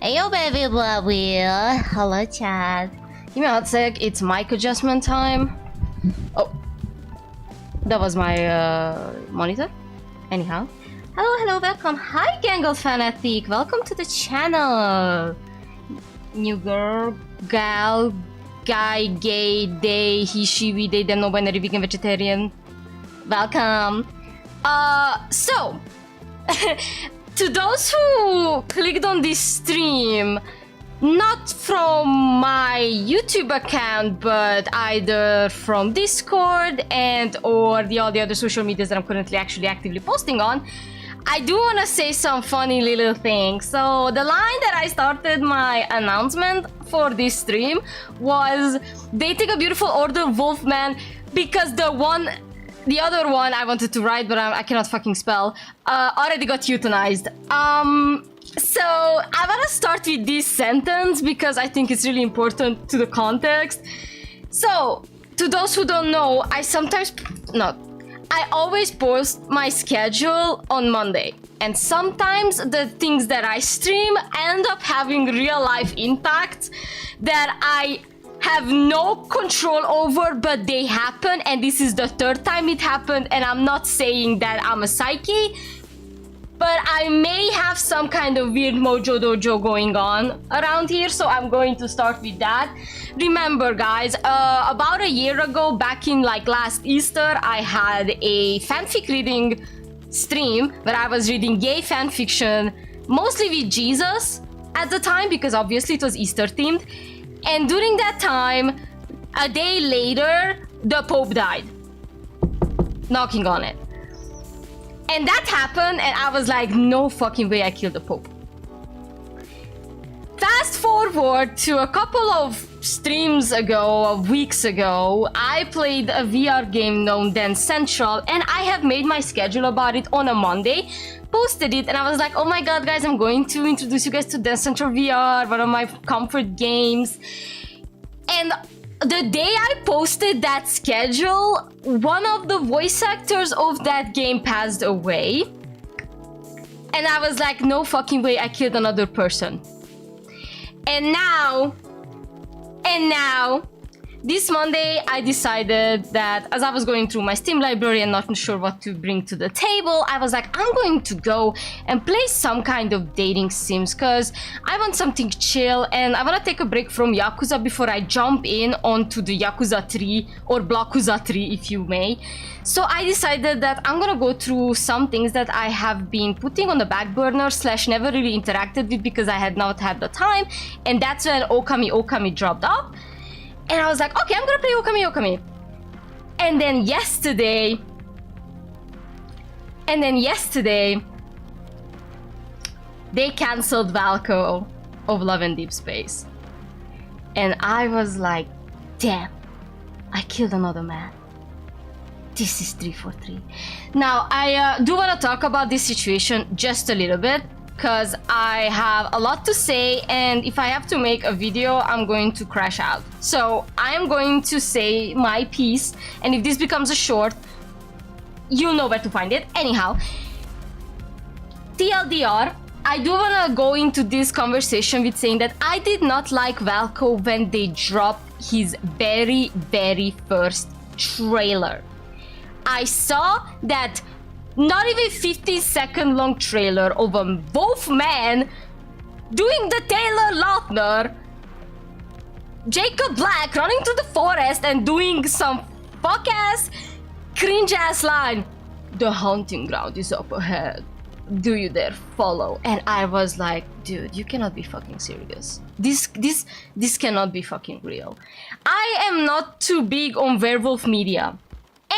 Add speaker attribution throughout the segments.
Speaker 1: Heyo baby bobby. Hello chat. Give me a hot sec, it's mic adjustment time. Oh, that was my monitor. Anyhow. Hello, welcome. Hi Gangle Fanatic, welcome to the channel. New girl, gal, guy, gay, they, he, she, we, they, them, no-binary, vegan, vegetarian. Welcome. So, to those who clicked on this stream, not from my YouTube account, but either from Discord and or all the other social medias that I'm currently actually actively posting on, I do want to say some funny little things. So the line that I started my announcement for this stream was dating a beautiful older wolf man because the other one I wanted to write, but I cannot fucking spell, already got euthanized. So I want to start with this sentence because I think it's really important to the context. So, to those who don't know, I always post my schedule on Monday. And sometimes the things that I stream end up having real life impact that I have no control over, but they happen, and this is the third time it happened, and I'm not saying that I'm a psyche, but I may have some kind of weird mojo dojo going on around here, so I'm going to start with that. Remember guys, about a year ago, back in like last Easter, I had a fanfic reading stream where I was reading gay fanfiction, mostly with Jesus at the time, because obviously it was Easter themed. And during that time, a day later, the Pope died. Knocking on it. And that happened, and I was like, no fucking way I killed the Pope. Fast forward to a couple of streams ago, of weeks ago, I played a VR game known Dance Central, and I have made my schedule about it on a Monday, posted it, and I was like, oh my god guys, I'm going to introduce you guys to Dance Central VR, one of my comfort games. And the day I posted that schedule, one of the voice actors of that game passed away. And I was like, no fucking way I killed another person. And now, this Monday, I decided that as I was going through my Steam library and not sure what to bring to the table, I was like, I'm going to go and play some kind of dating sims because I want something chill and I want to take a break from Yakuza before I jump in onto the Yakuza 3 or Blockuza 3, if you may. So I decided that I'm gonna go through some things that I have been putting on the back burner / never really interacted with because I had not had the time, and that's when Ookami Okami dropped up. And I was like, okay, I'm gonna play Ookami Okami. And then yesterday, they cancelled Valko of Love and Deep Space. And I was like, damn, I killed another man. This is 3 for 3. Now, I do want to talk about this situation just a little bit, because I have a lot to say, and if I have to make a video, I'm going to crash out. So I'm going to say my piece, and if this becomes a short, you'll know where to find it. Anyhow, TLDR, I do want to go into this conversation with saying that I did not like Valko when they dropped his very, very first trailer. I saw that not even 50-second long trailer of a wolf man doing the Taylor Lautner, Jacob Black running through the forest and doing some fuck-ass, cringe-ass line. The hunting ground is up ahead. Do you dare follow? And I was like, dude, you cannot be fucking serious. This cannot be fucking real. I am not too big on werewolf media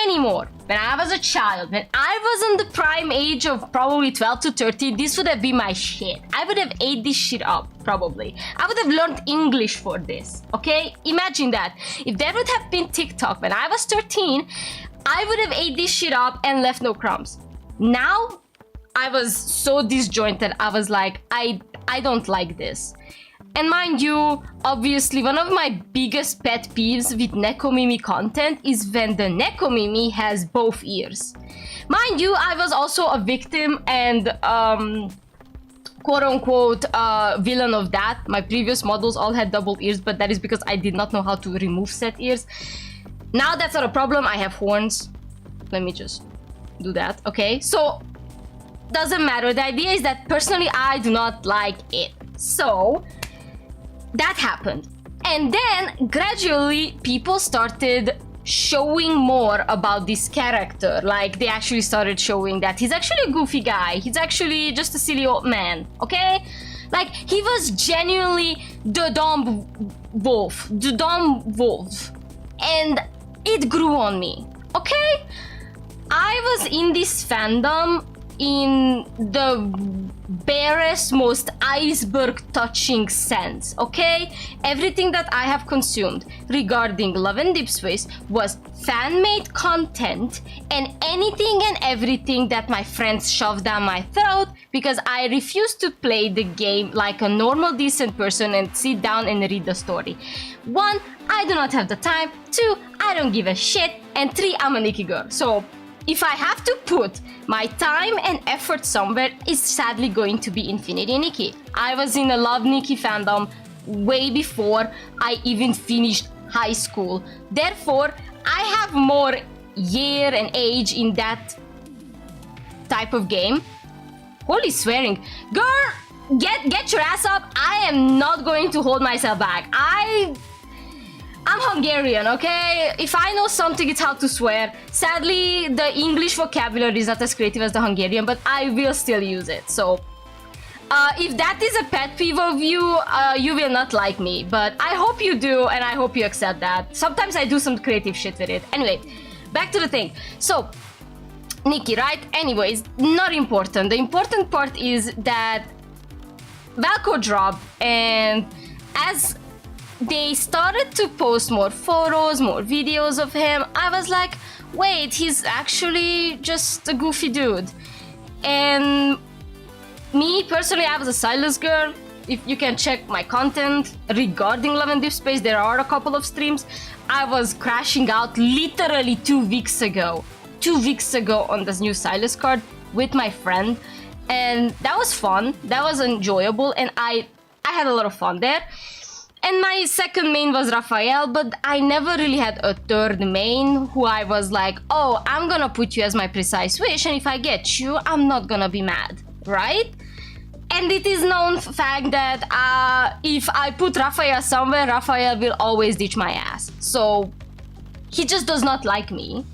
Speaker 1: anymore. When I was a child, when I was in the prime age of probably 12 to 13, this would have been my shit. I would have ate this shit up, probably. I would have learned English for this, okay? Imagine that. If there would have been TikTok when I was 13, I would have ate this shit up and left no crumbs. Now, I was so disjointed. I was like, I don't like this. And mind you, obviously one of my biggest pet peeves with Nekomimi content is when the Nekomimi has both ears. Mind you, I was also a victim and quote-unquote villain of that. My previous models all had double ears, but that is because I did not know how to remove set ears. Now that's not a problem. I have horns. Let me just do that. Okay, so doesn't matter. The idea is that personally I do not like it. So that happened, and then gradually people started showing more about this character. Like, they actually started showing that he's actually a goofy guy, he's actually just a silly old man, okay? Like, he was genuinely the dumb wolf, and it grew on me, okay? I was in this fandom in the barest, most iceberg touching sense, okay? Everything that I have consumed regarding Love and Deep Space was fan-made content and anything and everything that my friends shoved down my throat, because I refuse to play the game like a normal decent person and sit down and read the story. 1, I do not have the time. 2, I don't give a shit. And 3, I'm a Nikki girl. So if I have to put my time and effort somewhere, it's sadly going to be Infinity Nikki. I was in a Love Nikki fandom way before I even finished high school. Therefore, I have more year and age in that type of game. Holy swearing. Girl, get your ass up. I am not going to hold myself back. I'm Hungarian, okay? If I know something, it's how to swear. Sadly, the English vocabulary is not as creative as the Hungarian, but I will still use it. So, if that is a pet peeve of you, you will not like me. But I hope you do, and I hope you accept that. Sometimes I do some creative shit with it. Anyway, back to the thing. So, Nikki, right? Anyways, not important. The important part is that Valko dropped, and as they started to post more photos, more videos of him, I was like, wait, he's actually just a goofy dude. And me, personally, I was a Sylus girl. If you can check my content regarding Love and Deep Space, there are a couple of streams. I was crashing out literally 2 weeks ago. 2 weeks ago on this new Sylus card with my friend. And that was fun, that was enjoyable, and I had a lot of fun there. And my second main was Raphael, but I never really had a third main who I was like, oh, I'm gonna put you as my precise wish, and if I get you, I'm not gonna be mad, right? And it is known fact that if I put Raphael somewhere, Raphael will always ditch my ass. So he just does not like me,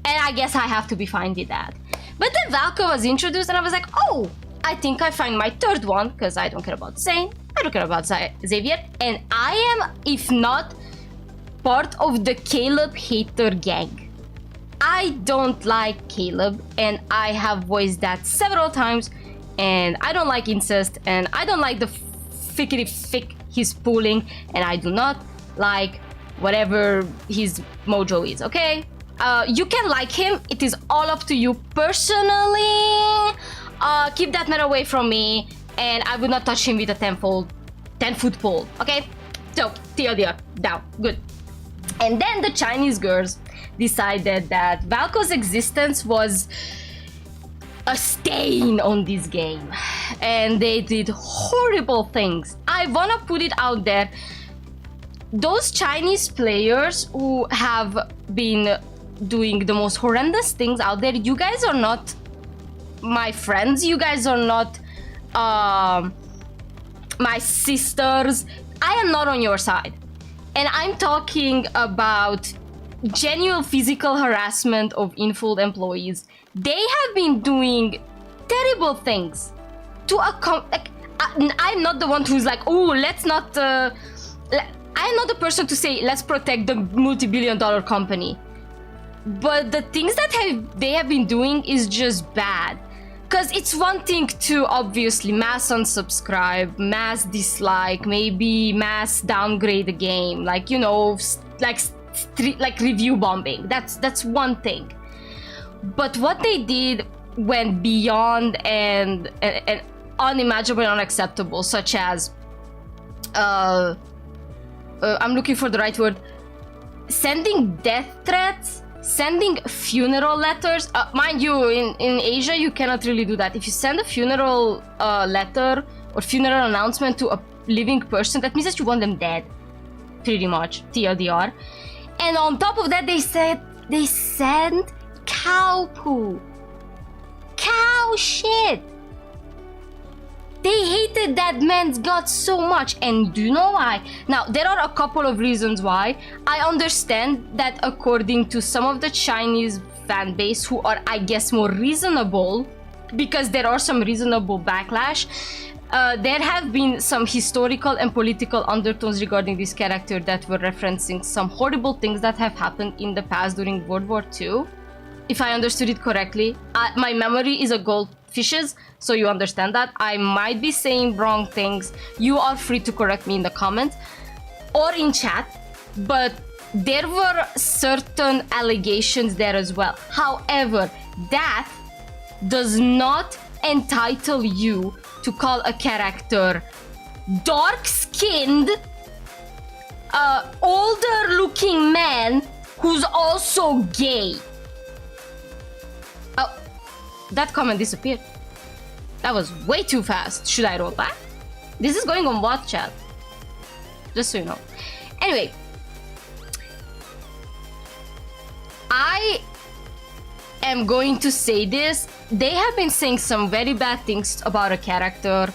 Speaker 1: and I guess I have to be fine with that. But then Valko was introduced, and I was like, oh, I think I find my third one, because I don't care about Zane, I don't care about Xavier, and I am, if not, part of the Caleb hater gang. I don't like Caleb, and I have voiced that several times, and I don't like incest, and I don't like the fickety-fick he's pulling, and I do not like whatever his mojo is, okay? You can like him, it is all up to you personally. Keep that man away from me, and I would not touch him with a 10-foot pole, okay? So, TLDR, down, good. And then the Chinese girls decided that Valko's existence was a stain on this game, and they did horrible things. I wanna put it out there, those Chinese players who have been doing the most horrendous things out there, you guys are not my friends, you guys are not my sisters. I am not on your side, and I'm talking about genuine physical harassment of Infold employees. They have been doing terrible things to I'm not the one who's like, oh, let's not I'm not the person to say let's protect the multi-billion-dollar company, but the things that they have been doing is just bad. Because it's one thing to obviously mass unsubscribe, mass dislike, maybe mass downgrade the game, like, you know, like review bombing. That's one thing. But what they did went beyond and unimaginable and unacceptable, such as I'm looking for the right word, sending death threats, sending funeral letters, mind you, in Asia you cannot really do that. If you send a funeral letter or funeral announcement to a living person, that means that you want them dead, pretty much, TLDR. And on top of that, they sent cow poo, cow shit. They hated that man's guts so much, and do you know why? Now, there are a couple of reasons why. I understand that according to some of the Chinese fan base who are, I guess, more reasonable, because there are some reasonable backlash, there have been some historical and political undertones regarding this character that were referencing some horrible things that have happened in the past during World War II. If I understood it correctly, my memory is a goldfish's, so you understand that. I might be saying wrong things. You are free to correct me in the comments or in chat, but there were certain allegations there as well. However, that does not entitle you to call a character dark-skinned, older-looking man who's also gay. Oh, that comment disappeared. That was way too fast. Should I roll back? This is going on what, chat? Just so you know. Anyway, I am going to say this. They have been saying some very bad things about a character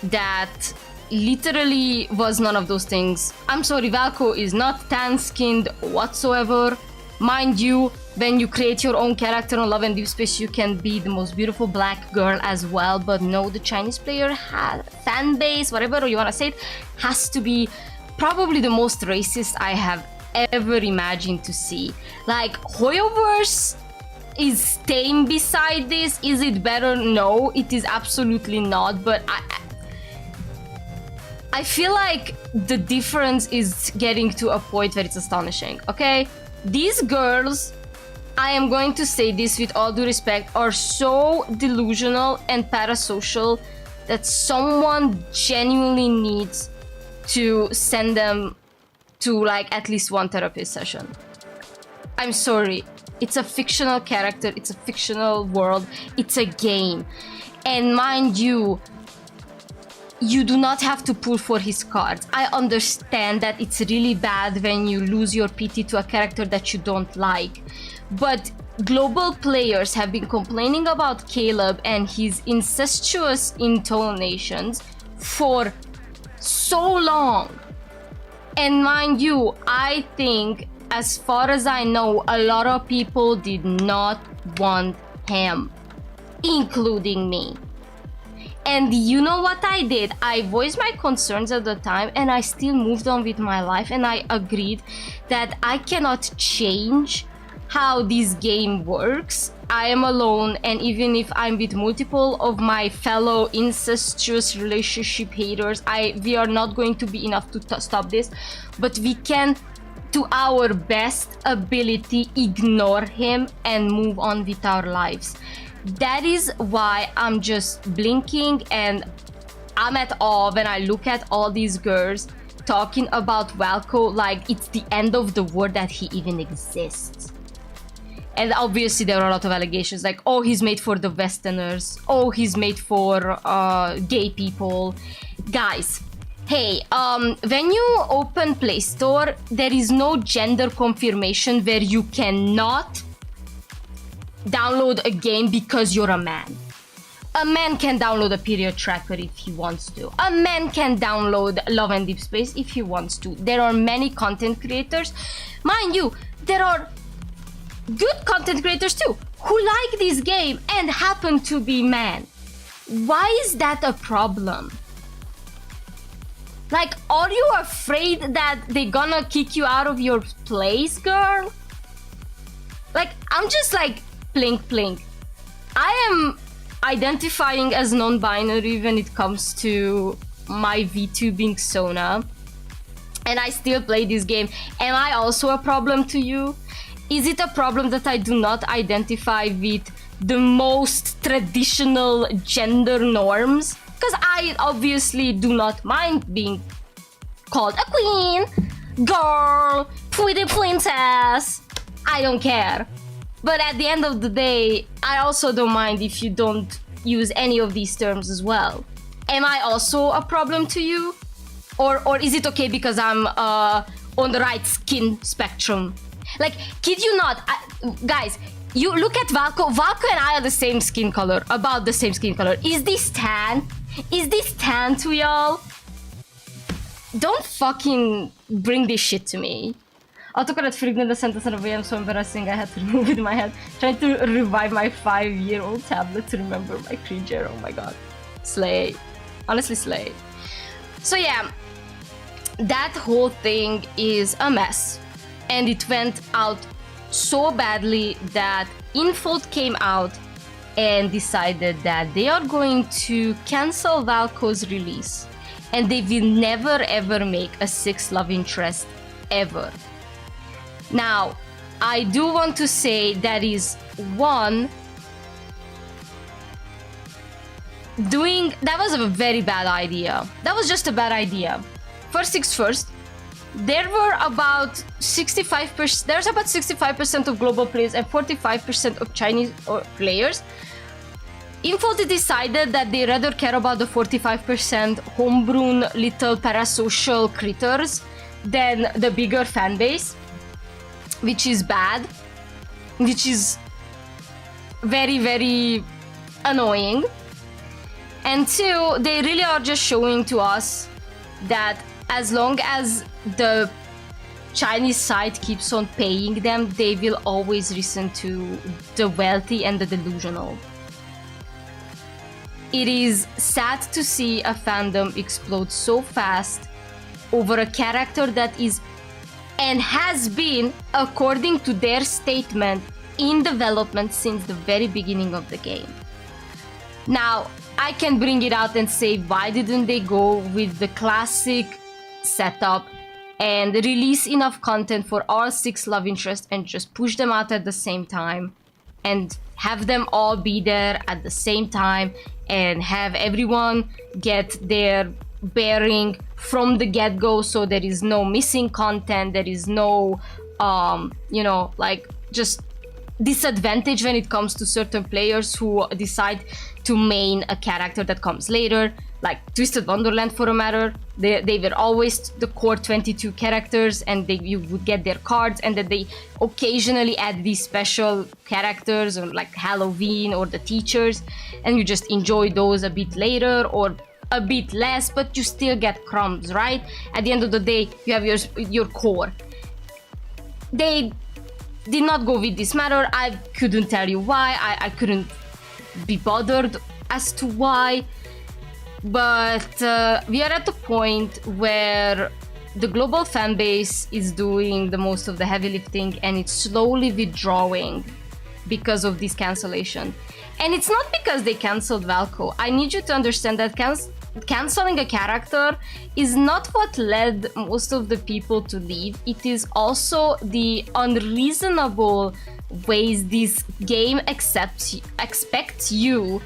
Speaker 1: that literally was none of those things. I'm sorry, Valko is not tan-skinned whatsoever. Mind you, when you create your own character on Love and Deep Space, you can be the most beautiful black girl as well. But no, the Chinese player fan base, whatever you want to say it, has to be probably the most racist I have ever imagined to see. Like, Hoyoverse is staying beside this. Is it better? No, it is absolutely not. But I feel like the difference is getting to a point where it's astonishing, okay? These girls, I am going to say this with all due respect, are so delusional and parasocial that someone genuinely needs to send them to like at least one therapist session. I'm sorry. It's a fictional character, it's a fictional world, it's a game. And mind you, you do not have to pull for his cards. I understand that it's really bad when you lose your PT to a character that you don't like. But global players have been complaining about Caleb and his incestuous intonations for so long. And mind you, I think, as far as I know, a lot of people did not want him, including me. And you know what I did? I voiced my concerns at the time and I still moved on with my life, and I agreed that I cannot change how this game works. I am alone, and even if I'm with multiple of my fellow incestuous relationship haters, we are not going to be enough to stop this, but we can, to our best ability, ignore him and move on with our lives. That is why I'm just blinking and I'm at awe when I look at all these girls talking about Valko like it's the end of the world that he even exists. And obviously there are a lot of allegations like, oh, he's made for the Westerners, oh, he's made for gay people. Guys, hey, when you open Play Store, there is no gender confirmation where you cannot download a game because you're a man. A man can download a period tracker if he wants to. A man can download Love and Deep Space if he wants to. There are many content creators. Mind you, there are good content creators too who like this game and happen to be men. Why is that a problem? Like, are you afraid that they're gonna kick you out of your place, girl? Like, I'm just like, plink plink. I am identifying as non-binary when it comes to my VTubing Sona, and I still play this game. Am I also a problem to you? Is it a problem that I do not identify with the most traditional gender norms? Because I obviously do not mind being called a queen, girl, pretty princess. I don't care. But at the end of the day, I also don't mind if you don't use any of these terms as well. Am I also a problem to you? Or is it okay because I'm on the right skin spectrum? Like, kid you not, guys, you look at Valko. Valko and I are the same skin color, about the same skin color. Is this tan? Is this tan to y'all? Don't fucking bring this shit to me. Autocorrect freaked the sentence of I'm so embarrassing I had to remove it in my head. Trying to revive my 5-year-old tablet to remember my creature. Oh my god. Slay. Honestly, slay. So yeah, that whole thing is a mess. And it went out so badly that Infold came out and decided that they are going to cancel Valko's release. And they will never ever make a 6th love interest ever. Now, I do want to say that is one, that was a very bad idea. That was just a bad idea. First things first, there were about 65%, there's about 65% of global players and 45% of Chinese players. Infold decided that they rather care about the 45% homegrown little parasocial critters than the bigger fan base, which is bad, which is very, very annoying. And two, they really are just showing to us that as long as the Chinese side keeps on paying them, they will always listen to the wealthy and the delusional. It is sad to see a fandom explode so fast over a character that is and has been, according to their statement, in development since the very beginning of the game. Now, I can bring it out and say, why didn't they go with the classic setup and release enough content for all 6 love interests and just push them out at the same time and have them all be there at the same time and have everyone get their bearing from the get-go, so there is no missing content, there is no you know, like, just disadvantage when it comes to certain players who decide to main a character that comes later, like Twisted Wonderland for a matter. They were always the core 22 characters, and you would get their cards, and then they occasionally add these special characters, or like Halloween or the teachers, and you just enjoy those a bit later or a bit less, but you still get crumbs, right? At the end of the day, you have your core. They did not go with this matter. I couldn't tell you why. I couldn't be bothered as to why. But we are at the point where the global fan base is doing the most of the heavy lifting, and it's slowly withdrawing because of this cancellation. And it's not because they cancelled Valko. I need you to understand that cancelling a character is not what led most of the people to leave. It is also the unreasonable ways this game expects you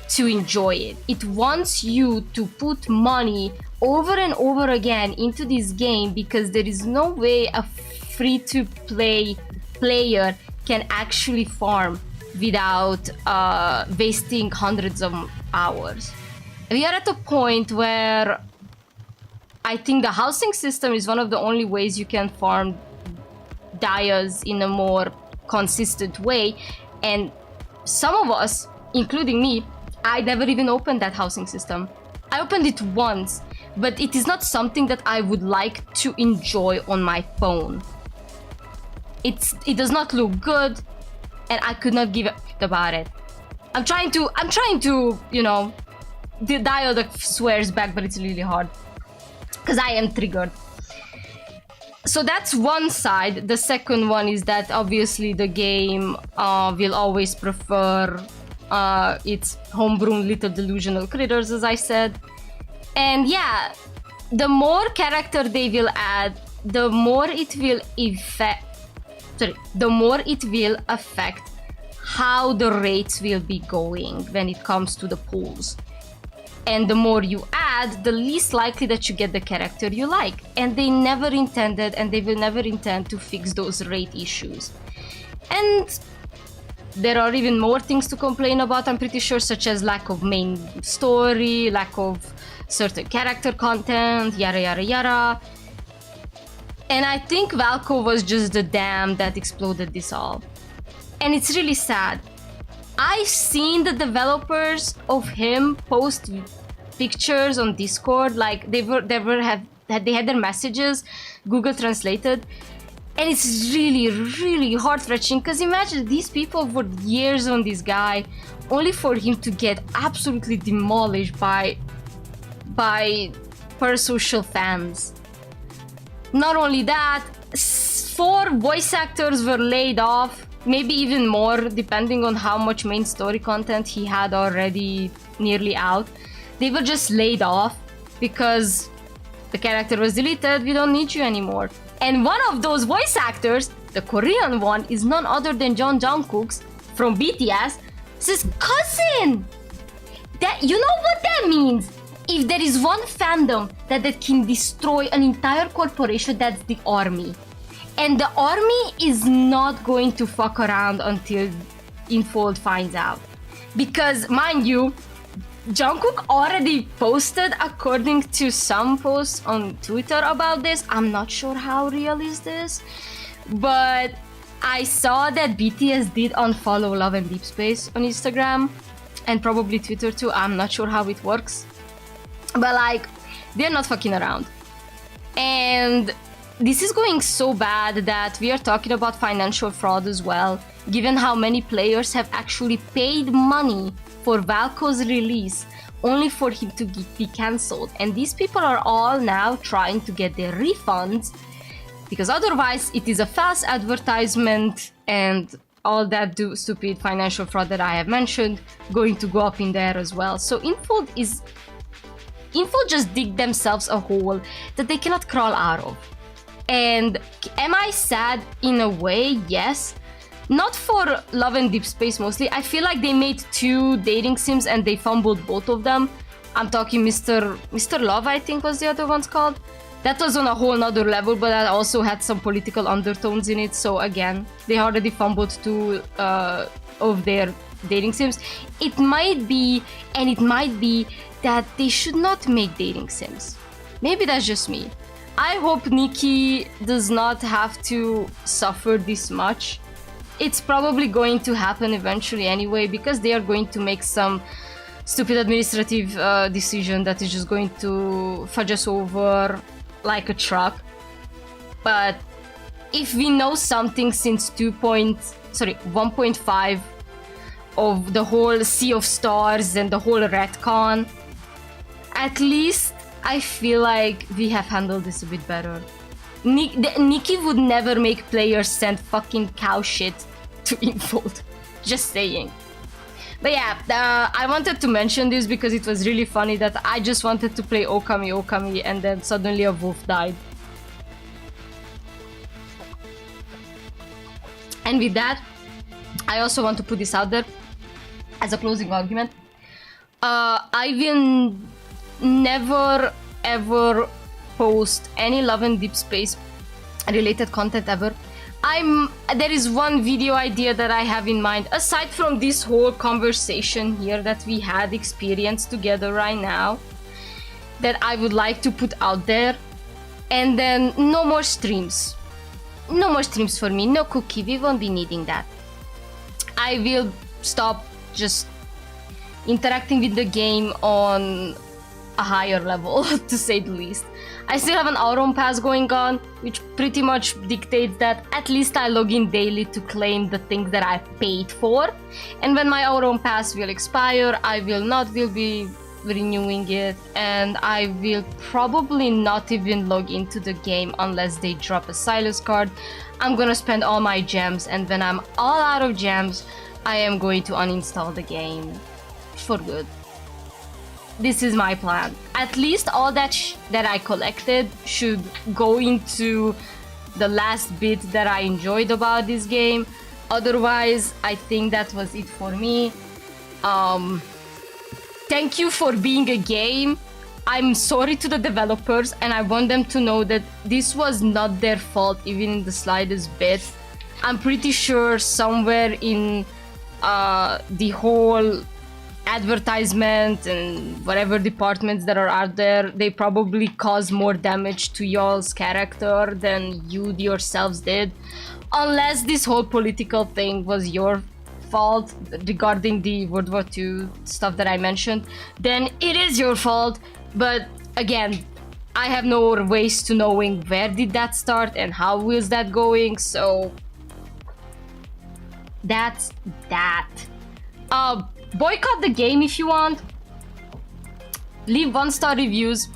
Speaker 1: to enjoy it. It wants you to put money over and over again into this game because there is no way a free-to-play player can actually farm without wasting hundreds of hours. We are at a point where I think the housing system is one of the only ways you can farm dyas in a more consistent way, and some of us, including me, I never even opened that housing system. I opened it once, but it is not something that I would like to enjoy on my phone. It does not look good, and I could not give a shit about it. I'm trying to, you know, dial the swears back, but it's really hard because I am triggered. So that's one side. The second one is that obviously the game will always prefer its homegrown little delusional critters, as I said. And yeah, the more character they will add, the more it will affect how the rates will be going when it comes to the pools. And the more you add, the least likely that you get the character you like. And they never intended, and they will never intend to fix those rate issues. And there are even more things to complain about, I'm pretty sure, such as lack of main story, lack of certain character content, yada yada yada. And I think Valko was just the dam that exploded this all. And it's really sad. I've seen the developers of him post pictures on Discord, like they had their messages Google translated, and it's really heart-wrenching, because imagine these people worked years on this guy only for him to get absolutely demolished by parasocial fans. Not only that, 4 voice actors were laid off, maybe even more depending on how much main story content he had already nearly out. They were just laid off because the character was deleted, we don't need you anymore. And one of those voice actors, the Korean one, is none other than John Jungkook's from BTS, his cousin! That, you know what that means? If there is one fandom that can destroy an entire corporation, that's the army. And the army is not going to fuck around until Infold finds out. Because, mind you, Jungkook already posted, according to some posts on Twitter about this. I'm not sure how real is this, but I saw that BTS did unfollow Love and Deep Space on Instagram and probably Twitter too. I'm not sure how it works, but like, they're not fucking around. And this is going so bad that we are talking about financial fraud as well, given how many players have actually paid money for Valko's release only for him to be cancelled. And these people are all now trying to get their refunds, because otherwise it is a false advertisement and all that stupid financial fraud that I have mentioned going to go up in there as well. So Info just dig themselves a hole that they cannot crawl out of. And am I sad? In a way, yes. Not for Love and Deep Space mostly. I feel like they made 2 dating sims and they fumbled both of them. I'm talking Mr. Love, I think was the other one's called. That was on a whole nother level, but that also had some political undertones in it. So again, they already fumbled 2 of their dating sims. It might be that they should not make dating sims. Maybe that's just me. I hope Nikki does not have to suffer this much. It's probably going to happen eventually anyway, because they are going to make some stupid administrative decision that is just going to fudge us over like a truck. But if we know something since 1.5 of the whole Sea of Stars and the whole retcon, at least I feel like we have handled this a bit better. Nikki would never make players send fucking cow shit to Infold. Just saying. But yeah, I wanted to mention this because it was really funny that I just wanted to play Ookami Okami and then suddenly a wolf died. And with that, I also want to put this out there as a closing argument. I will never ever post any Love and Deep Space related content ever. There is one video idea that I have in mind, aside from this whole conversation here that we had experienced together right now, that I would like to put out there. And then no more streams. No more streams for me, no cookie, we won't be needing that. I will stop just interacting with the game on a higher level, to say the least. I still have an Auron pass going on, which pretty much dictates that at least I log in daily to claim the things that I paid for. And when my Auron pass will expire, I will be renewing it, and I will probably not even log into the game unless they drop a Sylus card. I'm gonna spend all my gems, and when I'm all out of gems, I am going to uninstall the game for good. This is my plan. At least all that I collected should go into the last bit that I enjoyed about this game. Otherwise, I think that was it for me. Thank you for being a game. I'm sorry to the developers, and I want them to know that this was not their fault even in the slightest bit. I'm pretty sure somewhere in the whole advertisement and whatever departments that are out there, they probably cause more damage to y'all's character than you yourselves did. Unless this whole political thing was your fault regarding the World War II stuff that I mentioned, then it is your fault. But again, I have no ways to knowing where did that start and how is that going, so that's that. Boycott the game if you want. Leave 1-star reviews.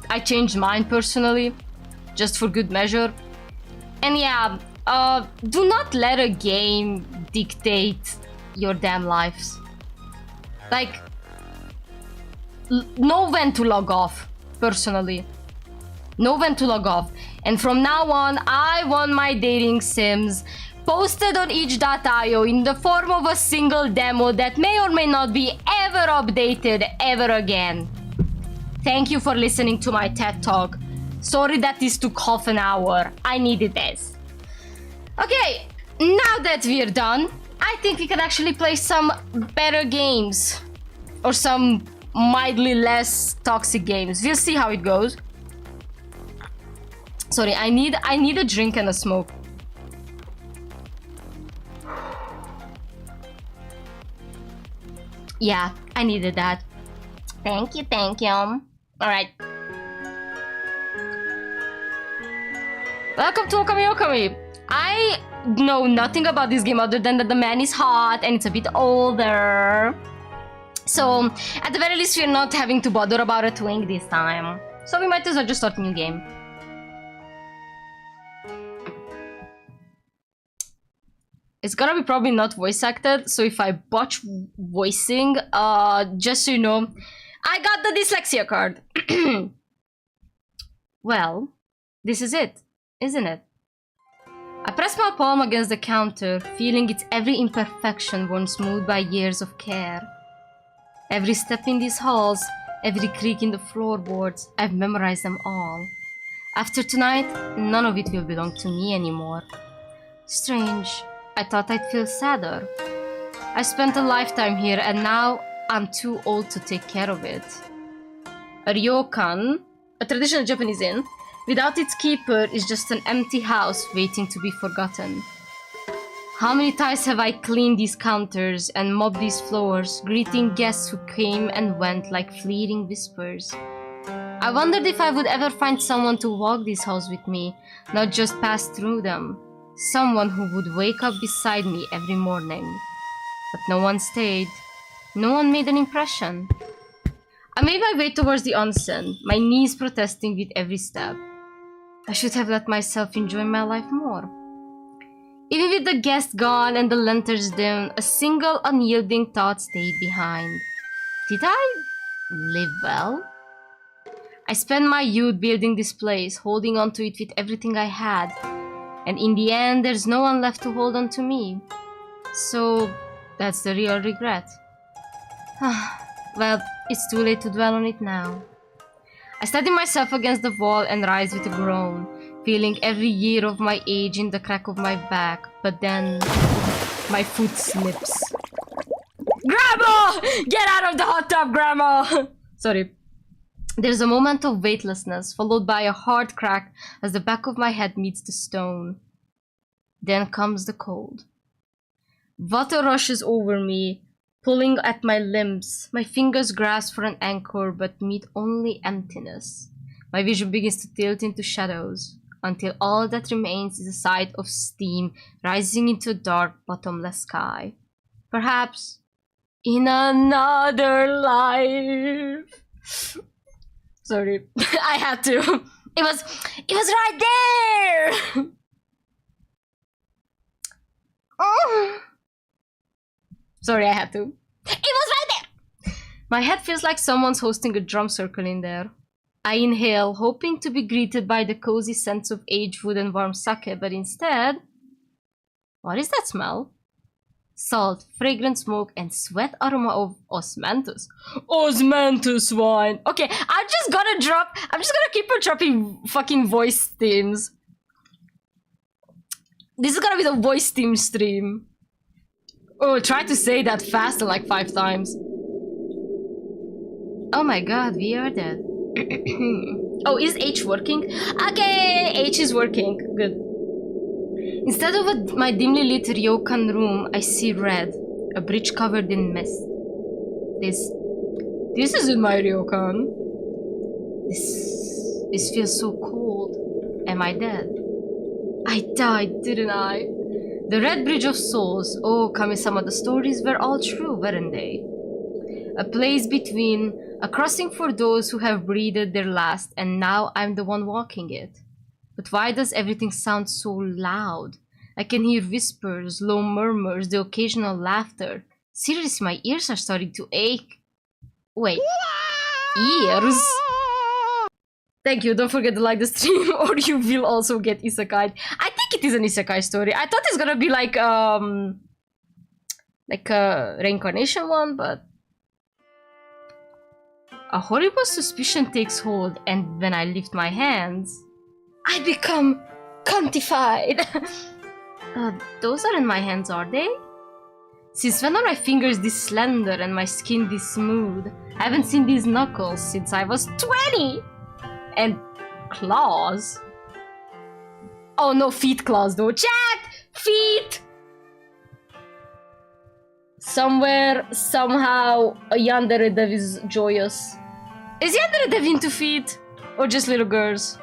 Speaker 1: I changed mine personally, just for good measure. And yeah, do not let a game dictate your damn lives. Like, know when to log off, personally. Know when to log off. And from now on, I want my dating sims posted on itch.io in the form of a single demo that may or may not be ever updated ever again. Thank you for listening to my TED Talk. Sorry that this took half an hour. I needed this. Okay, now that we're done, I think we can actually play some better games. Or some mildly less toxic games. We'll see how it goes. Sorry, I need a drink and a smoke. Yeah, I needed that. Thank you, thank you. Alright. Welcome to Ookami Okami. I know nothing about this game other than that the man is hot and it's a bit older. So, at the very least, we're not having to bother about a twink this time. So we might as well just start a new game. It's gonna be probably not voice acted, so if I botch voicing, just so you know, I got the dyslexia card. Well, this is it, isn't it? I press my palm against the counter, feeling its every imperfection worn smooth by years of care. Every step in these halls, every creak in the floorboards, I've memorized them all. After tonight, none of it will belong to me anymore. Strange. I thought I'd feel sadder. I spent a lifetime here and now I'm too old to take care of it. A ryokan, a traditional Japanese inn, without its keeper is just an empty house waiting to be forgotten. How many times have I cleaned these counters and mopped these floors, greeting guests who came and went like fleeting whispers. I wondered if I would ever find someone to walk this house with me, not just pass through them. Someone who would wake up beside me every morning. But no one stayed. No one made an impression. I made my way towards the onsen, my knees protesting with every step. I should have let myself enjoy my life more. Even with the guests gone and the lanterns dim, a single unyielding thought stayed behind. Did I live well? I spent my youth building this place, holding on to it with everything I had. And in the end, there's no one left to hold on to me. So, that's the real regret. Well, it's too late to dwell on it now. I steady myself against the wall and rise with a groan, feeling every year of my age in the crack of my back, but then my foot slips. Grandma! Get out of the hot tub, Grandma! Sorry. There's a moment of weightlessness, followed by a hard crack as the back of my head meets the stone. Then comes the cold. Water rushes over me, pulling at my limbs. My fingers grasp for an anchor, but meet only emptiness. My vision begins to tilt into shadows, until all that remains is a sight of steam rising into a dark, bottomless sky. Perhaps in another life. Sorry, I had to. It was right there! Oh. Sorry, I had to. It was right there! My head feels like someone's hosting a drum circle in there. I inhale, hoping to be greeted by the cozy sense of aged wood and warm sake, but instead... What is that smell? Salt, fragrant smoke, and sweat aroma of osmanthus. Osmanthus wine! Okay, I'm just gonna keep on dropping fucking voice themes. This is gonna be the voice team stream. Oh, try to say that faster like 5 times. Oh my god, we are dead. Oh, is H working? Okay, H is working. Good. Instead of my dimly lit ryokan room, I see red. A bridge covered in mist. This isn't my ryokan. This feels so cold. Am I dead? I died, didn't I? The Red Bridge of Souls. Oh, Kami-sama, the stories were all true, weren't they? A place between, a crossing for those who have breathed their last, and now I'm the one walking it. But why does everything sound so loud? I can hear whispers, low murmurs, the occasional laughter. Seriously, my ears are starting to ache. Wait, ears? Thank you, don't forget to like the stream or you will also get isekai. I think it is an isekai story. I thought it's gonna be like a reincarnation one, but... A horrible suspicion takes hold, and when I lift my hands, I become cuntified. Those aren't my hands, are they? Since when are my fingers this slender and my skin this smooth? I haven't seen these knuckles since I was 20! And claws? Oh no, feet claws though. Chat! Feet! Somewhere, somehow, a yandere dev is joyous. Is yandere dev into feet? Or just little girls?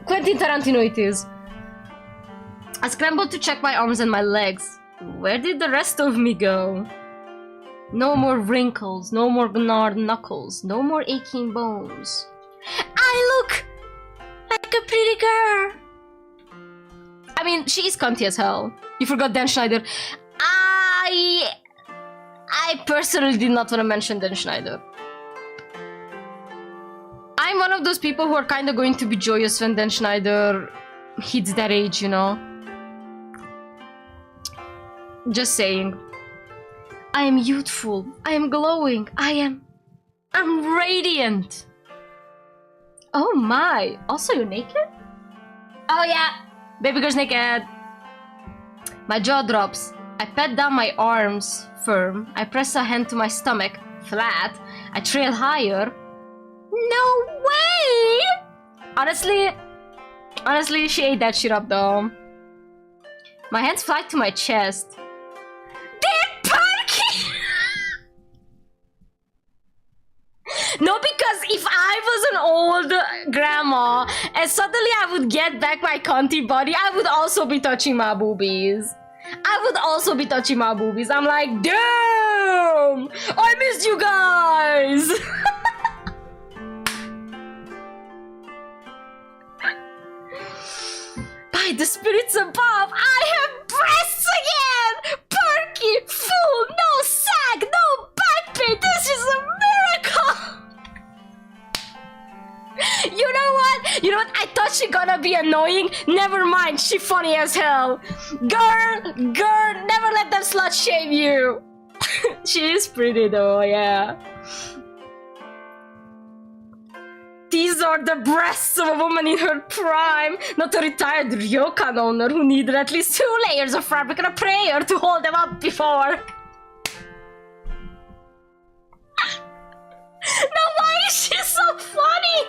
Speaker 1: Quentin Tarantino it is. I scrambled to check my arms and my legs. Where did the rest of me go? No more wrinkles, no more gnarled knuckles, no more aching bones. I look like a pretty girl. I mean, she is cunty as hell. You forgot Dan Schneider. I personally did not want to mention Dan Schneider. I'm one of those people who are kind of going to be joyous when Dan Schneider hits that age, you know? Just saying. I am youthful. I am glowing. I'm radiant. Oh my. Also, you're naked? Oh yeah. Baby girl's naked. My jaw drops. I pat down my arms, firm. I press a hand to my stomach, flat. I trail higher. No way! Honestly, she ate that shit up though. My hands fly to my chest. They're perky! No, because if I was an old grandma and suddenly I would get back my cunty body, I would also be touching my boobies. I'm like, damn! I missed you guys! By the spirits above, I have breasts again! Perky, full, no sag, no back pain. This is a miracle! You know what? I thought she gonna be annoying. Never mind, she funny as hell. Girl, never let them slut shame you. She is pretty though, yeah. These are the breasts of a woman in her prime, not a retired ryokan owner who needed at least 2 layers of fabric and a prayer to hold them up before. Now why is she so funny?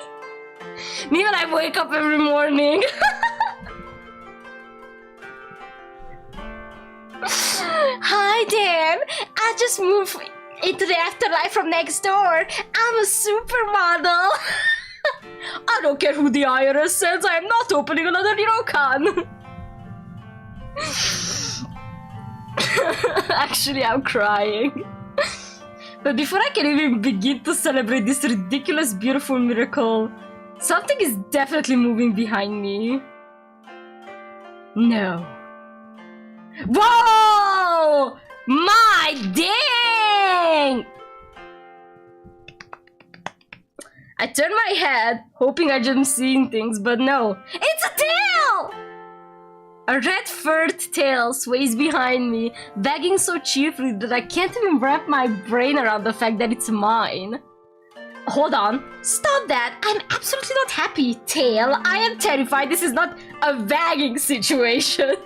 Speaker 1: Me when I wake up every morning. Hi Dan, I just moved into the afterlife from next door. I'm a supermodel. I don't care who the IRS says, I am not opening another ryokan. Actually, I'm crying. But before I can even begin to celebrate this ridiculous, beautiful miracle, something is definitely moving behind me. No. Whoa! My dang! I turn my head, hoping I just seeing things, but no. It's a tail! A red furred tail sways behind me, wagging so cheerfully that I can't even wrap my brain around the fact that it's mine. Hold on. Stop that. I'm absolutely not happy, tail. I am terrified. This is not a wagging situation.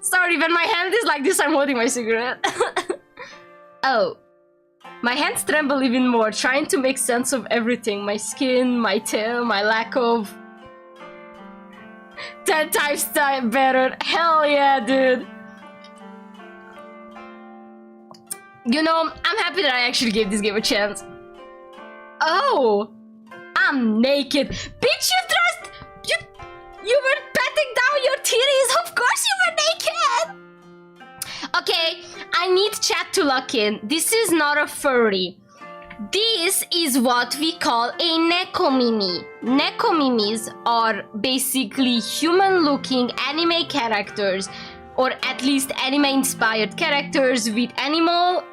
Speaker 1: Sorry, when my hand is like this, I'm holding my cigarette. Oh. My hands tremble even more, trying to make sense of everything. My skin, my tail, my lack of... 10 times better. Hell yeah, dude. You know, I'm happy that I actually gave this game a chance. Oh! I'm naked. Bitch, you trust... You were patting down your titties. Of course you were naked. Okay, I need chat to lock in. This is not a furry. This is what we call a nekomimi. Nekomimis are basically human-looking anime characters, or at least anime-inspired characters with animal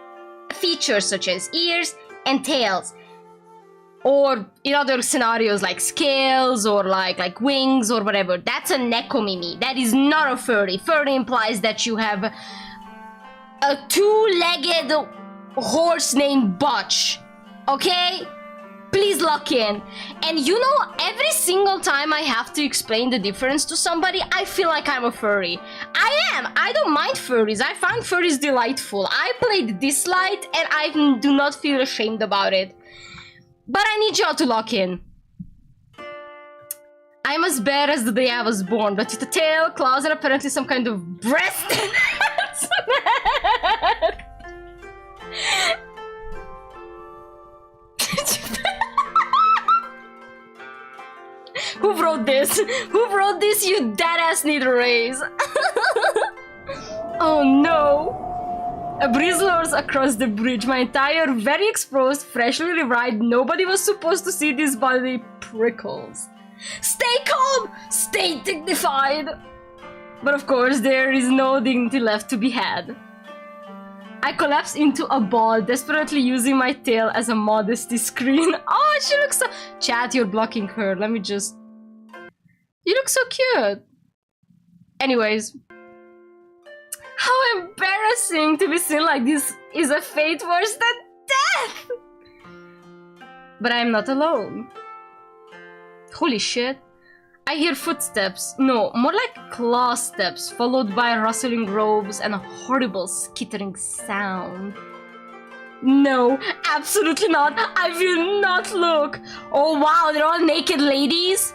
Speaker 1: features such as ears and tails. Or in other scenarios like scales or like wings or whatever. That's a nekomimi. That is not a furry. Furry implies that you have a two-legged horse named Butch. Okay? Please lock in. And you know, every single time I have to explain the difference to somebody, I feel like I'm a furry. I am. I don't mind furries. I find furries delightful. I played this light and I do not feel ashamed about it. But I need y'all to lock in. I'm as bad as the day I was born, but with a tail, claws, and apparently some kind of breast. Who wrote this? Who wrote this? You deadass need a raise. Oh no. A breeze roars across the bridge. My entire, very exposed, freshly revived, nobody was supposed to see this body prickles. Stay calm! Stay dignified! But of course, there is no dignity left to be had. I collapse into a ball, desperately using my tail as a modesty screen. Oh, she looks so... Chat, you're blocking her. Let me just... You look so cute. Anyways. How embarrassing to be seen like this is a fate worse than death! But I am not alone. Holy shit. I hear footsteps. No, more like claw steps, followed by rustling robes and a horrible skittering sound. No, absolutely not. I will not look. Oh wow, they're all naked ladies.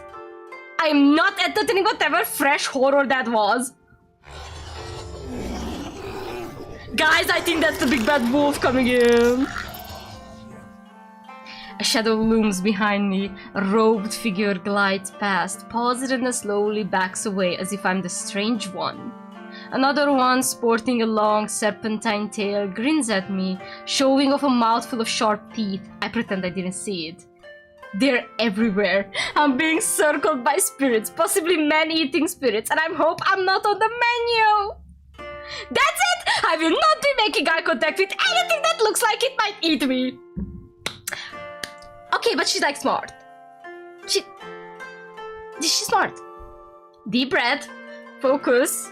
Speaker 1: I am not entertaining whatever fresh horror that was. Guys, I think that's the big bad wolf coming in. A shadow looms behind me. A robed figure glides past, pauses and slowly backs away as if I'm the strange one. Another one, sporting a long serpentine tail, grins at me, showing off a mouthful of sharp teeth. I pretend I didn't see it. They're everywhere. I'm being circled by spirits, possibly man-eating spirits, and I hope I'm not on the menu. That's it! I will not be making eye contact with anything that looks like it might eat me. Okay, but she's like smart. She's smart. Deep breath. Focus.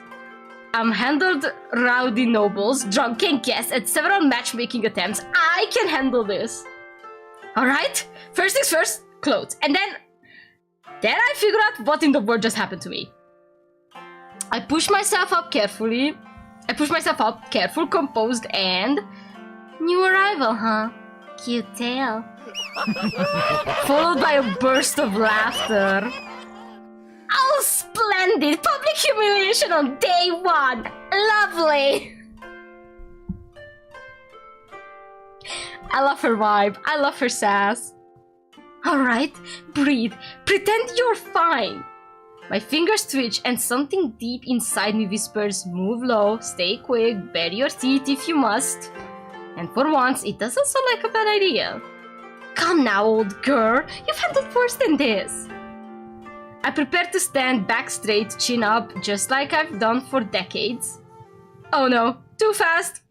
Speaker 1: Handled rowdy nobles, drunken guests, and several matchmaking attempts. I can handle this. Alright? First things first, clothes. And then I figure out what in the world just happened to me. I push myself up, careful, composed, and... New arrival, huh? Cute tail. Followed by a burst of laughter. Oh, splendid! Public humiliation on day one! Lovely! I love her vibe. I love her sass. Alright, breathe. Pretend you're fine. My fingers twitch and something deep inside me whispers, move low, stay quick, bury your teeth if you must. And for once, it doesn't sound like a bad idea. Come now, old girl. You've handled worse than this. I prepare to stand back straight, chin up, just like I've done for decades. Oh no, too fast.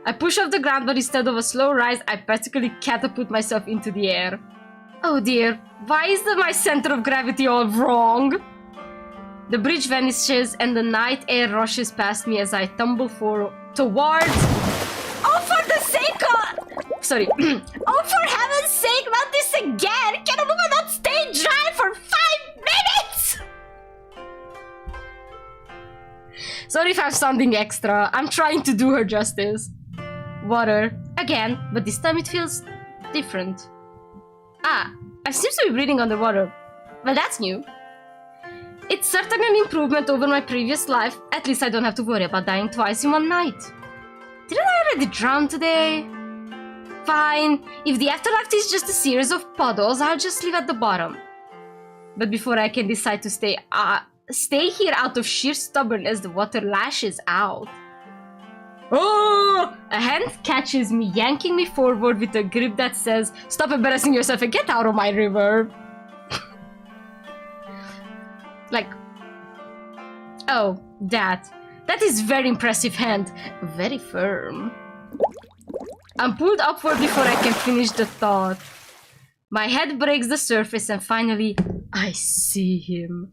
Speaker 1: I push off the ground, but instead of a slow rise, I practically catapult myself into the air. Oh dear, why is my center of gravity all wrong? The bridge vanishes and the night air rushes past me as I tumble towards... Oh, for the sake of... Sorry. Oh, for heaven's sake, not this again! Can a woman not stay dry for 5 sorry if I'm sounding extra. I'm trying to do her justice. Water. Again, but this time it feels different. Ah, I seem to be breathing underwater. Well, that's new. It's certainly an improvement over my previous life. At least I don't have to worry about dying twice in one night. Didn't I already drown today? Fine. If the afterlife is just a series of puddles, I'll just live at the bottom. But before I can decide to stay here out of sheer stubbornness, the water lashes out. Oh! A hand catches me, yanking me forward with a grip that says, "Stop embarrassing yourself and get out of my river." Like, oh, that is very impressive hand. Very firm. I'm pulled upward before I can finish the thought. My head breaks the surface and finally, I see him.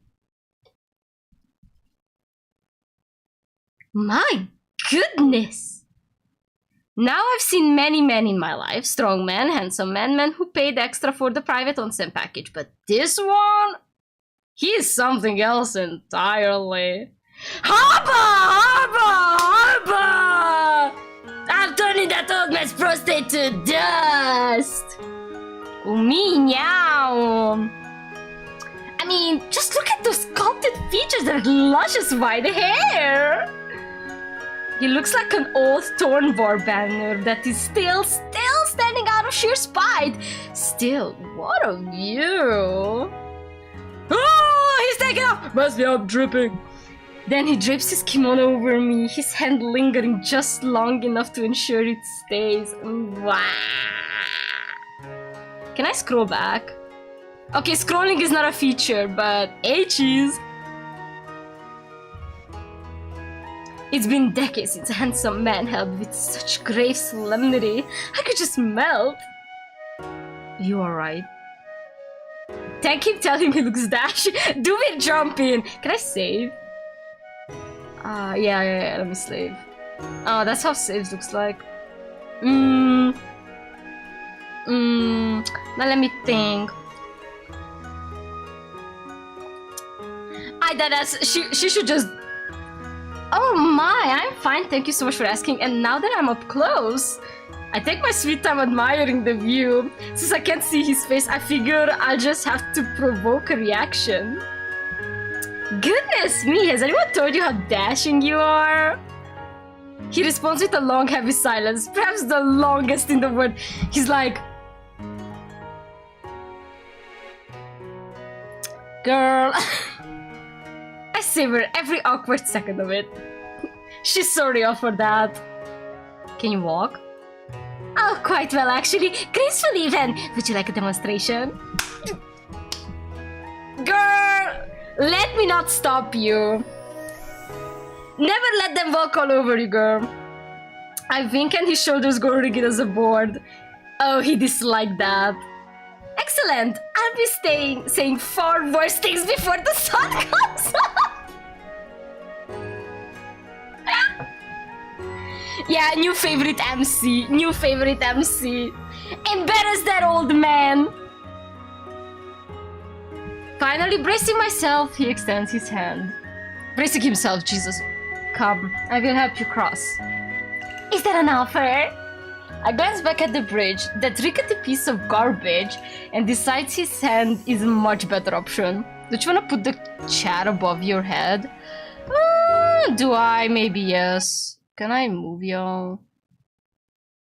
Speaker 1: My goodness! Now I've seen many men in my life. Strong men, handsome men, men who paid extra for the private onsen package. But this one? He is something else entirely. Harbor! I'm turning that old man's prostate to dust! Meow! I mean, just look at those sculpted features, their luscious white hair! He looks like an old torn war banner that is still standing out of sheer spite. Still, what a view! Oh, he's taking off! Must be up dripping. Then he drapes his kimono over me, his hand lingering just long enough to ensure it stays. Wow. Can I scroll back? Okay, scrolling is not a feature, but H's. It's been decades since a handsome man held with such grave solemnity. I could just melt. You are right. Thank him, tell him he looks dashy. Do it, jump in. Can I save? Yeah, let me save. Oh, that's how saves looks like. Now let me think. She should just... Oh my, I'm fine, thank you so much for asking. And now that I'm up close, I take my sweet time admiring the view. Since I can't see his face, I figure I'll just have to provoke a reaction. Goodness me, has anyone told you how dashing you are? He responds with a long, heavy silence, perhaps the longest in the world. He's like... Girl... I savor every awkward second of it. She's so real for that. Can you walk? Oh, quite well actually. Gracefully even. Would you like a demonstration? Girl! Let me not stop you. Never let them walk all over you, girl. I wink and his shoulders go rigid as a board. Oh, he disliked that. Excellent! I'll be saying far worse things before the sun comes up! Yeah, new favorite MC. New favorite MC. Embarrass that old man! Finally bracing myself, he extends his hand. Bracing himself, Jesus. Come, I will help you cross. Is that an offer? I glance back at the bridge, that rickety piece of garbage, and decides his hand is a much better option. Don't you want to put the chair above your head? Do I? Maybe yes. Can I move y'all?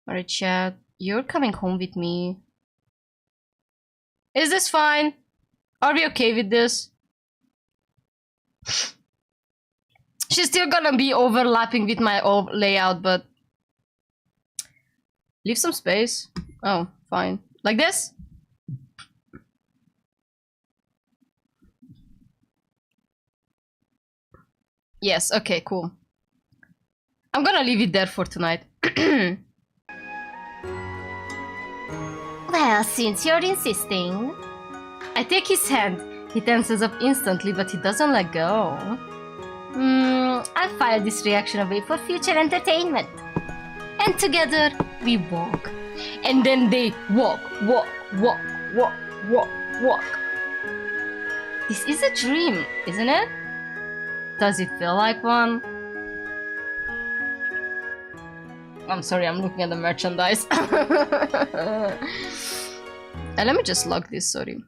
Speaker 1: Alright, chat. You're coming home with me. Is this fine? Are we okay with this? She's still gonna be overlapping with my old layout, but... Leave some space. Oh, fine. Like this? Yes, okay, cool. I'm gonna leave it there for tonight. Well, since you're insisting... I take his hand. He tenses up instantly, but he doesn't let go. I'll file this reaction away for future entertainment. And together, we walk. And then they walk. This is a dream, isn't it? Does it feel like one? I'm sorry, I'm looking at the merchandise. Let me just log this, sorry.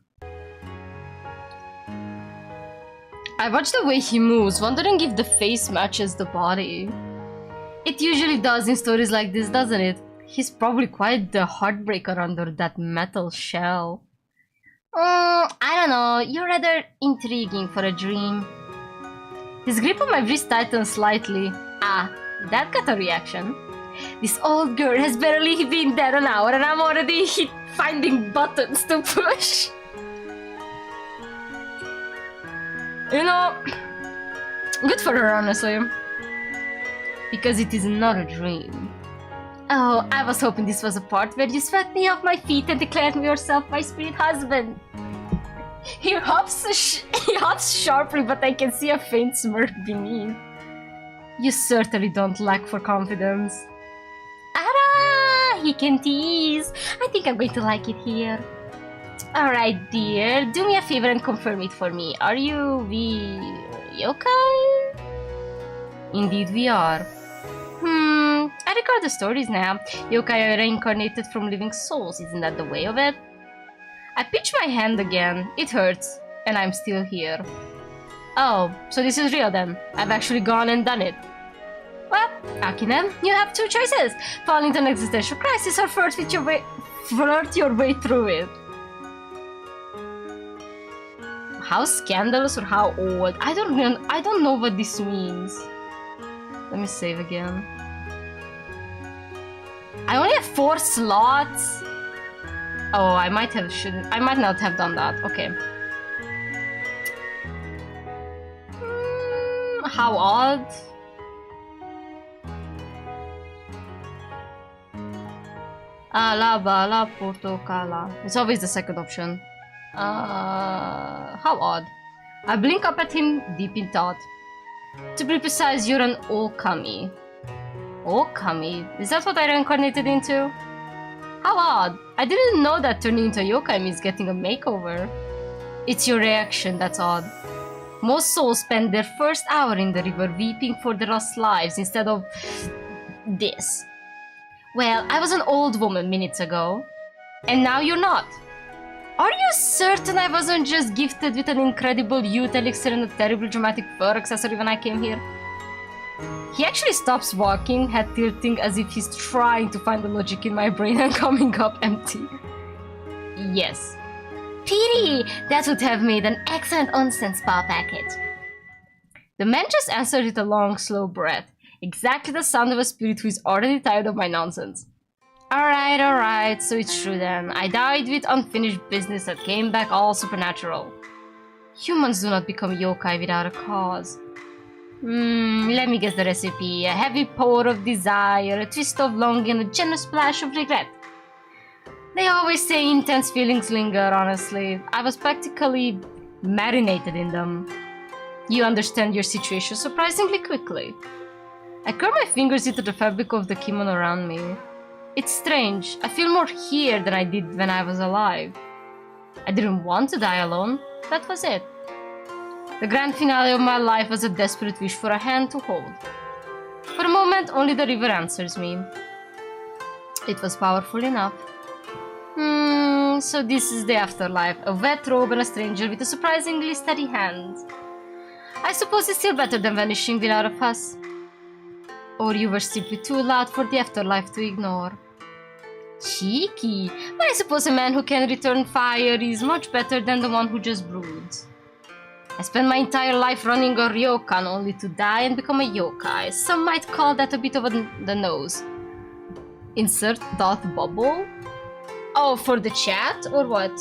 Speaker 1: I watch the way he moves, wondering if the face matches the body. It usually does in stories like this, doesn't it? He's probably quite the heartbreaker under that metal shell. I don't know, you're rather intriguing for a dream. His grip on my wrist tightens slightly. Ah, that got a reaction. This old girl has barely been there an hour and I'm already finding buttons to push. You know, good for her, honestly. Because it is not a dream. Oh, I was hoping this was a part where you swept me off my feet and declared me yourself my spirit husband. He hops sharply, but I can see a faint smirk beneath. You certainly don't lack for confidence. Ara! He can tease. I think I'm going to like it here. Alright, dear. Do me a favor and confirm it for me. Are you the yokai? Indeed we are. I recall the stories now. Yokai are reincarnated from living souls. Isn't that the way of it? I pinch my hand again. It hurts. And I'm still here. Oh, so this is real then. I've actually gone and done it. Well, Akinen, you have two choices. Fall into an existential crisis or flirt your way through it. How scandalous or how old? I don't know what this means. Let me save again. I only have 4 slots. Oh, I might not have done that. Okay. How odd. La portocala. It's always the second option. How odd. I blink up at him, deep in thought. To be precise, you're an Ookami. Okami? Is that what I reincarnated into? How odd. I didn't know that turning into a yokai means getting a makeover. It's your reaction that's odd. Most souls spend their first hour in the river weeping for their lost lives instead of this. Well, I was an old woman minutes ago. And now you're not. Are you certain I wasn't just gifted with an incredible youth elixir and a terrible dramatic fur accessory when I came here? He actually stops walking, head tilting as if he's trying to find the logic in my brain and coming up empty. Yes. Pity! That would have made an excellent onsen spa package. The man just answered with a long, slow breath. Exactly the sound of a spirit who is already tired of my nonsense. Alright, so it's true then. I died with unfinished business that came back all supernatural. Humans do not become yokai without a cause. Let me guess the recipe. A heavy pour of desire, a twist of longing, and a generous splash of regret. They always say intense feelings linger, honestly. I was practically marinated in them. You understand your situation surprisingly quickly. I curl my fingers into the fabric of the kimono around me. It's strange. I feel more here than I did when I was alive. I didn't want to die alone. That was it. The grand finale of my life was a desperate wish for a hand to hold. For a moment, only the river answers me. It was powerful enough. So this is the afterlife. A wet robe and a stranger with a surprisingly steady hand. I suppose it's still better than vanishing without a fuss. Or you were simply too loud for the afterlife to ignore. Cheeky, but I suppose a man who can return fire is much better than the one who just broods. I spent my entire life running a ryokan only to die and become a yokai. Some might call that a bit of the nose. Insert thought bubble? Oh, for the chat or what?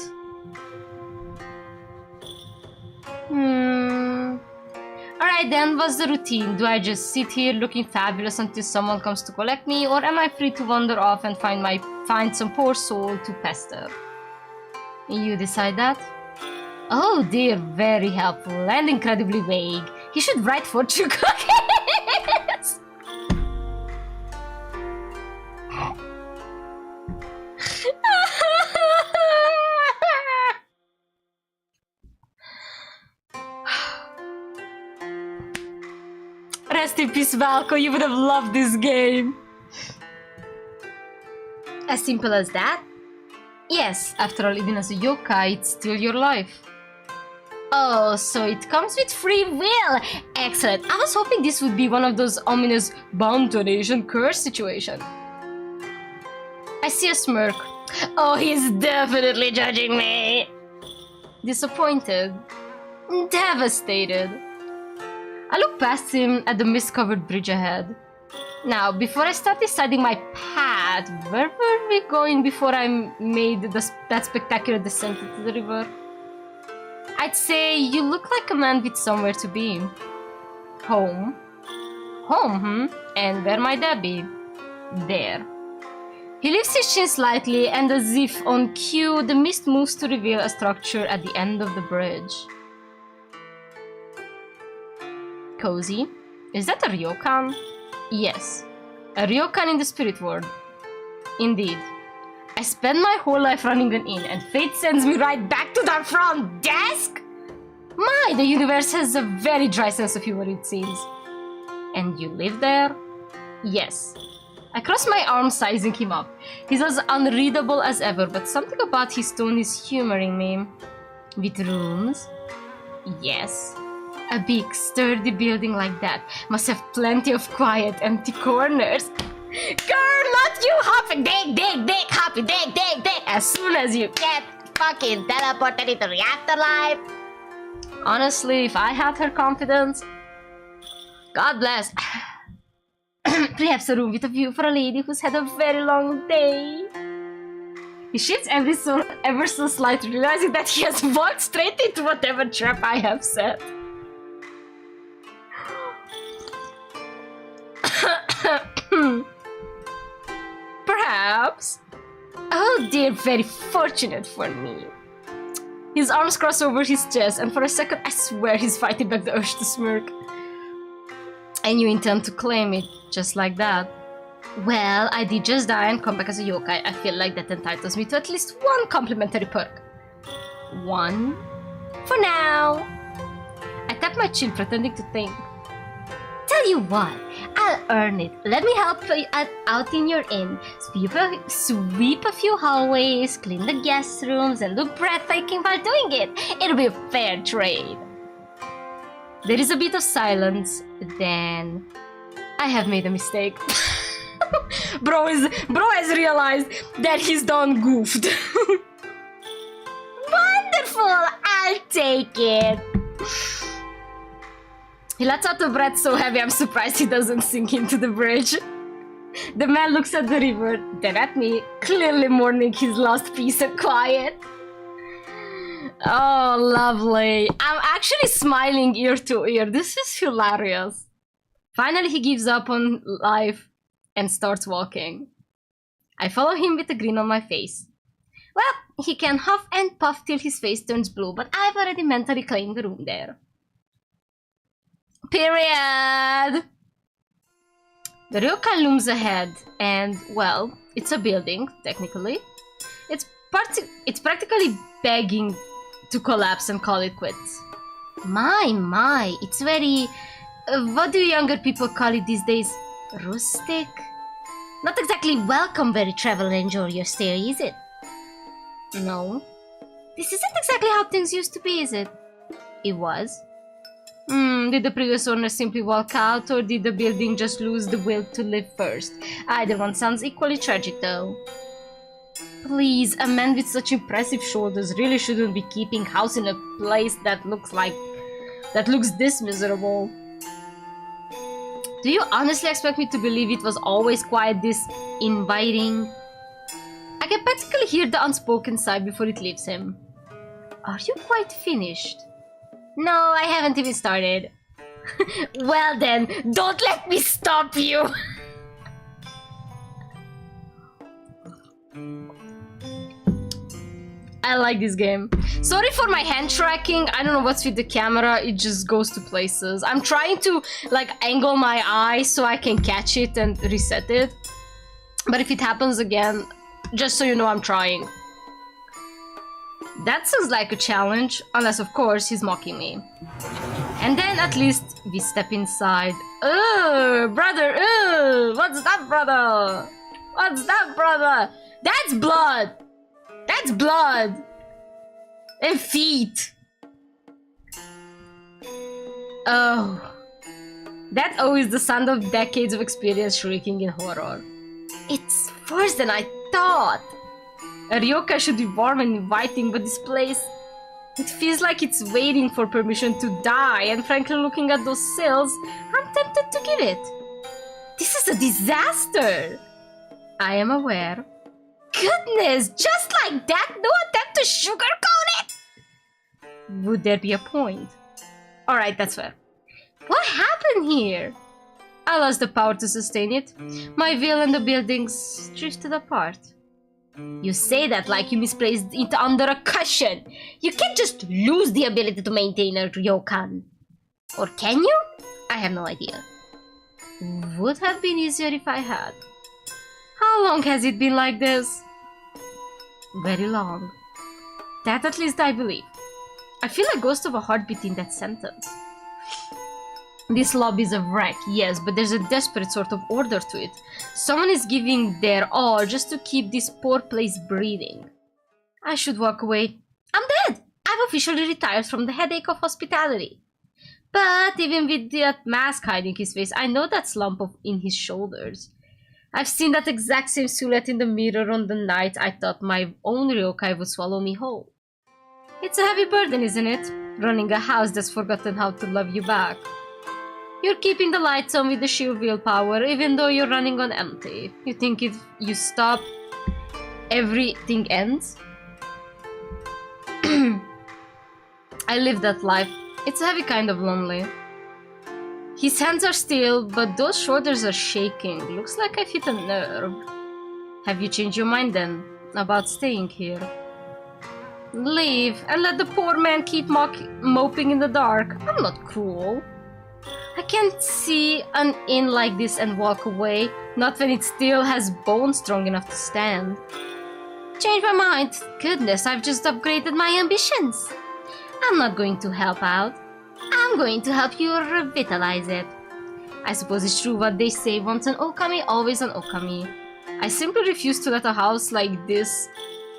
Speaker 1: Alright then, what's the routine? Do I just sit here looking fabulous until someone comes to collect me, or am I free to wander off and find some poor soul to pester? You decide that? Oh dear, very helpful and incredibly vague. He should write fortune cookies! Rest in peace, Valko, you would have loved this game. As simple as that? Yes, after all, even as a yokai, it's still your life. Oh, so it comes with free will! Excellent! I was hoping this would be one of those ominous bound donation curse situation. I see a smirk. Oh, he's definitely judging me! Disappointed. Devastated. I look past him at the mist-covered bridge ahead. Now, before I start deciding my path, where were we going before I made that spectacular descent into the river? I'd say you look like a man with somewhere to be. Home. Home, And where might that be? There. He lifts his chin slightly, and as if on cue, the mist moves to reveal a structure at the end of the bridge. Cozy. Is that a ryokan? Yes. A ryokan in the spirit world. Indeed. I spent my whole life running an inn, and fate sends me right back to the front desk? My, the universe has a very dry sense of humor, it seems. And you live there? Yes. I cross my arms, sizing him up. He's as unreadable as ever, but something about his tone is humoring me. With rooms? Yes. A big, sturdy building like that must have plenty of quiet, empty corners. Girl, not you hopping, dig, hopping, dig. As soon as you get fucking teleported into the afterlife. Honestly, if I had her confidence, God bless. Perhaps a room with a view for a lady who's had a very long day. He shifts ever so slightly, realizing that he has walked straight into whatever trap I have set. Perhaps. Oh dear, very fortunate for me. His arms cross over his chest, and for a second I swear he's fighting back the urge to smirk. And you intend to claim it, just like that. Well, I did just die and come back as a yokai. I feel like that entitles me to at least one complimentary perk. One? For now. I tap my chin, pretending to think. Tell you what, I'll earn it. Let me help you out in your inn. Sweep a few hallways, clean the guest rooms, and look breathtaking while doing it. It'll be a fair trade. There is a bit of silence. Then I have made a mistake. Bro has realized that he's done goofed. Wonderful! I'll take it. He lets out a breath so heavy I'm surprised he doesn't sink into the bridge. The man looks at the river, then at me, clearly mourning his lost peace and quiet. Oh, lovely. I'm actually smiling ear to ear. This is hilarious. Finally, he gives up on life and starts walking. I follow him with a grin on my face. Well, he can huff and puff till his face turns blue, but I've already mentally claimed a room there. Period! The ryokan looms ahead, and, well, it's a building, technically. It's practically begging to collapse and call it quits. My, it's very... what do younger people call it these days? Rustic? Not exactly welcome where you travel and enjoy your stay, is it? No. This isn't exactly how things used to be, is it? It was. Did the previous owner simply walk out, or did the building just lose the will to live first? Either one sounds equally tragic, though. Please, a man with such impressive shoulders really shouldn't be keeping house in a place that looks this miserable. Do you honestly expect me to believe it was always quiet, this inviting? I can practically hear the unspoken sigh before it leaves him. Are you quite finished? No, I haven't even started. Well then, don't let me stop you! I like this game. Sorry for my hand tracking. I don't know what's with the camera. It just goes to places. I'm trying to like angle my eye so I can catch it and reset it. But if it happens again, just so you know, I'm trying. That sounds like a challenge, unless of course he's mocking me. And then at least we step inside. Brother, what's that, brother? What's that, brother? That's blood! That's blood! And feet! Oh. That O is the sound of decades of experience shrieking in horror. It's worse than I thought! A ryoka should be warm and inviting, but this place... It feels like it's waiting for permission to die, and frankly, looking at those cells, I'm tempted to give it. This is a disaster! I am aware. Goodness, just like that, no attempt to sugarcoat it! Would there be a point? Alright, that's fair. What happened here? I lost the power to sustain it. My will and the buildings drifted apart. You say that like you misplaced it under a cushion. You can't just lose the ability to maintain a ryokan. Or can you? I have no idea. Would have been easier if I had. How long has it been like this? Very long. That at least I believe. I feel a ghost of a heartbeat in that sentence. This lobby is a wreck, yes, but there's a desperate sort of order to it. Someone is giving their all just to keep this poor place breathing. I should walk away. I'm dead! I've officially retired from the headache of hospitality. But even with that mask hiding his face, I know that slump in his shoulders. I've seen that exact same silhouette in the mirror on the night I thought my own ryokai would swallow me whole. It's a heavy burden, isn't it? Running a house that's forgotten how to love you back. You're keeping the lights on with the sheer willpower, even though you're running on empty. You think if you stop, everything ends? I live that life. It's a heavy kind of lonely. His hands are still, but those shoulders are shaking. Looks like I've hit a nerve. Have you changed your mind then, about staying here? Leave, and let the poor man keep moping in the dark. I'm not cruel. I can't see an inn like this and walk away, not when it still has bones strong enough to stand. Change my mind. Goodness, I've just upgraded my ambitions. I'm not going to help out. I'm going to help you revitalize it. I suppose it's true what they say, once an Okami, always an Okami. I simply refuse to let a house like this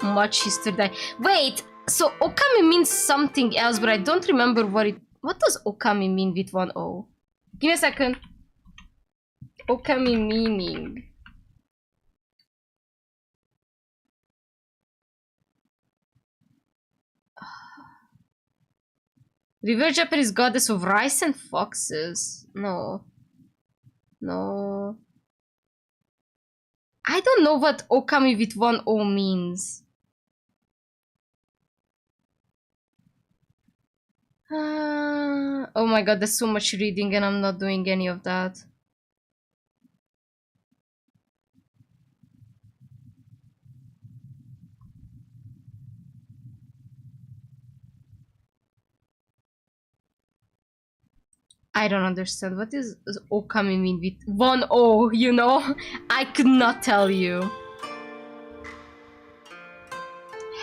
Speaker 1: much history die. Wait, so Okami means something else, but I don't remember what does Okami mean with one O? Give me a second. Okami meaning. River Japanese goddess of rice and foxes. No. No. I don't know what Okami with one O means. Oh my god, there's so much reading and I'm not doing any of that. I don't understand. What does Okami mean with one O, you know? I could not tell you.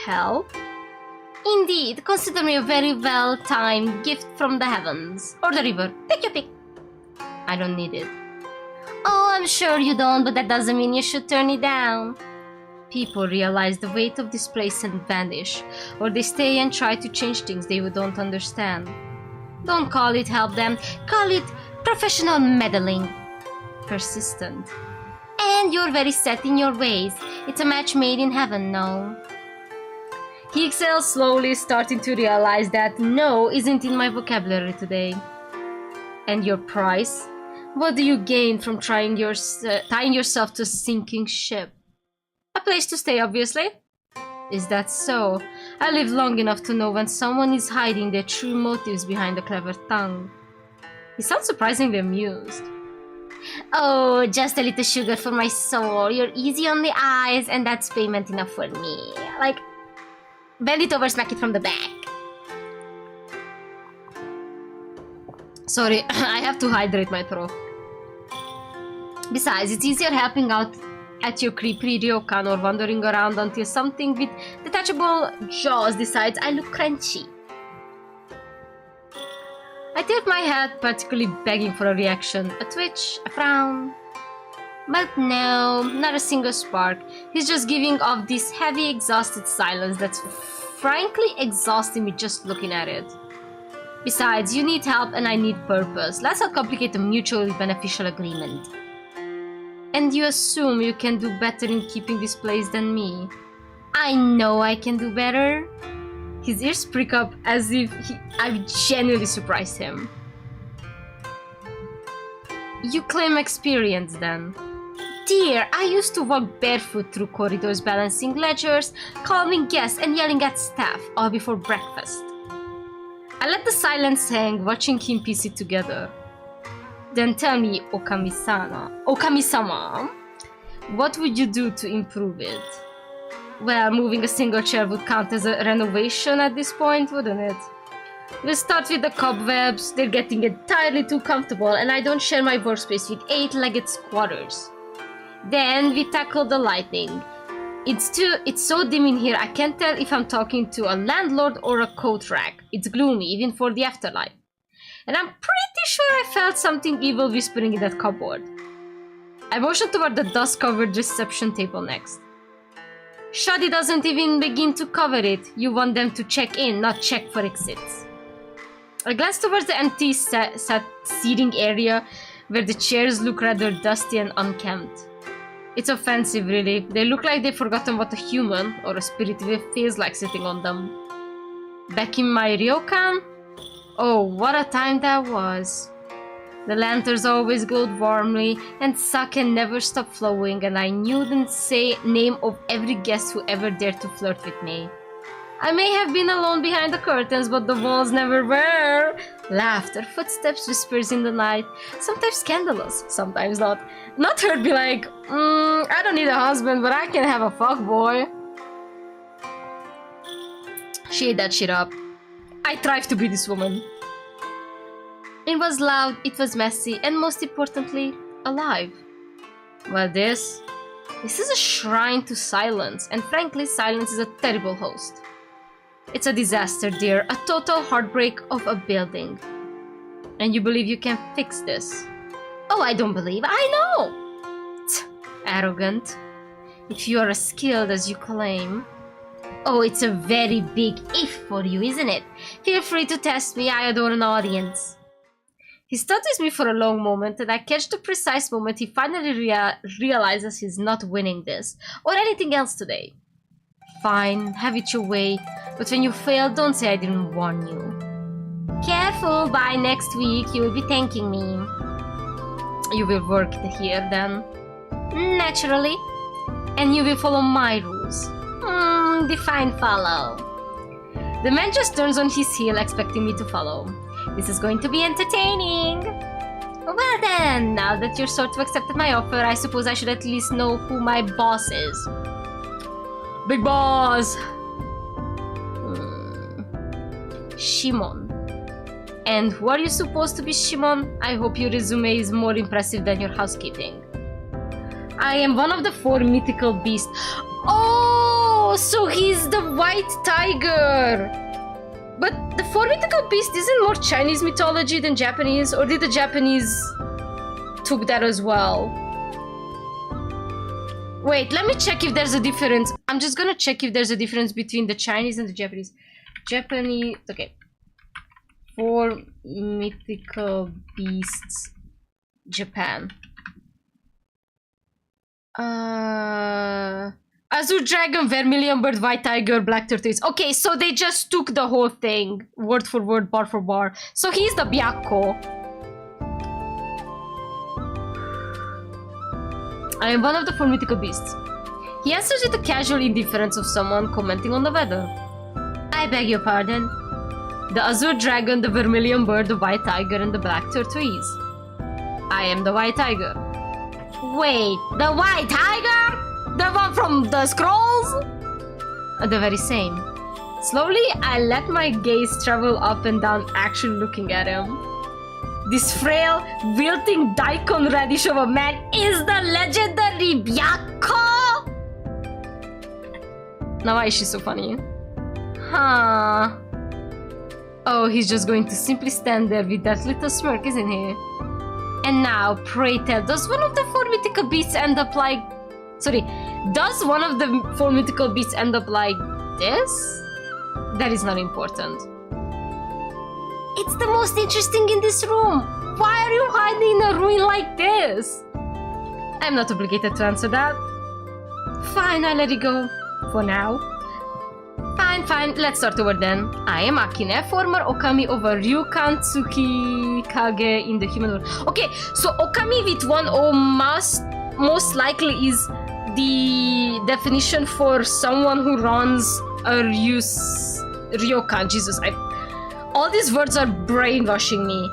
Speaker 1: Help? Indeed, consider me a very well-timed gift from the heavens. Or the river. Take your pick. I don't need it. Oh, I'm sure you don't, but that doesn't mean you should turn it down. People realize the weight of this place and vanish, or they stay and try to change things they don't understand. Don't call it help them, call it professional meddling. Persistent. And you're very set in your ways. It's a match made in heaven, no? He exhales slowly, starting to realize that no isn't in my vocabulary today. And your price? What do you gain from tying yourself to a sinking ship? A place to stay, obviously. Is that so? I lived long enough to know when someone is hiding their true motives behind a clever tongue. He sounds surprisingly amused. Oh, just a little sugar for my soul. You're easy on the eyes, and that's payment enough for me. Like, bend it over, smack it from the back. Sorry, I have to hydrate my throat. Besides, it's easier helping out at your creepy ryokan or wandering around until something with detachable jaws decides I look crunchy. I tilt my head, particularly begging for a reaction. A twitch, a frown. But no, not a single spark. He's just giving off this heavy, exhausted silence that's frankly exhausting me just looking at it. Besides, you need help and I need purpose. Let's not complicate a mutually beneficial agreement. And you assume you can do better in keeping this place than me. I know I can do better. His ears prick up as if I've genuinely surprised him. You claim experience then. Dear, I used to walk barefoot through corridors balancing ledgers, calming guests and yelling at staff, all before breakfast. I let the silence hang, watching him piece it together. Then tell me, Okami-sama, what would you do to improve it? Well, moving a single chair would count as a renovation at this point, wouldn't it? We'll start with the cobwebs. They're getting entirely too comfortable and I don't share my workspace with 8-legged squatters. Then we tackle the lighting. It's so dim in here I can't tell if I'm talking to a landlord or a coat rack. It's gloomy, even for the afterlife. And I'm pretty sure I felt something evil whispering in that cupboard. I motioned toward the dust-covered reception table next. Shadi doesn't even begin to cover it. You want them to check in, not check for exits. I glanced towards the empty seating area where the chairs look rather dusty and unkempt. It's offensive, really. They look like they've forgotten what a human or a spirit feels like sitting on them. Back in my ryokan? Oh, what a time that was. The lanterns always glowed warmly, and sake never stopped flowing, and I knew the name of every guest who ever dared to flirt with me. I may have been alone behind the curtains, but the walls never were. Laughter, footsteps, whispers in the night, sometimes scandalous, sometimes not. Not heard be like, I don't need a husband, but I can have a fuckboy. She ate that shit up. I thrive to be this woman. It was loud, it was messy, and most importantly, alive. Well, this is a shrine to silence, and frankly, silence is a terrible host. It's a disaster, dear, a total heartbreak of a building. And you believe you can fix this? Oh, I don't believe, I know! Tch, arrogant. If you are as skilled as you claim. Oh, it's a very big if for you, isn't it? Feel free to test me, I adore an audience. He studies me for a long moment, and I catch the precise moment he finally realizes he's not winning this, or anything else today. Fine, have it your way, but when you fail, don't say I didn't warn you. Careful, by next week you will be thanking me. You will work here then. Naturally. And you will follow my rules. Define follow. The man just turns on his heel, expecting me to follow. This is going to be entertaining. Well then, now that you're sort of accepted my offer, I suppose I should at least know who my boss is. Big boss! Shimon. And who are you supposed to be, Shimon? I hope your resume is more impressive than your housekeeping. I am one of the 4 mythical beasts. Oh, so he's the white tiger! But the 4 mythical beasts isn't more Chinese mythology than Japanese, or did the Japanese took that as well? Wait, let me check if there's a difference. I'm just gonna check if there's a difference between the Chinese and the Japanese. Japanese, okay. 4 mythical beasts, Japan. Azure dragon, vermilion bird, white tiger, black tortoise. Okay, so they just took the whole thing, word for word, bar for bar. So he's the Byakko. I am one of the 4 mythical beasts. He answers with the casual indifference of someone commenting on the weather. I beg your pardon. The azure dragon, the vermilion bird, the white tiger, and the black tortoise. I am the white tiger. Wait, the white tiger? The one from the scrolls? The very same. Slowly, I let my gaze travel up and down, actually looking at him. This frail, wilting daikon radish of a man is the legendary Byakko! Now why is she so funny? Huh. Oh, he's just going to simply stand there with that little smirk, isn't he? And now, pray tell, does one of the four mythical beasts end up like... Sorry, does one of the four mythical beasts end up like this? That is not important. It's the most interesting in this room. Why are you hiding in a ruin like this? I'm not obligated to answer that. Fine, I'll let it go. For now. Fine, let's start over then. I am Akine, former Okami of a Ryukan Kage in the human world. Okay, so Okami with one O most likely is the definition for someone who runs a ryokan. Jesus, all these words are brainwashing me.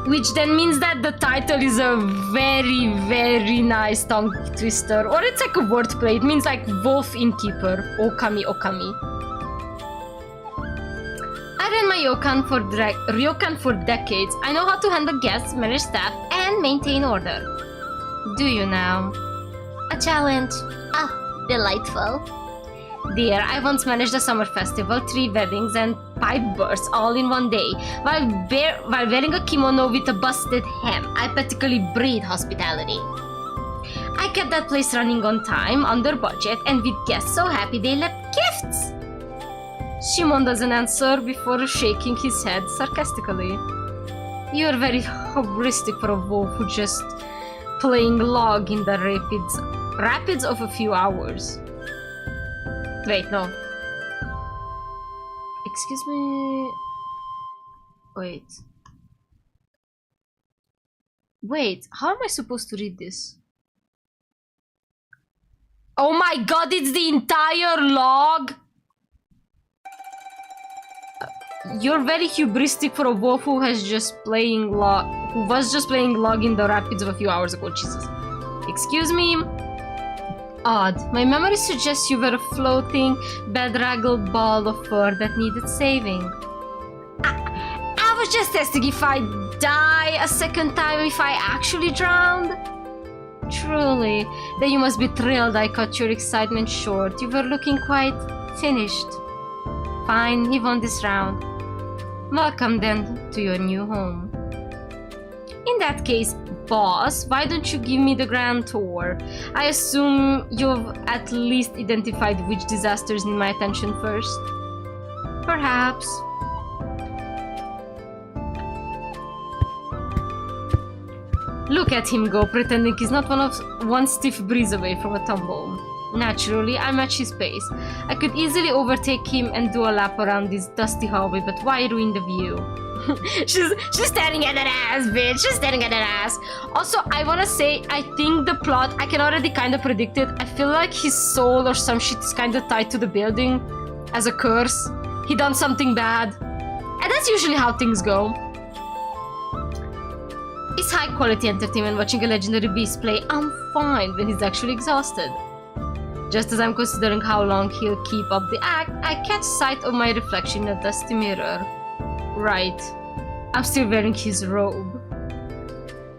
Speaker 1: Which then means that the title is a very, very nice tongue twister. Or it's like a wordplay. It means like wolf innkeeper. Ookami Okami. I ran my ryokan for decades. I know how to handle guests, manage staff, and maintain order. Do you now? A challenge. Ah, delightful. Dear, I once managed a summer festival, 3 weddings, and pipe bursts all in one day. While wearing a kimono with a busted hem, I practically breathe hospitality. I kept that place running on time, under budget, and with guests so happy they left gifts. Shimon doesn't answer before shaking his head sarcastically. You're very hubristic for a wolf who just playing log in the rapids of a few hours. Wait, no. Excuse me. Wait, how am I supposed to read this? Oh my god, it's the entire log! You're very hubristic for a wolf who was just playing log in the rapids of a few hours ago. Jesus. Excuse me. Odd. My memory suggests you were a floating, bedraggled ball of fur that needed saving. I was just testing if I die a second time if I actually drowned. Truly. Then you must be thrilled I cut your excitement short. You were looking quite finished. Fine, you won this round. Welcome then to your new home. In that case, boss, why don't you give me the grand tour? I assume you've at least identified which disasters need my attention first. Perhaps. Look at him go, pretending he's not one stiff breeze away from a tumble. Naturally, I match his pace. I could easily overtake him and do a lap around this dusty hallway, but why ruin the view? she's staring at that ass, bitch. She's staring at that ass. Also, I wanna say, I think the plot, I can already kind of predict it. I feel like his soul or some shit is kind of tied to the building as a curse. He done something bad. And that's usually how things go. It's high quality entertainment watching a legendary beast play unfine when he's actually exhausted. Just as I'm considering how long he'll keep up the act, I catch sight of my reflection in a dusty mirror. Right. I'm still wearing his robe.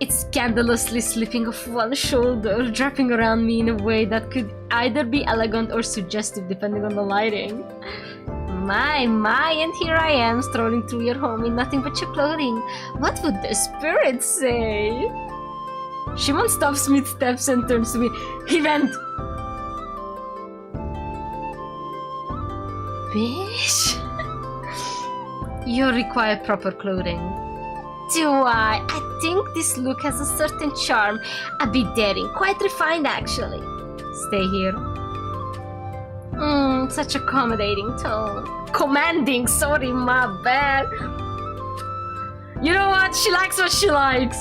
Speaker 1: It's scandalously slipping off one shoulder, draping around me in a way that could either be elegant or suggestive depending on the lighting. My, and here I am strolling through your home in nothing but your clothing. What would the spirits say? Shimon stops mid-steps and turns to me. He went... Bitch? You require proper clothing. Do I? I think this look has a certain charm. A bit daring, quite refined actually. Stay here. Such accommodating tone. Commanding, sorry, my bad. You know what? She likes what she likes.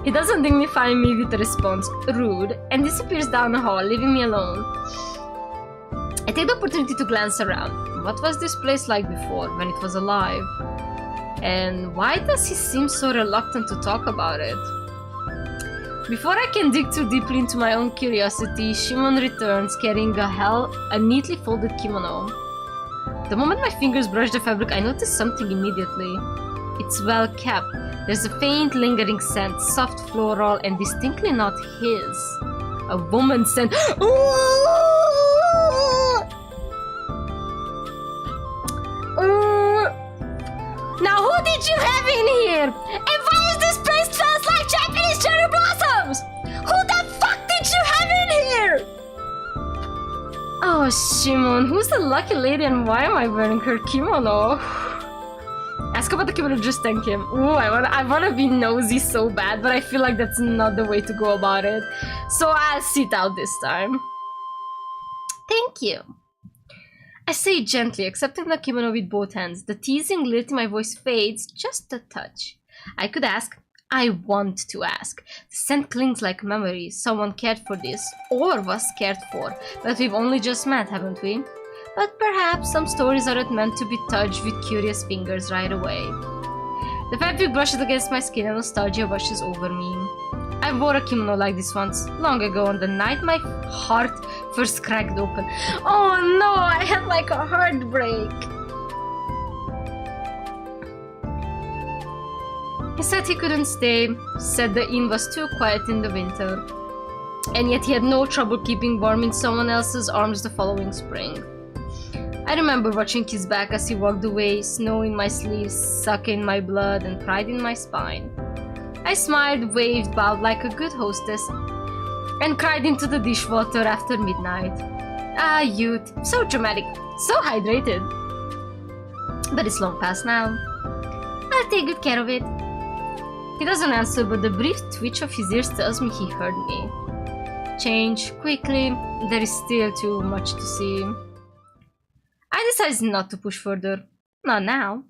Speaker 1: He doesn't dignify me with a response, rude, and disappears down the hall, leaving me alone. I take the opportunity to glance around. What was this place like before, when it was alive? And why does he seem so reluctant to talk about it? Before I can dig too deeply into my own curiosity, Shimon returns carrying a neatly folded kimono. The moment my fingers brush the fabric, I notice something immediately. It's well kept. There's a faint lingering scent, soft floral, and distinctly not his. A woman's scent. Now who did you have in here? And why is this place smells Oh, Shimon, who's the lucky lady and why am I wearing her kimono? Ask about the kimono, just thank him. Ooh, I wanna be nosy so bad, but I feel like that's not the way to go about it. So I'll sit out this time. Thank you. I say gently, accepting the kimono with both hands. The teasing lilt in my voice fades just a touch. I could ask. I want to ask. The scent clings like memory. Someone cared for this. All of us cared for. But we've only just met, haven't we? But perhaps some stories aren't meant to be touched with curious fingers right away. The fabric brushes against my skin and nostalgia washes over me. I wore a kimono like this once, long ago, on the night my heart first cracked open. Oh no, I had like a heartbreak. He said he couldn't stay, said the inn was too quiet in the winter. And yet he had no trouble keeping warm in someone else's arms the following spring. I remember watching his back as he walked away, snow in my sleeves, suck in my blood, and pride in my spine. I smiled, waved, bowed like a good hostess, and cried into the dishwater after midnight. Ah, youth, so dramatic, so hydrated. But it's long past now. I'll take good care of it. He doesn't answer, but the brief twitch of his ears tells me he heard me. Change, quickly, there is still too much to see. I decided not to push further. Not now.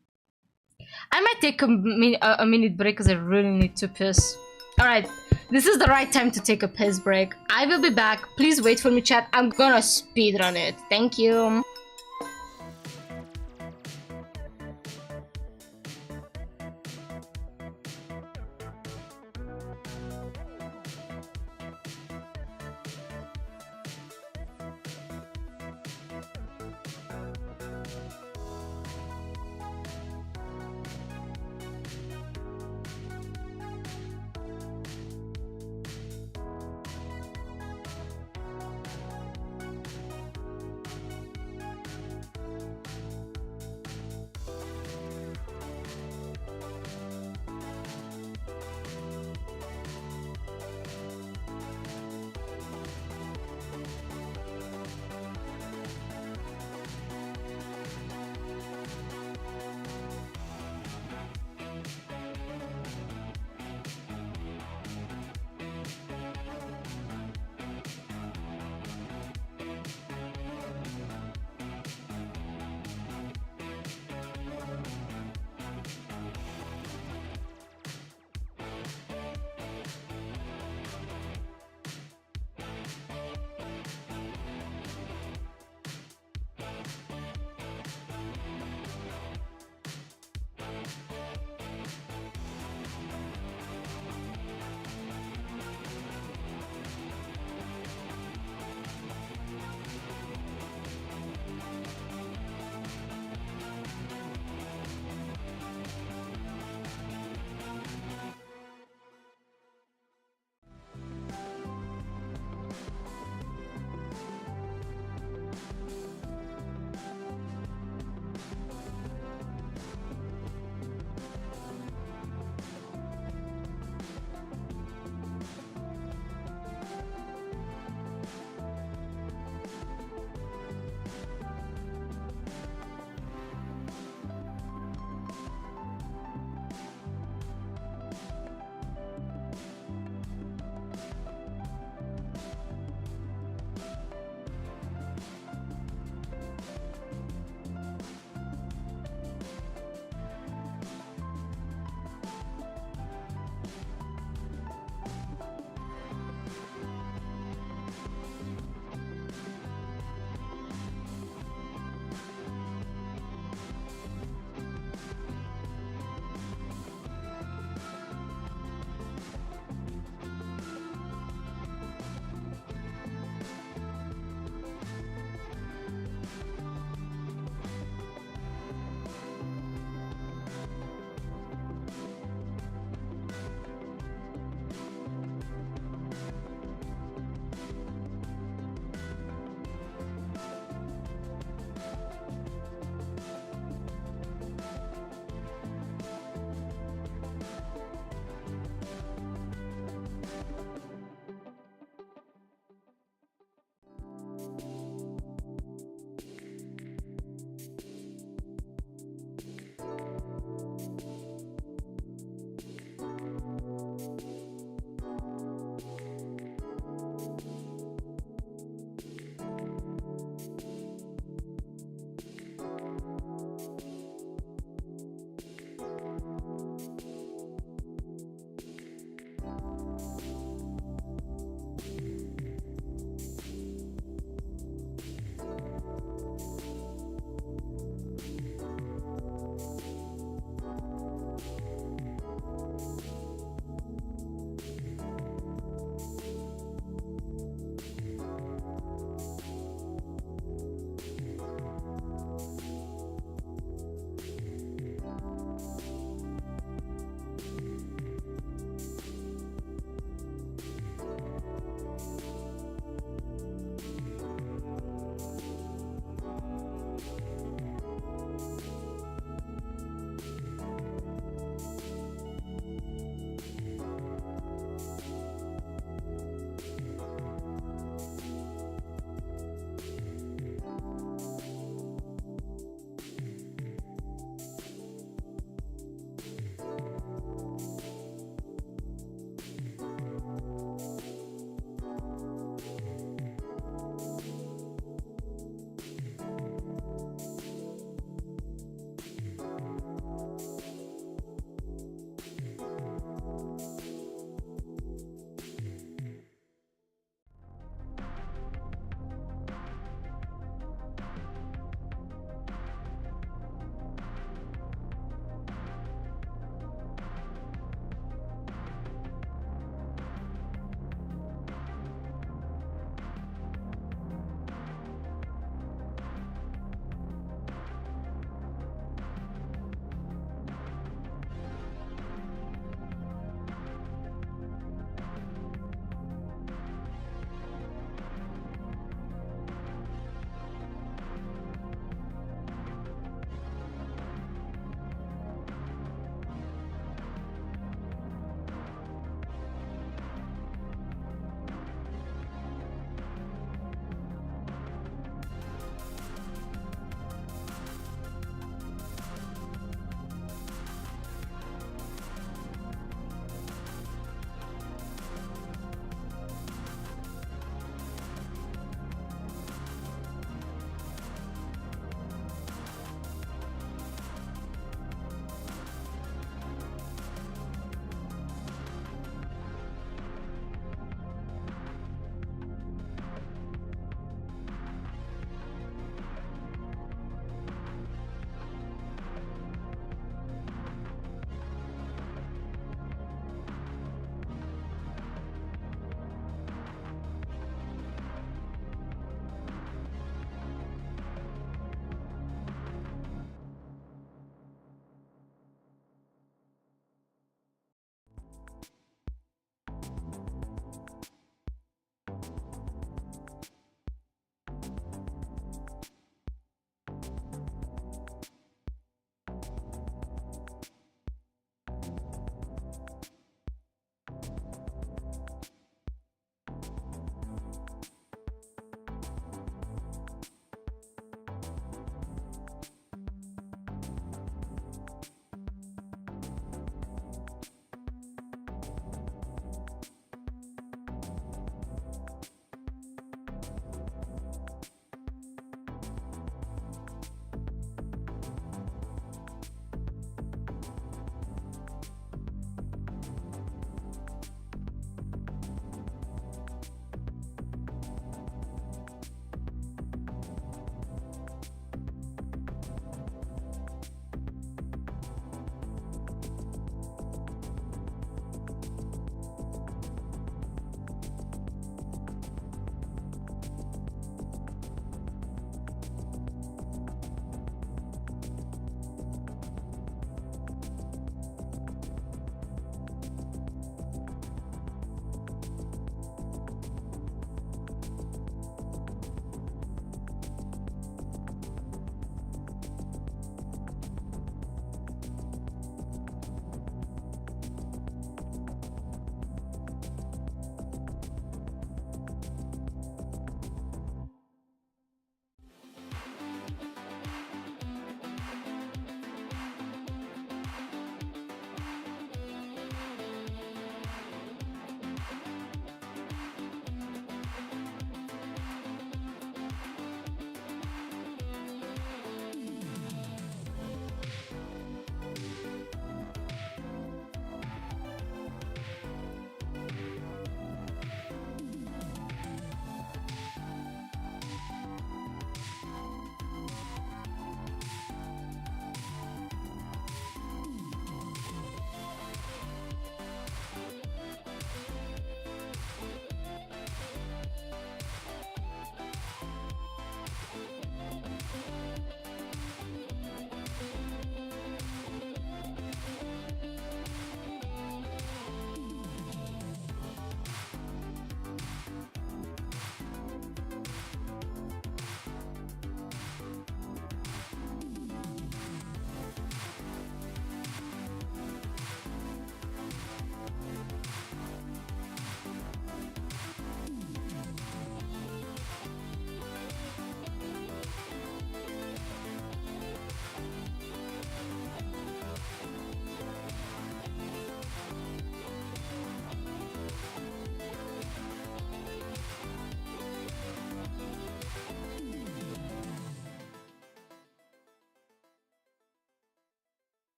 Speaker 1: I might take a minute break because I really need to piss. Alright, this is the right time to take a piss break. I will be back. Please wait for me, chat. I'm gonna speedrun it. Thank you.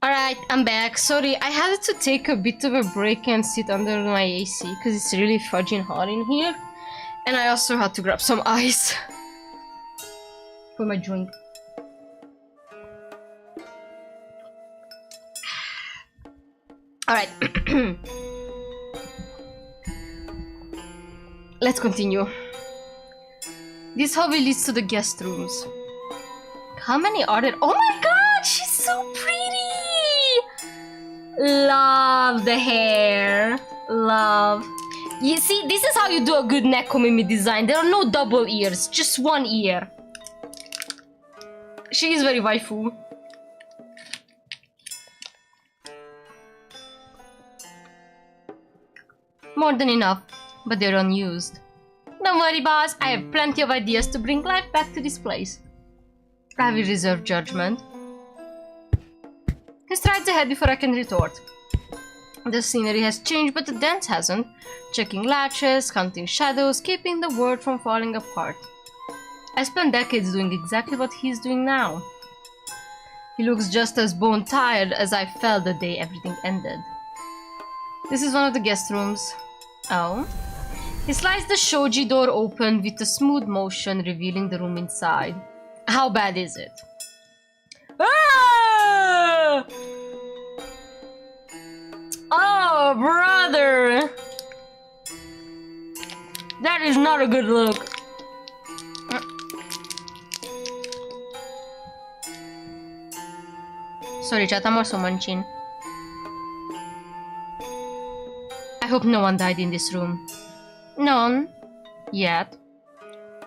Speaker 1: Alright, I'm back. Sorry, I had to take a bit of a break and sit under my AC because it's really fudging hot in here. And I also had to grab some ice for my drink. Alright. Let's continue. This hallway leads to the guest rooms. How many are there? Oh my god, she's so pretty! Love the hair. Love. You see, this is how you do a good Nekomimi design. There are no double ears, just one ear. She is very waifu. More than enough, but they're unused. Don't worry, boss. I have plenty of ideas to bring life back to this place. I will reserve judgment. He strides ahead before I can retort. The scenery has changed, but the dance hasn't. Checking latches, counting shadows, keeping the world from falling apart. I spent decades doing exactly what he's doing now. He looks just as bone-tired as I felt the day everything ended. This is one of the guest rooms. Oh? He slides the shoji door open with a smooth motion, revealing the room inside. How bad is it? Ah! Oh, brother! That is not a good look. Sorry, chat, I'm also munching. I hope no one died in this room. None. Yet.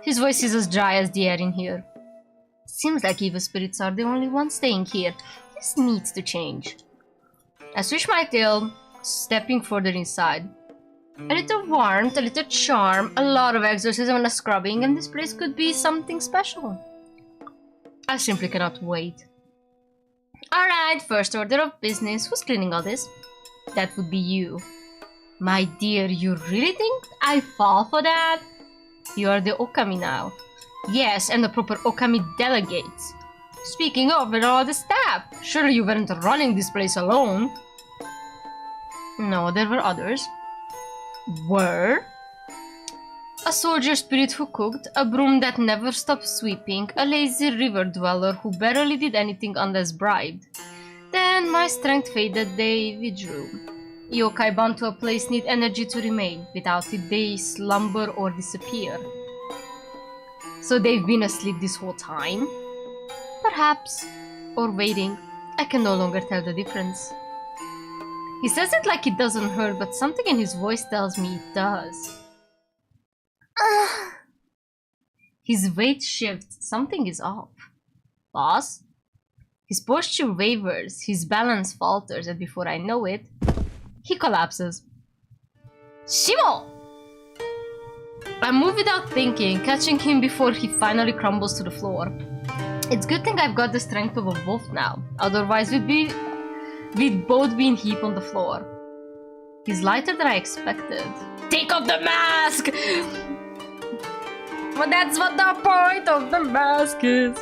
Speaker 1: His voice is as dry as the air in here. Seems like evil spirits are the only ones staying here. This needs to change. I swish my tail, stepping further inside. A little warmth, a little charm, a lot of exorcism and a scrubbing, and this place could be something special. I simply cannot wait. Alright, first order of business. Who's cleaning all this? That would be you. My dear, you really think I fall for that? You are the Okami now. Yes, and the proper Okami delegates. Speaking of, where are all the staff? Surely you weren't running this place alone. No, there were others. Were? A soldier spirit who cooked, a broom that never stopped sweeping, a lazy river dweller who barely did anything unless bribed. Then my strength faded, they withdrew. Yokai bound to a place need energy to remain. Without it, they slumber or disappear. So they've been asleep this whole time? Perhaps. Or waiting. I can no longer tell the difference. He says it like it doesn't hurt, but something in his voice tells me it does. His weight shifts. Something is off. Boss? His posture wavers, his balance falters, and before I know it, he collapses. Shimo! I move without thinking, catching him before he finally crumbles to the floor. It's good thing I've got the strength of a wolf now, otherwise we'd both be in heap on the floor. He's lighter than I expected. Take off the mask! But that's what the point of the mask is.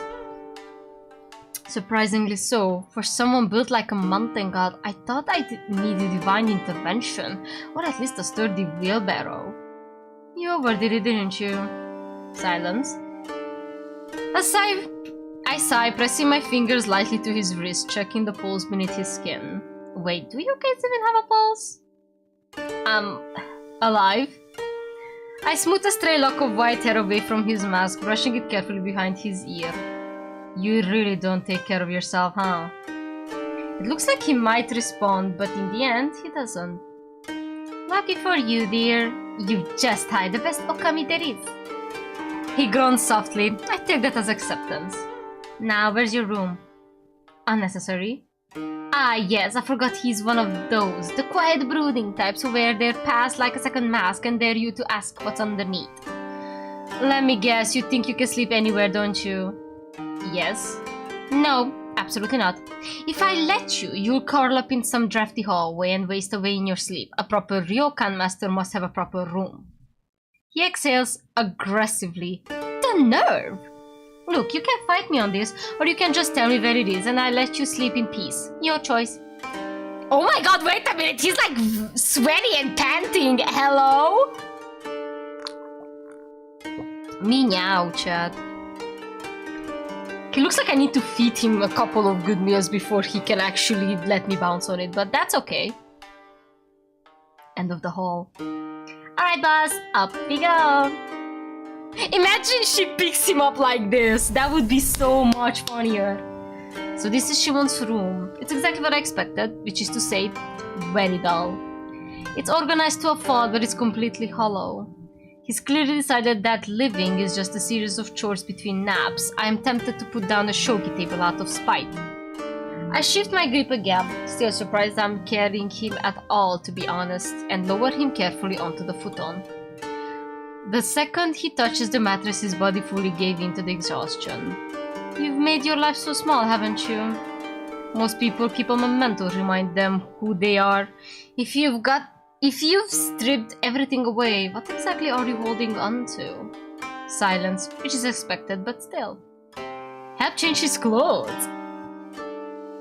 Speaker 1: Surprisingly so, for someone built like a mountain god, I thought I needed divine intervention, or at least a sturdy wheelbarrow. You overdid it, didn't you? Silence. I sigh, pressing my fingers lightly to his wrist, checking the pulse beneath his skin. Wait, do you guys even have a pulse? Alive? I smooth a stray lock of white hair away from his mask, brushing it carefully behind his ear. You really don't take care of yourself, huh? It looks like he might respond, but in the end, he doesn't. Lucky for you, dear. You've just hired the best Okami there is. He groans softly. I take that as acceptance. Now, where's your room? Unnecessary. Ah, yes, I forgot he's one of those. The quiet brooding types who wear their past like a second mask and dare you to ask what's underneath. Let me guess, you think you can sleep anywhere, don't you? Yes. No, absolutely not. If I let you, you'll curl up in some drafty hallway and waste away in your sleep. A proper ryokan master must have a proper room. He exhales aggressively. The nerve! Look, you can fight me on this, or you can just tell me where it is and I'll let you sleep in peace. Your choice. Oh my god, wait a minute, he's like sweaty and panting. Hello? Meow, chat. He looks like I need to feed him a couple of good meals before he can actually let me bounce on it, but that's okay. End of the hall. Alright, boss, up we go. Imagine she picks him up like this. That would be so much funnier. So this is Shimon's room. It's exactly what I expected, which is to say, very dull. It's organized to a fault, but it's completely hollow. He's clearly decided that living is just a series of chores between naps. I am tempted to put down a shogi table out of spite. I shift my grip again, still surprised I'm carrying him at all, to be honest, and lower him carefully onto the futon. The second he touches the mattress, his body fully gave in to the exhaustion. You've made your life so small, haven't you? Most people keep a memento to remind them who they are. If you've stripped everything away, what exactly are you holding on to? Silence, which is expected, but still. Help change his clothes.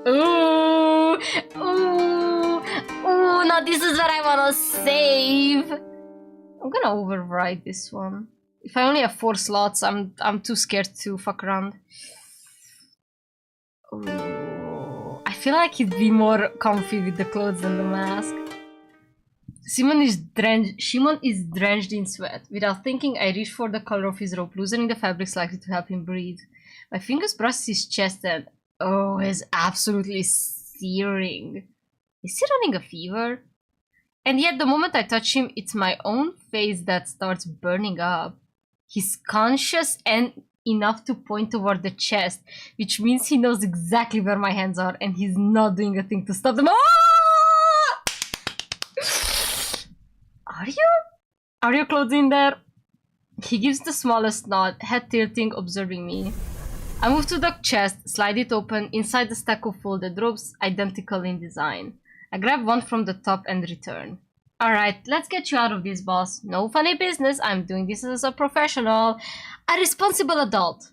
Speaker 1: Ooh, ooh, ooh, now this is what I wanna save. I'm gonna override this one. If I only have 4 slots, I'm too scared to fuck around. Ooh, I feel like he'd be more comfy with the clothes than the mask. Shimon is drenched in sweat. Without thinking, I reach for the collar of his robe, loosening the fabric slightly to help him breathe. My fingers brush his chest and oh, he's absolutely searing. Is he running a fever? And yet, the moment I touch him, it's my own face that starts burning up. He's conscious and enough to point toward the chest, which means he knows exactly where my hands are, and he's not doing a thing to stop them. Ah! Are your clothes in there? He gives the smallest nod, head tilting, observing me. I move to the chest, slide it open, inside the stack of folded robes, identical in design. I grab one from the top and return. Alright, let's get you out of this, boss. No funny business, I'm doing this as a professional. A responsible adult.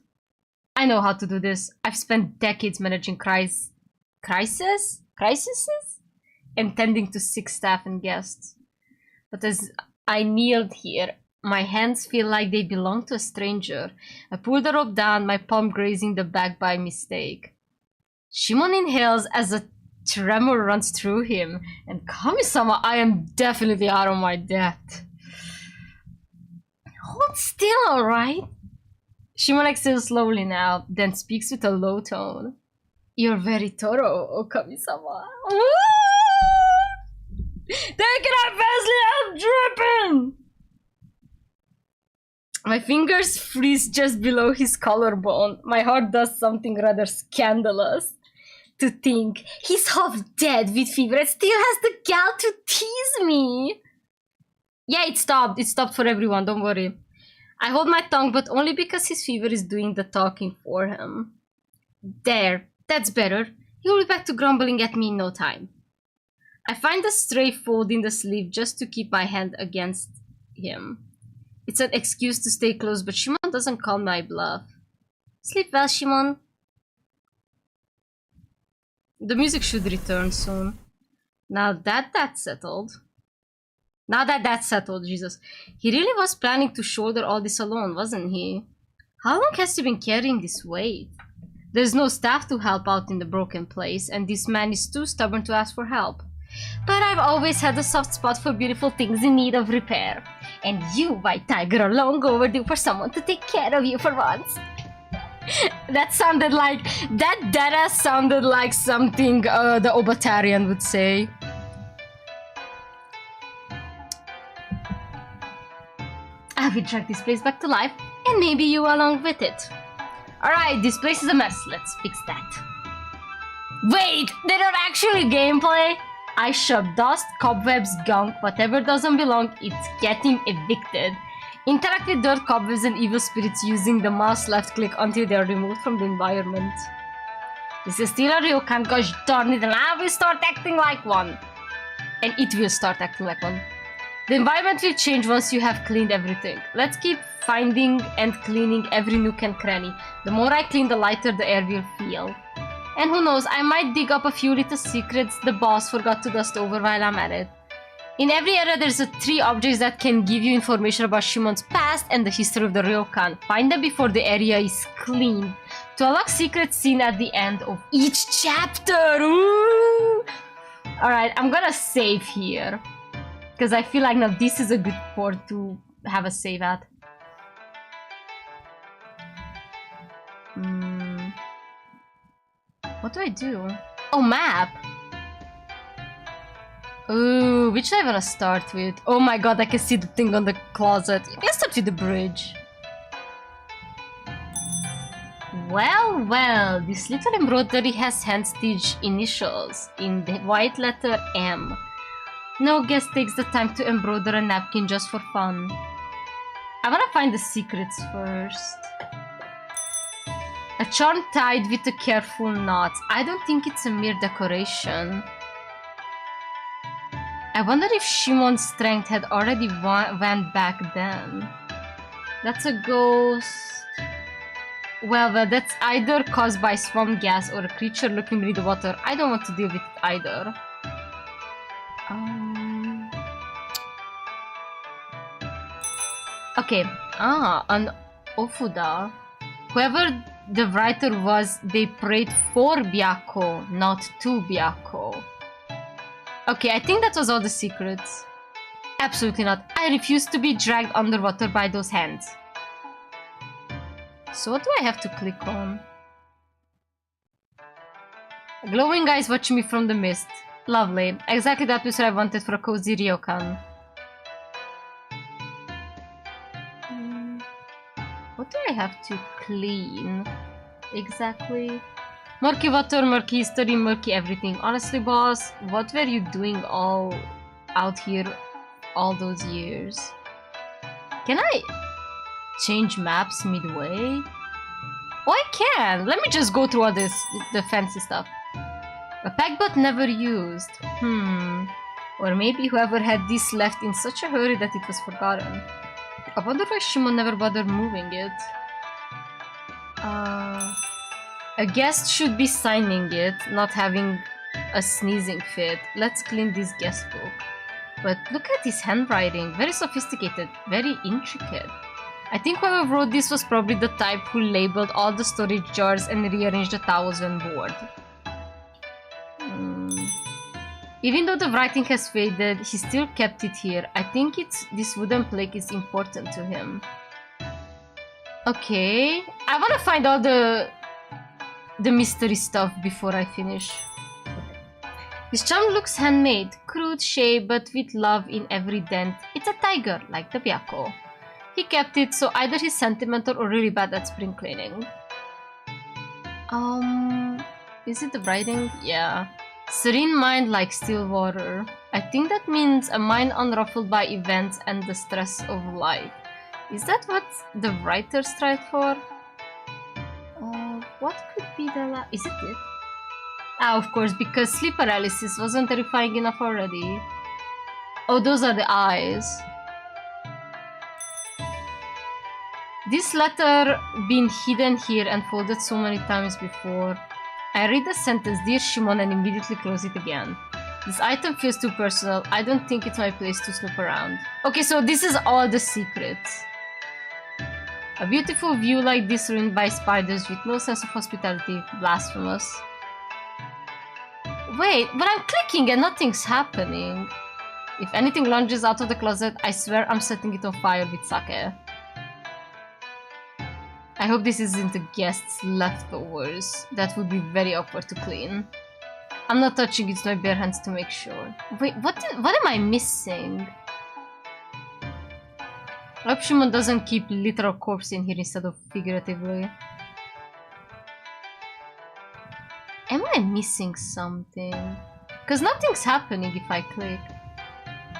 Speaker 1: I know how to do this. I've spent decades managing crises? And tending to sick staff and guests. But as I kneeled here, my hands feel like they belong to a stranger. I pull the rope down, my palm grazing the back by mistake. Shimon inhales as a tremor runs through him. And Kami-sama, I am definitely out of my depth. Hold still, alright? Shimon exhales slowly now, then speaks with a low tone. You're very thorough, Ookami-sama. Take it out, Wesley, I'm dripping! My fingers freeze just below his collarbone. My heart does something rather scandalous. To think, he's half dead with fever and still has the gall to tease me. Yeah, it stopped. It stopped for everyone, don't worry. I hold my tongue, but only because his fever is doing the talking for him. There, that's better. He'll be back to grumbling at me in no time. I find a stray fold in the sleeve just to keep my hand against him. It's an excuse to stay close, but Shimon doesn't call my bluff. Sleep well, Shimon. The music should return soon. Now that that's settled, Jesus. He really was planning to shoulder all this alone, wasn't he? How long has he been carrying this weight? There's no staff to help out in the broken place, and this man is too stubborn to ask for help. But I've always had a soft spot for beautiful things in need of repair. And you, white tiger, are long overdue for someone to take care of you for once. That sounded like... That data sounded like something the Obatarian would say. I will drag this place back to life, and maybe you along with it. Alright, this place is a mess. Let's fix that. Wait! They're not actually gameplay? I shove dust, cobwebs, gunk, whatever doesn't belong, it's getting evicted. Interact with dirt, cobwebs, and evil spirits using the mouse left click until they are removed from the environment. This is still a ryokan, gosh darn it, and I will start acting like one. And it will start acting like one. The environment will change once you have cleaned everything. Let's keep finding and cleaning every nook and cranny. The more I clean, the lighter the air will feel. And who knows, I might dig up a few little secrets the boss forgot to dust over while I'm at it. In every area, there's 3 objects that can give you information about Shimon's past and the history of the ryokan. Find them before the area is cleaned to unlock secrets seen at the end of each chapter. Ooh! Alright, I'm gonna save here. Because I feel like now this is a good port to have a save at. What do I do? Oh, map! Ooh, which do I wanna start with? Oh my god, I can see the thing on the closet. Let's start with the bridge. Well, well, this little embroidery has hand-stitched initials in the white letter M. No guest takes the time to embroider a napkin just for fun. I wanna find the secrets first. A charm tied with a careful knot. I don't think it's a mere decoration. I wonder if Shimon's strength had already went back then. That's a ghost. Well, that's either caused by swamp gas or a creature looking beneath the water. I don't want to deal with it either. Okay. An Ofuda. Whoever the writer was, they prayed for Byakko, not to Byakko. Okay, I think that was all the secrets. Absolutely not. I refuse to be dragged underwater by those hands. So what do I have to click on? A glowing eyes watching me from the mist. Lovely. Exactly the atmosphere I wanted for a cozy ryokan. What do I have to clean? Exactly. Murky water, murky history, murky everything. Honestly, boss, what were you doing all out here all those years? Can I change maps midway? Oh, I can! Let me just go through all this, the fancy stuff. A pack but never used. Or maybe whoever had this left in such a hurry that it was forgotten. I wonder why Shimon never bothered moving it. A guest should be signing it, not having a sneezing fit. Let's clean this guest book. But look at his handwriting. Very sophisticated, very intricate. I think whoever wrote this was probably the type who labeled all the storage jars and rearranged the towels when bored. Even though the writing has faded, he still kept it here. I think this wooden plaque is important to him. Okay, I want to find all the mystery stuff before I finish. This charm looks handmade, crude shape, but with love in every dent. It's a tiger, like the Byakko. He kept it, so either he's sentimental or really bad at spring cleaning. Is it the writing? Yeah. Serene mind like still water. I think that means a mind unruffled by events and the stress of life. Is that what the writers tried for? What could be the is it? Ah, of course, because sleep paralysis wasn't terrifying enough already. Oh, those are the eyes. This letter been hidden here and folded so many times before. I read the sentence, Dear Shimon, and immediately close it again. This item feels too personal. I don't think it's my place to snoop around. Okay, so this is all the secrets. A beautiful view like this ruined by spiders with no sense of hospitality. Blasphemous. Wait, but I'm clicking and nothing's happening. If anything lunges out of the closet, I swear I'm setting it on fire with sake. I hope this isn't the guest's leftovers. That would be very awkward to clean. I'm not touching it with my bare hands to make sure. Wait, what am I missing? I hope Shimon doesn't keep literal corpse in here instead of figuratively. Am I missing something? Because nothing's happening if I click.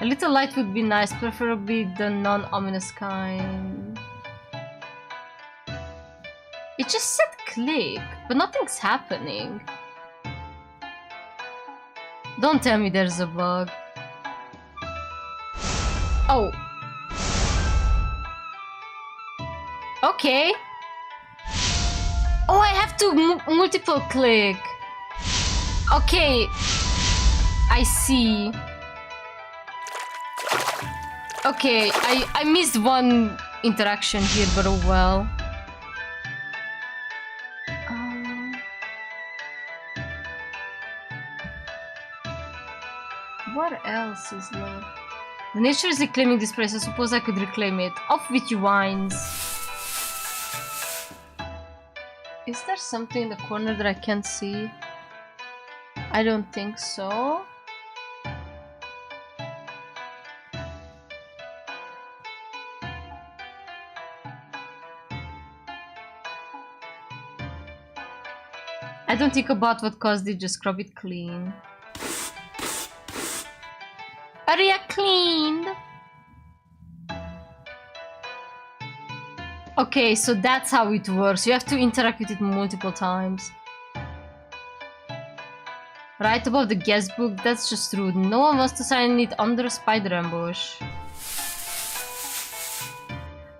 Speaker 1: A little light would be nice, preferably the non-ominous kind. It just said click, but nothing's happening. Don't tell me there's a bug. Oh. Okay. Oh, I have to multiple click. Okay. I see. Okay, I missed one interaction here, but oh well. What else is left? The nature is reclaiming this place. I suppose I could reclaim it. Off with you wines. Is there something in the corner that I can't see? I don't think so. I don't think about what caused it, just scrub it clean. Area cleaned! Okay, so that's how it works. You have to interact with it multiple times. Right above the guest book, that's just rude. No one wants to sign it under a spider ambush.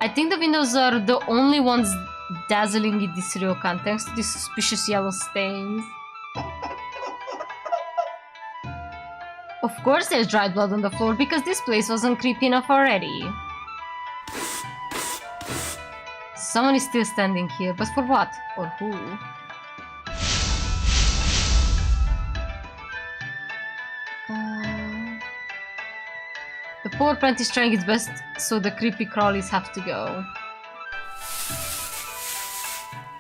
Speaker 1: I think the windows are the only ones dazzling in this ryokan, thanks to these suspicious yellow stains. Of course there's dried blood on the floor, because this place wasn't creepy enough already. Someone is still standing here, but for what? Or who? The poor plant is trying its best, so the creepy crawlies have to go.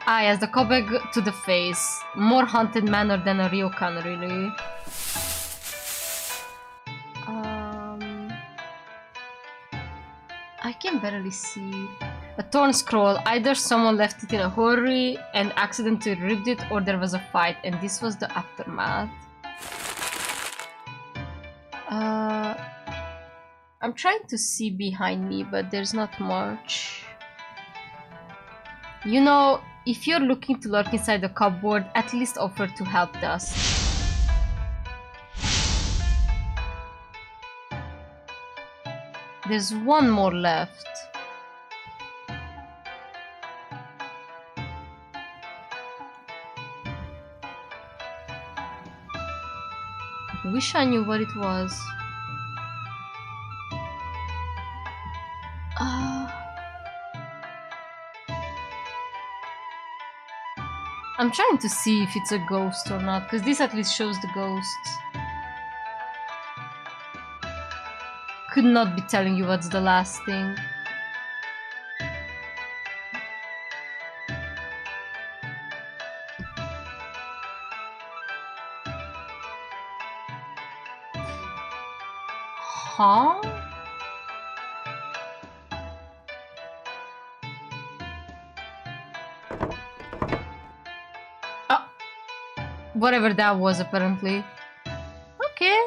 Speaker 1: Ah yes, the cobweb to the face. More haunted manner than a ryokan, really. I can barely see. A torn scroll. Either someone left it in a hurry and accidentally ripped it, or there was a fight, and this was the aftermath. I'm trying to see behind me, but there's not much. You know, if you're looking to lurk inside the cupboard, at least offer to help us. There's one more left. Wish I knew what it was. I'm trying to see if it's a ghost or not, because this at least shows the ghosts. Could not be telling you what's the last thing. Huh? Oh, whatever that was, apparently. Okay.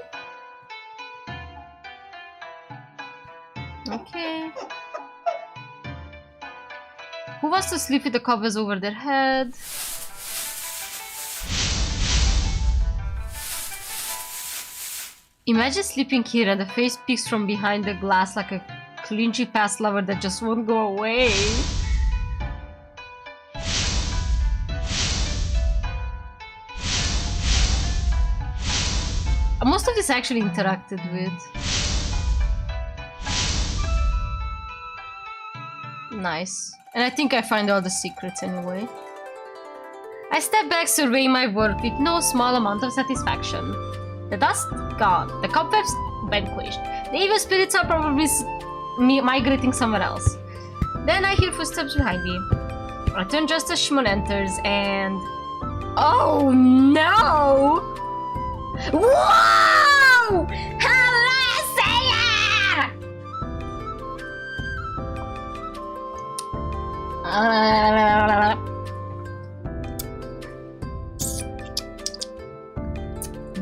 Speaker 1: Okay. Who wants to sleep with the covers over their head? Imagine sleeping here and the face peeks from behind the glass like a clingy past lover that just won't go away. Most of this I actually interacted with. Nice. And I think I find all the secrets anyway. I step back, surveying my work with no small amount of satisfaction. The dust gone, the cobwebs vanquished. The evil spirits are probably migrating somewhere else. Then I hear footsteps behind me. I turn just as Shimon enters and... Oh no! Whoa!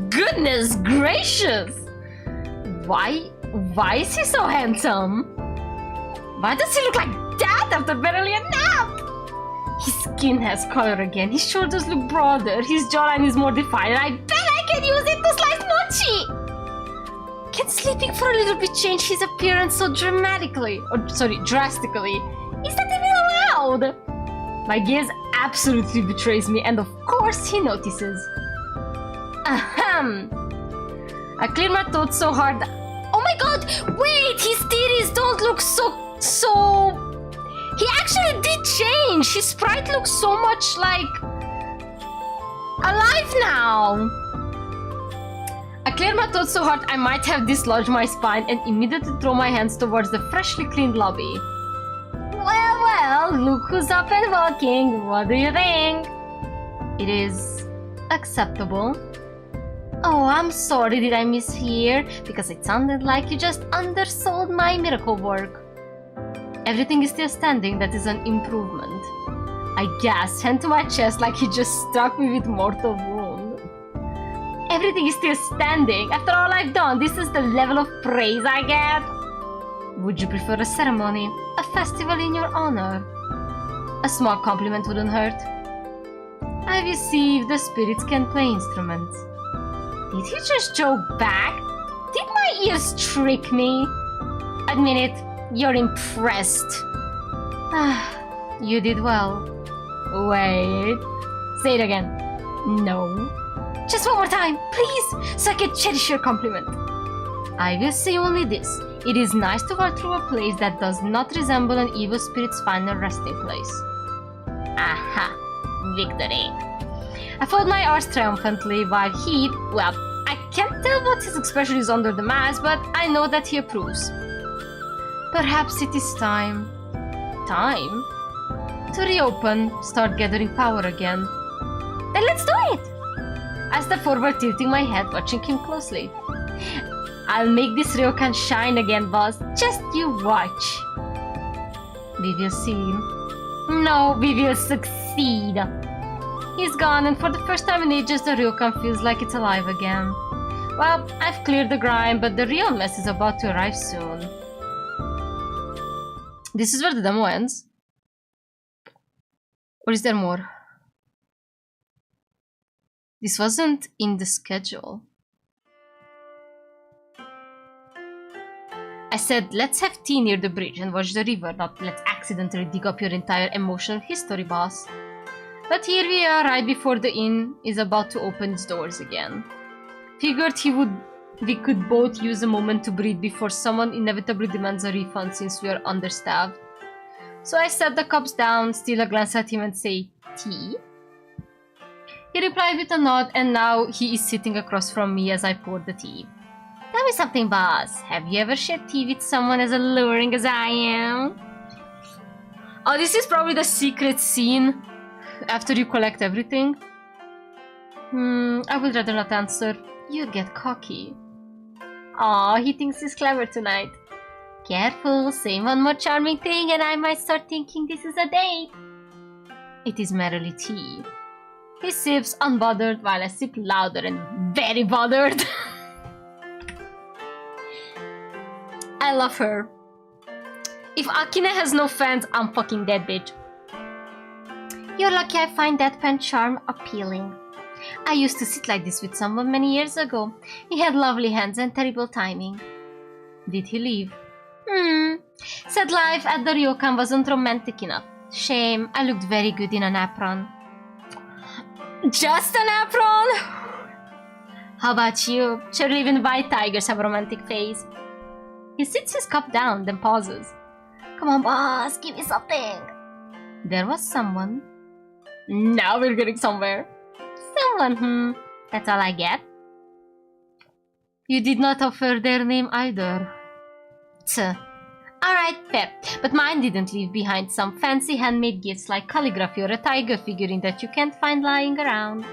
Speaker 1: Goodness gracious! Why is he so handsome? Why does he look like that after barely a nap? His skin has color again, his shoulders look broader, his jawline is more defined, and I bet I can use it to slice mochi! and sleeping for a little bit changed his appearance so drastically. Is that even allowed? My gaze absolutely betrays me, and of course he notices. Ahem. I clear my throat so hard that... Oh my god! Wait! His titties don't look so... He actually did change! His sprite looks so much like... alive now! I clear my throat so hard I might have dislodged my spine and immediately throw my hands towards the freshly cleaned lobby. Well, look who's up and walking. What do you think? It is acceptable. Oh, I'm sorry, did I mishear? Because it sounded like you just undersold my miracle work. Everything is still standing, that is an improvement. I gasped, hand to my chest like he just struck me with mortal wound. Everything is still standing. After all I've done, this is the level of praise I get. Would you prefer a ceremony? A festival in your honor? A small compliment wouldn't hurt. I received the spirits can play instruments. Did he just joke back? Did my ears trick me? Admit it, you're impressed. You did well. Wait. Say it again. No. Just one more time, please, so I can cherish your compliment. I will say only this. It is nice to walk through a place that does not resemble an evil spirit's final resting place. Aha! Victory! I fold my arms triumphantly while he... Well, I can't tell what his expression is under the mask, but I know that he approves. Perhaps it is time... Time? To reopen, start gathering power again. Then let's do it! I step forward, tilting my head, watching him closely. I'll make this ryokan shine again, boss. Just you watch. We will see. No, we will succeed. He's gone, and for the first time in ages, the ryokan feels like it's alive again. Well, I've cleared the grime, but the real mess is about to arrive soon. This is where the demo ends. Or is there more? This wasn't in the schedule. I said, let's have tea near the bridge and watch the river, not let's accidentally dig up your entire emotional history, boss. But here we are, right before the inn is about to open its doors again. Figured we could both use a moment to breathe before someone inevitably demands a refund since we are understaffed. So I set the cups down, steal a glance at him and say, tea? He replied with a nod, and now he is sitting across from me as I pour the tea. Tell me something, boss. Have you ever shared tea with someone as alluring as I am? Oh, this is probably the secret scene after you collect everything. I would rather not answer. You get cocky. Aw, he thinks he's clever tonight. Careful, say one more charming thing and I might start thinking this is a date. It is merely tea. He sips unbothered while I sip louder and very bothered. I love her. If Akine has no fans, I'm fucking dead, bitch. You're lucky I find deadpan charm appealing. I used to sit like this with someone many years ago. He had lovely hands and terrible timing. Did he leave? Said life at the ryokan wasn't romantic enough. Shame, I looked very good in an apron. Just an apron? How about you? Surely even white tigers have a romantic face. He sits his cup down, then pauses. Come on, boss, give me something. There was someone. Now we're getting somewhere. Someone, That's all I get. You did not offer their name either. Alright, fair. But mine didn't leave behind some fancy handmade gifts like calligraphy or a tiger figurine that you can't find lying around.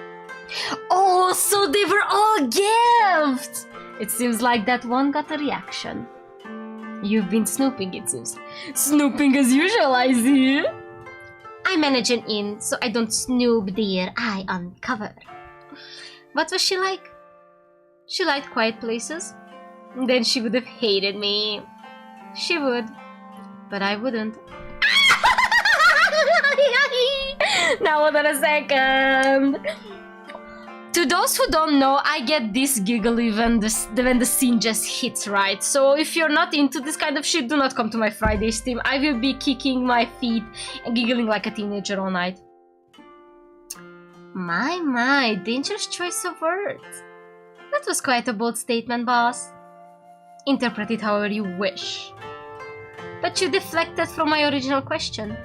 Speaker 1: Oh, so they were all gifts! It seems like that one got a reaction. You've been snooping, it seems. Snooping as usual, I see. I manage an inn, so I don't snoop, dear. I uncover. What was she like? She liked quiet places. Then she would have hated me. She would. But I wouldn't. Now hold on a second. To those who don't know, I get this giggly when the scene just hits right. So if you're not into this kind of shit, do not come to my Friday stream. I will be kicking my feet and giggling like a teenager all night. My, dangerous choice of words. That was quite a bold statement, boss. Interpret it however you wish. But you deflected from my original question.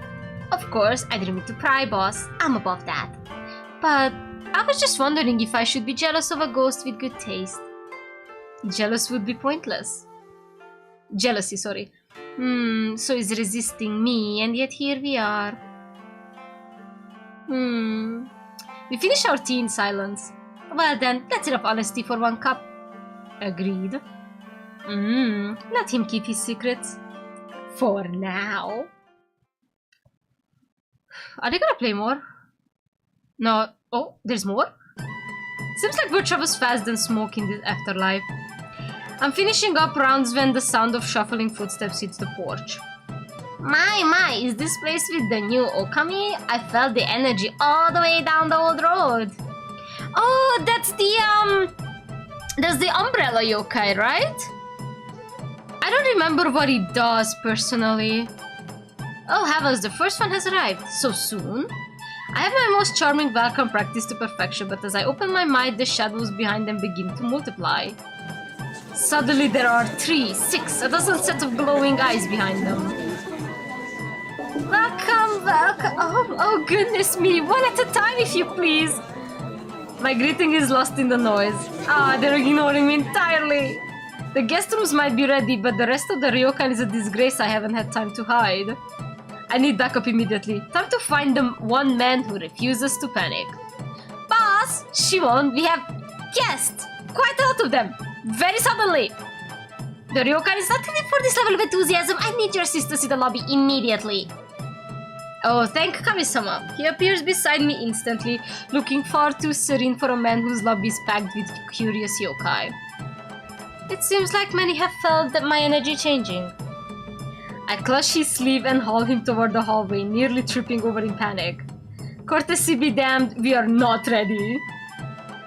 Speaker 1: Of course, I didn't mean to pry, boss. I'm above that. But I was just wondering if I should be jealous of a ghost with good taste. Jealous would be pointless. Jealousy, sorry. So he's resisting me, and yet here we are. We finish our tea in silence. Well then, let's enough honesty for one cup. Agreed. Let him keep his secrets. For now. Are they gonna play more? No. Oh, there's more? Seems like we're traveling fast than smoke in the afterlife. I'm finishing up rounds when the sound of shuffling footsteps hits the porch. My, is this place with the new Okami? I felt the energy all the way down the old road. Oh, that's the umbrella yokai, right? I don't remember what he does personally. Oh heavens, the first one has arrived. So soon? I have my most charming welcome practiced to perfection, but as I open my mind, the shadows behind them begin to multiply. Suddenly there are 3, 6, a dozen sets of glowing eyes behind them. Welcome. Oh goodness me, one at a time if you please. My greeting is lost in the noise. They're ignoring me entirely. The guest rooms might be ready, but the rest of the ryokan is a disgrace I haven't had time to hide. I need backup immediately. Time to find the one man who refuses to panic. Boss! Shimon, we have guests! Quite a lot of them! Very suddenly! The ryokan is not ready for this level of enthusiasm. I need your assistance in the lobby immediately. Oh, thank Kami-sama. He appears beside me instantly, looking far too serene for a man whose lobby is packed with curious yokai. It seems like many have felt that my energy changing. I clutch his sleeve and haul him toward the hallway, nearly tripping over in panic. Courtesy be damned, we are not ready.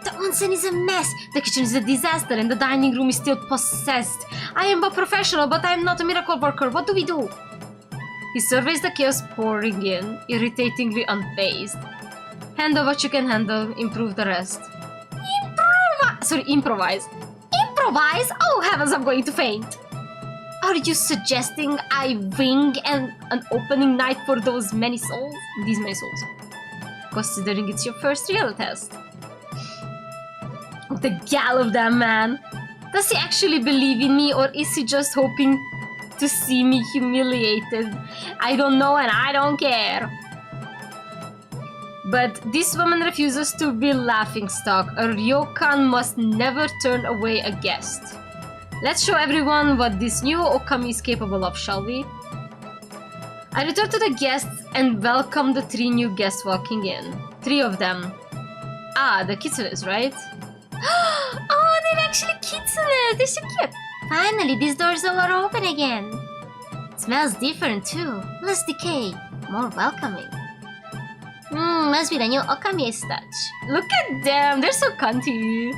Speaker 1: The onsen is a mess, the kitchen is a disaster, and the dining room is still possessed. I am a professional, but I am not a miracle worker. What do we do? He surveys the chaos pouring in, irritatingly unfazed. Handle what you can handle, improve the rest. Improvise. Improvise? Oh heavens, I'm going to faint. Are you suggesting I wing an opening night for those many souls? These many souls. Considering it's your first real test. The gall of that man. Does he actually believe in me, or is he just hoping to see me humiliated? I don't know and I don't care. But this woman refuses to be laughingstock. A ryokan must never turn away a guest. Let's show everyone what this new Okami is capable of, shall we? I return to the guests and welcome the 3 new guests walking in. 3 of them. The kitsunes, right? Oh, they're actually kitsunes! They're so cute! Finally, these doors are open again. Smells different too. Less decay. More welcoming. Must be the new Okami touch. Look at them! They're so cunty!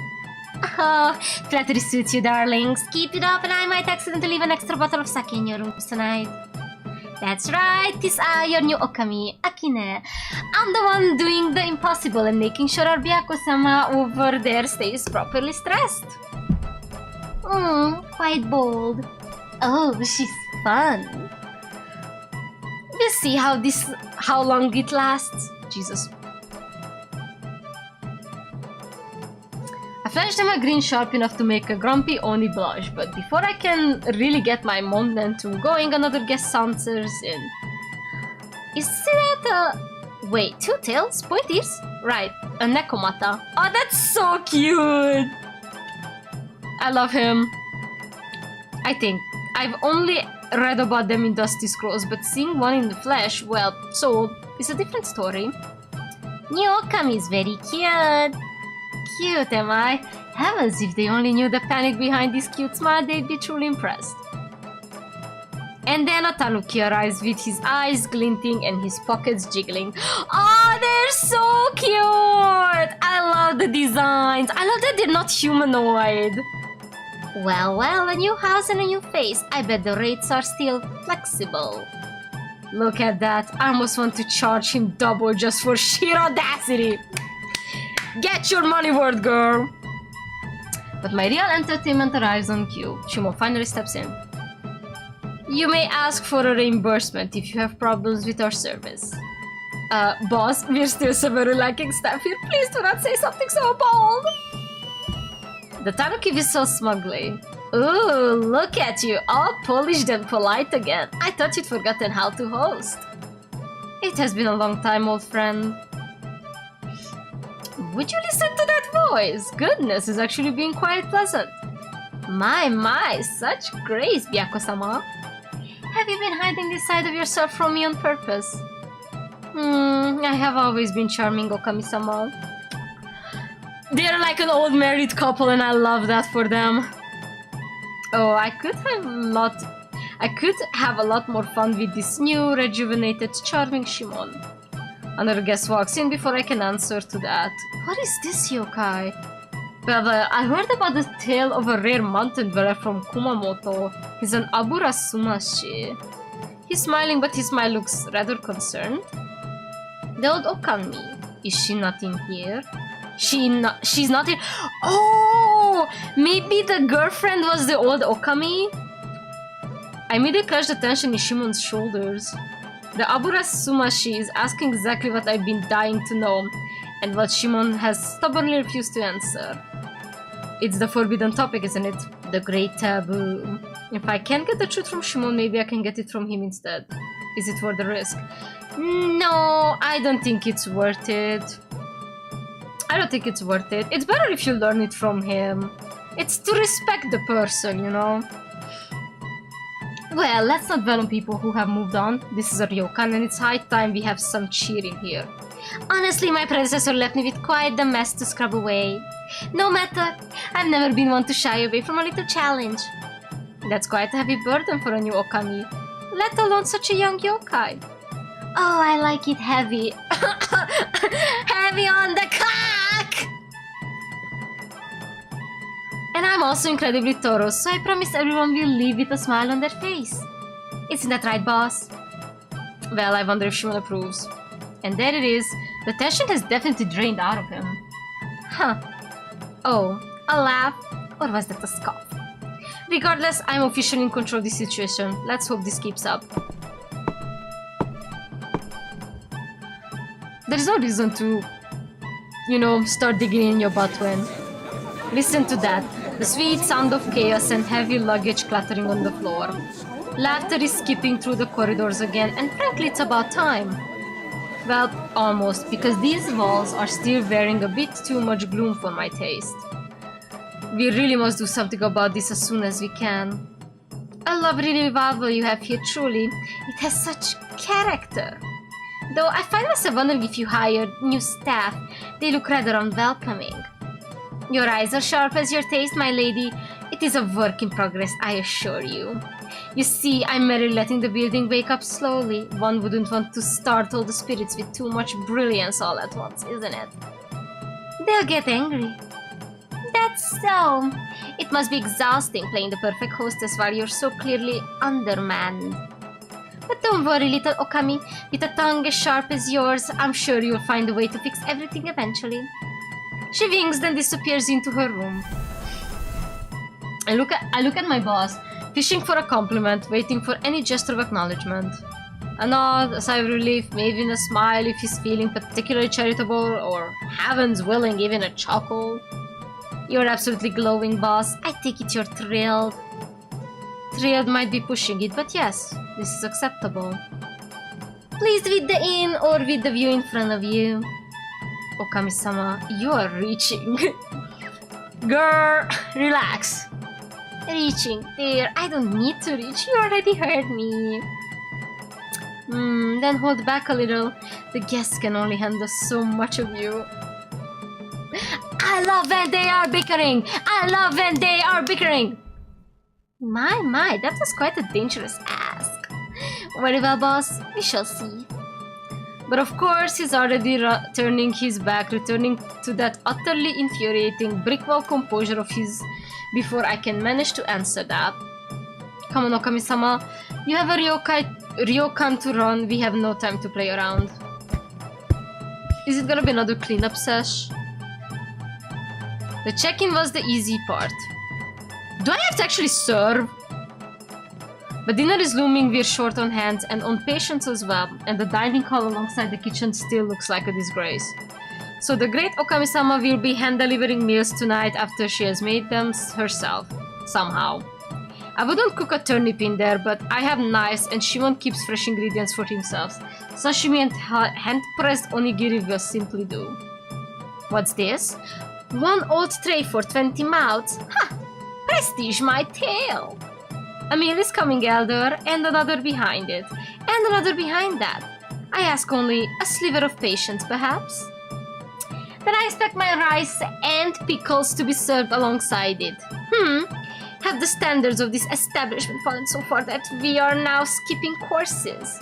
Speaker 1: Oh, flattery suits you, darlings. Keep it up and I might accidentally leave an extra bottle of sake in your rooms tonight. That's right, tis I, your new Okami, Akine. I'm the one doing the impossible and making sure our Byako-sama over there stays properly stressed. Quite bold. Oh, she's fun. We'll see how long it lasts. Jesus. I flashed them a green sharp enough to make a grumpy Oni blush, but before I can really get my momentum going, another guest saunters in. Is that a... Wait, 2 tails? Pointies? Right, a Nekomata. Oh, that's so cute! I love him. I think. I've only read about them in Dusty Scrolls, but seeing one in the flesh, well, so, it's a different story. New Okami is very cute. Cute, am I? Heavens, if they only knew the panic behind this cute smile, they'd be truly impressed. And then a tanuki arrives with his eyes glinting and his pockets jiggling. Oh, they're so cute! I love the designs. I love that they're not humanoid. Well, well, a new house and a new face. I bet the rates are still flexible. Look at that. I almost want to charge him double just for sheer audacity. Get your money worth, girl. But my real entertainment arrives on cue. Shimon finally steps in. You may ask for a reimbursement if you have problems with our service. Boss, we're still severely lacking staff here. Please do not say something so bold. The Tanuki whistles smugly. Ooh, look at you, all polished and polite again. I thought you'd forgotten how to host. It has been a long time, old friend. Would you listen to that voice? Goodness, it's actually being quite pleasant. My, such grace, Byako-sama. Have you been hiding this side of yourself from me on purpose? I have always been charming, Okami-sama. They're like an old married couple and I love that for them. Oh, I could have a lot more fun with this new, rejuvenated, charming Shimon. Another guest walks in before I can answer to that. What is this yokai? Well, I heard about the tale of a rare mountain dweller from Kumamoto. He's an Abura Sumashi. He's smiling, but his smile looks rather concerned. The old Okami. Is she not in here? She's not here. Oh! Maybe the girlfriend was the old Okami? I immediately clutched the tension in Shimon's shoulders. The Abura Sumashi is asking exactly what I've been dying to know, and what Shimon has stubbornly refused to answer. It's the forbidden topic, isn't it? The great taboo. If I can't get the truth from Shimon, maybe I can get it from him instead. Is it worth the risk? No, I don't think it's worth it. I don't think it's worth it. It's better if you learn it from him. It's to respect the person, you know? Well, let's not dwell on people who have moved on. This is a ryokan and it's high time we have some cheering here. Honestly, my predecessor left me with quite the mess to scrub away. No matter, I've never been one to shy away from a little challenge. That's quite a heavy burden for a new Okami, let alone such a young yokai. Oh, I like it heavy. Heavy on the cock! And I'm also incredibly thorough, so I promise everyone will leave with a smile on their face. Isn't that right, boss? Well, I wonder if Shimon approves. And there it is. The tension has definitely drained out of him. Huh. Oh, a laugh? Or was that a scoff? Regardless, I'm officially in control of this situation. Let's hope this keeps up. There's no reason to, you know, start digging in your butt when... Listen to that. The sweet sound of chaos and heavy luggage clattering on the floor. Laughter is skipping through the corridors again, and frankly, it's about time. Well, almost, because these walls are still wearing a bit too much gloom for my taste. We really must do something about this as soon as we can. A lovely revival you have here, truly. It has such character. Though I find myself wondering if you hired new staff, they look rather unwelcoming. Your eyes are sharp as your taste, my lady. It is a work in progress, I assure you. You see, I'm merely letting the building wake up slowly. One wouldn't want to startle the spirits with too much brilliance all at once, isn't it? They'll get angry. That's so. It must be exhausting playing the perfect hostess while you're so clearly undermanned. But don't worry, little Okami. With a tongue as sharp as yours, I'm sure you'll find a way to fix everything eventually. She winks, then disappears into her room. I look at my boss, fishing for a compliment, waiting for any gesture of acknowledgement. A nod, a sigh of relief, maybe even a smile if he's feeling particularly charitable, or heavens willing, even a chuckle. You're absolutely glowing, boss. I take it you're thrilled. Thrilled might be pushing it, but yes, this is acceptable. Pleased with the inn or with the view in front of you? Okami-sama, you are reaching. Girl, relax. Reaching, there, I don't need to reach, you already heard me. Then hold back a little. The guests can only handle so much of you. I love when they are bickering! I love when they are bickering! My, that was quite a dangerous ask. Very well, boss, we shall see. But of course, he's already turning his back, returning to that utterly infuriating brick wall composure of his before I can manage to answer that. Come on, Okami-sama. You have a ryokan to run. We have no time to play around. Is it gonna be another cleanup sesh? The check-in was the easy part. Do I have to actually serve? But dinner is looming, we're short on hands and on patience as well, and the dining hall alongside the kitchen still looks like a disgrace. So the great Okami-sama will be hand-delivering meals tonight after she has made them herself, somehow. I wouldn't cook a turnip in there, but I have knives and Shimon keeps fresh ingredients for himself. Sashimi and hand-pressed onigiri will simply do. What's this? One old tray for 20 mouths? Ha! Prestige my tail! A meal is coming, Elder, and another behind it, and another behind that. I ask only a sliver of patience, perhaps? Then I expect my rice and pickles to be served alongside it. Have the standards of this establishment fallen so far that we are now skipping courses?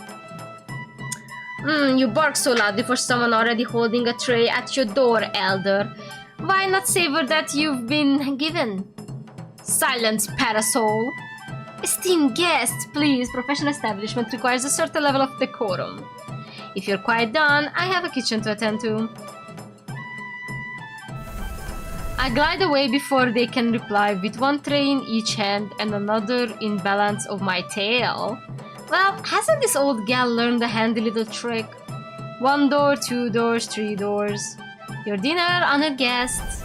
Speaker 1: You bark so loudly for someone already holding a tray at your door, Elder. Why not savor that you've been given? Silence, parasol! Esteemed guests, please. Professional establishment requires a certain level of decorum. If you're quite done, I have a kitchen to attend to. I glide away before they can reply, with one tray in each hand and another in balance of my tail. Well, hasn't this old gal learned a handy little trick? 1 door, 2 doors, 3 doors. Your dinner, honored guests.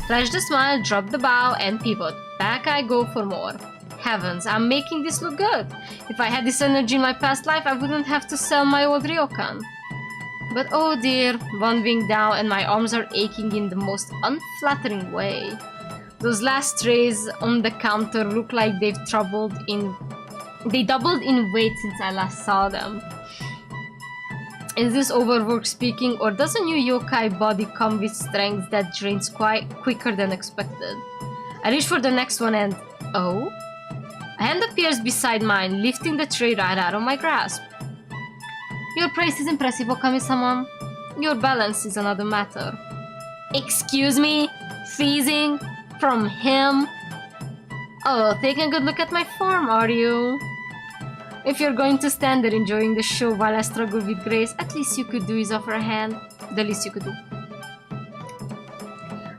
Speaker 1: Flash the smile, drop the bow, and pivot. Back I go for more. Heavens, I'm making this look good. If I had this energy in my past life, I wouldn't have to sell my old ryokan. But oh dear, one wing down and my arms are aching in the most unflattering way. Those last trays on the counter look like they doubled in weight since I last saw them. Is this overwork speaking, or does a new yokai body come with strength that drains quite quicker than expected? I reach for the next one and... oh? A hand appears beside mine, lifting the tray right out of my grasp. Your praise is impressive, Okami-sama. Your balance is another matter. Excuse me? Freezing? From him? Oh, taking a good look at my form, are you? If you're going to stand there enjoying the show while I struggle with grace, at least you could do is offer a hand. The least you could do.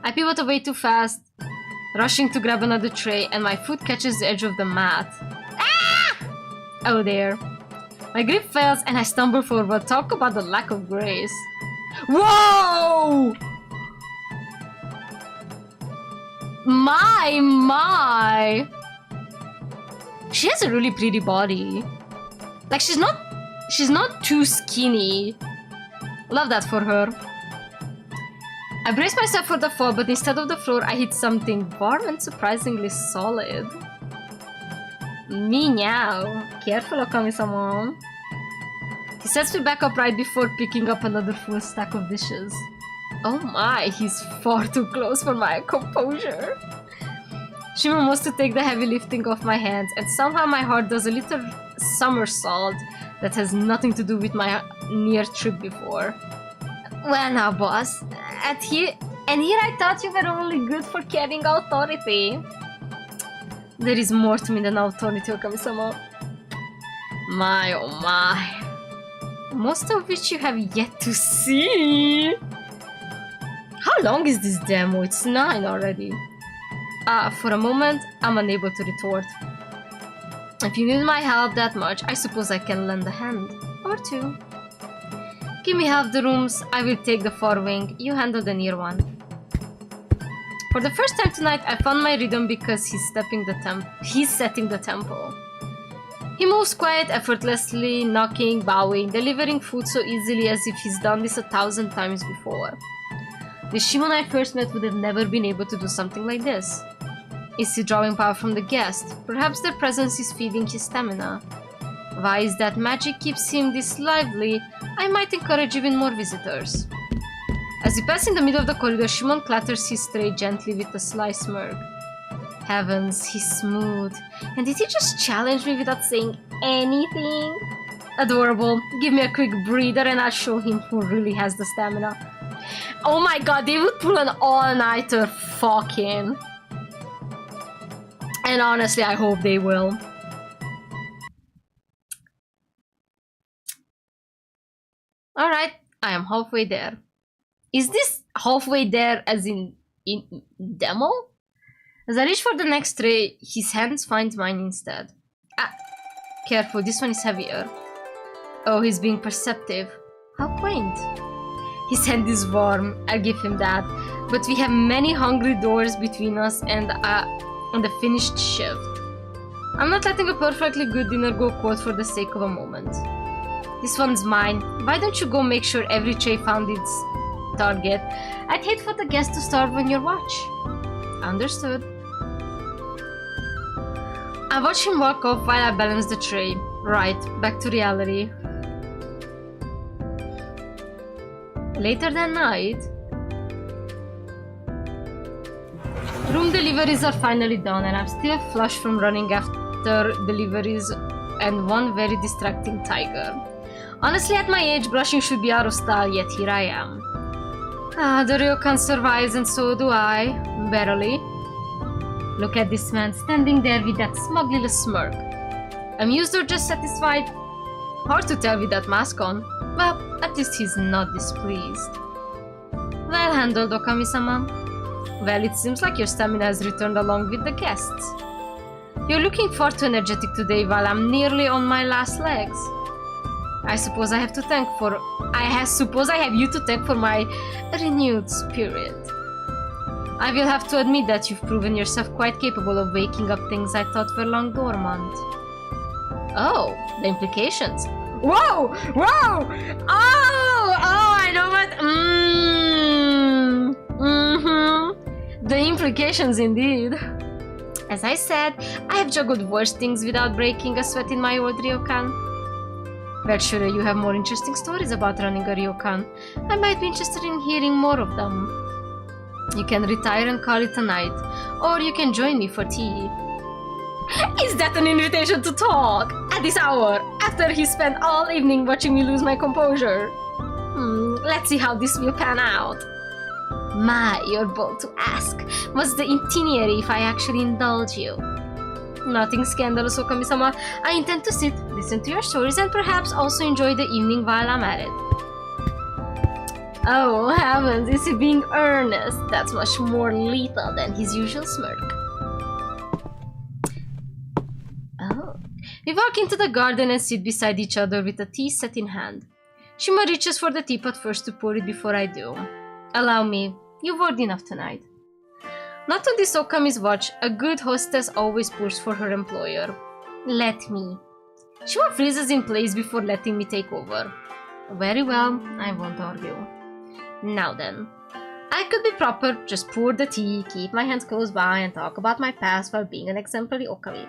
Speaker 1: I pivot away too fast, rushing to grab another tray, and my foot catches the edge of the mat. Ah! Oh there. My grip fails and I stumble forward. Talk about the lack of grace. Whoa! My! She has a really pretty body. Like, she's not too skinny. Love that for her. I brace myself for the fall, but instead of the floor, I hit something warm and surprisingly solid. Meow. Careful, Okami-sama. He sets me back upright before picking up another full stack of dishes. Oh my, he's far too close for my composure. Shimon wants to take the heavy lifting off my hands, and somehow my heart does a little somersault that has nothing to do with my near trip before. Well now, boss. And here I thought you were only good for carrying authority. There is more to me than authority, Okami-sama. My oh my. Most of which you have yet to see. How long is this demo? It's 9 already. For a moment, I'm unable to retort. If you need my help that much, I suppose I can lend a hand. Or two. Give me half the rooms, I will take the far wing, you handle the near one. For the first time tonight, I found my rhythm because he's setting the tempo. He moves quite effortlessly, knocking, bowing, delivering food so easily as if he's done this 1,000 times before. The Shimon I first met would have never been able to do something like this. Is he drawing power from the guest? Perhaps their presence is feeding his stamina. Why is that magic keeps him this lively? I might encourage even more visitors. As we pass in the middle of the corridor, Shimon clatters his tray gently with a sly smirk. Heavens, he's smooth. And did he just challenge me without saying anything? Adorable. Give me a quick breather and I'll show him who really has the stamina. Oh my god, they would pull an all-nighter fucking. And honestly, I hope they will. Alright, I am halfway there. Is this halfway there as in demo? As I reach for the next tray, his hands find mine instead. Ah, careful, this one is heavier. Oh, he's being perceptive. How quaint. His hand is warm, I'll give him that. But we have many hungry doors between us and the finished shift. I'm not letting a perfectly good dinner go cold for the sake of a moment. This one's mine. Why don't you go make sure every tray found its target? I'd hate for the guests to starve on your watch. Understood. I watch him walk off while I balance the tray. Right, back to reality. Later that night, room deliveries are finally done and I'm still flushed from running after deliveries and one very distracting tiger. Honestly, at my age, brushing should be out of style, yet here I am. The ryokan survives and so do I. Barely. Look at this man standing there with that smug little smirk. Amused or just satisfied? Hard to tell with that mask on. Well, at least he's not displeased. Well handled, Okami-sama. Well, it seems like your stamina has returned along with the guests. You're looking far too energetic today while I'm nearly on my last legs. I suppose I have you to thank for my renewed spirit. I will have to admit that you've proven yourself quite capable of waking up things I thought were long dormant. Oh, the implications. Whoa! Whoa! Oh! Oh, I know what... The implications indeed. As I said, I have juggled worse things without breaking a sweat in my old ryokan. Well, sure, you have more interesting stories about running a ryokan. I might be interested in hearing more of them. You can retire and call it a night, or you can join me for tea. Is that an invitation to talk? At this hour, after he spent all evening watching me lose my composure? Let's see how this will pan out. My, you're bold to ask. What's the itinerary if I actually indulge you? Nothing scandalous, Okami-sama. I intend to sit, listen to your stories, and perhaps also enjoy the evening while I'm at it. Oh heavens, is he being earnest? That's much more lethal than his usual smirk. Oh. We walk into the garden and sit beside each other with a tea set in hand. Shima reaches for the teapot first to pour it before I do. Allow me. You've worked enough tonight. Not on this Okami's watch, a good hostess always pours for her employer. Let me. Shima freezes in place before letting me take over. Very well, I won't argue. Now then. I could be proper, just pour the tea, keep my hands close by, and talk about my past while being an exemplary Okami.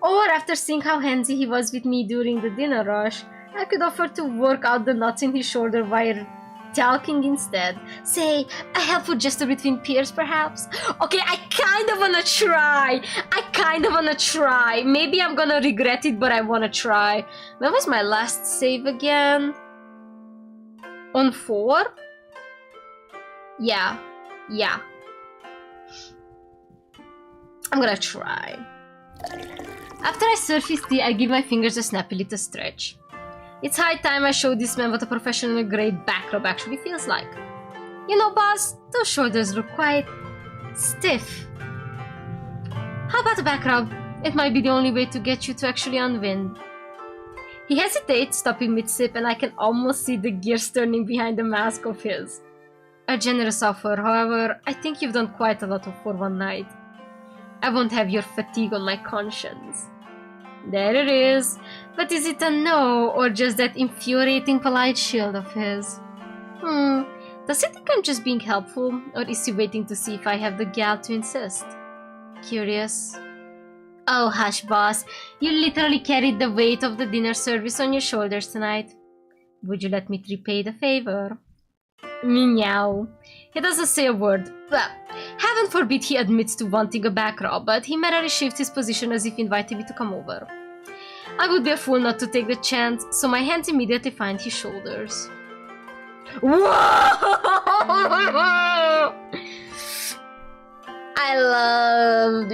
Speaker 1: Or after seeing how handsy he was with me during the dinner rush, I could offer to work out the knots in his shoulder while talking instead. Say, a helpful gesture between peers, perhaps? Okay, I kind of wanna try. Maybe I'm gonna regret it, but I wanna try. When was my last save again? On 4? Yeah. I'm gonna try. After I serve his tea, I give my fingers a snappy little stretch. It's high time I show this man what a professional grade back rub actually feels like. You know, boss, those shoulders look quite stiff. How about a back rub? It might be the only way to get you to actually unwind. He hesitates, stopping mid-sip, and I can almost see the gears turning behind the mask of his. A generous offer, however, I think you've done quite a lot for one night. I won't have your fatigue on my conscience. There it is. But is it a no, or just that infuriating polite shield of his? Does he think I'm just being helpful, or is he waiting to see if I have the gal to insist? Curious. Oh, hush, boss. You literally carried the weight of the dinner service on your shoulders tonight. Would you let me repay the favor? Meow. He doesn't say a word. Well, heaven forbid he admits to wanting a back rub, but he merely shifts his position as if inviting me to come over. I would be a fool not to take the chance, so my hands immediately find his shoulders. Whoa! I love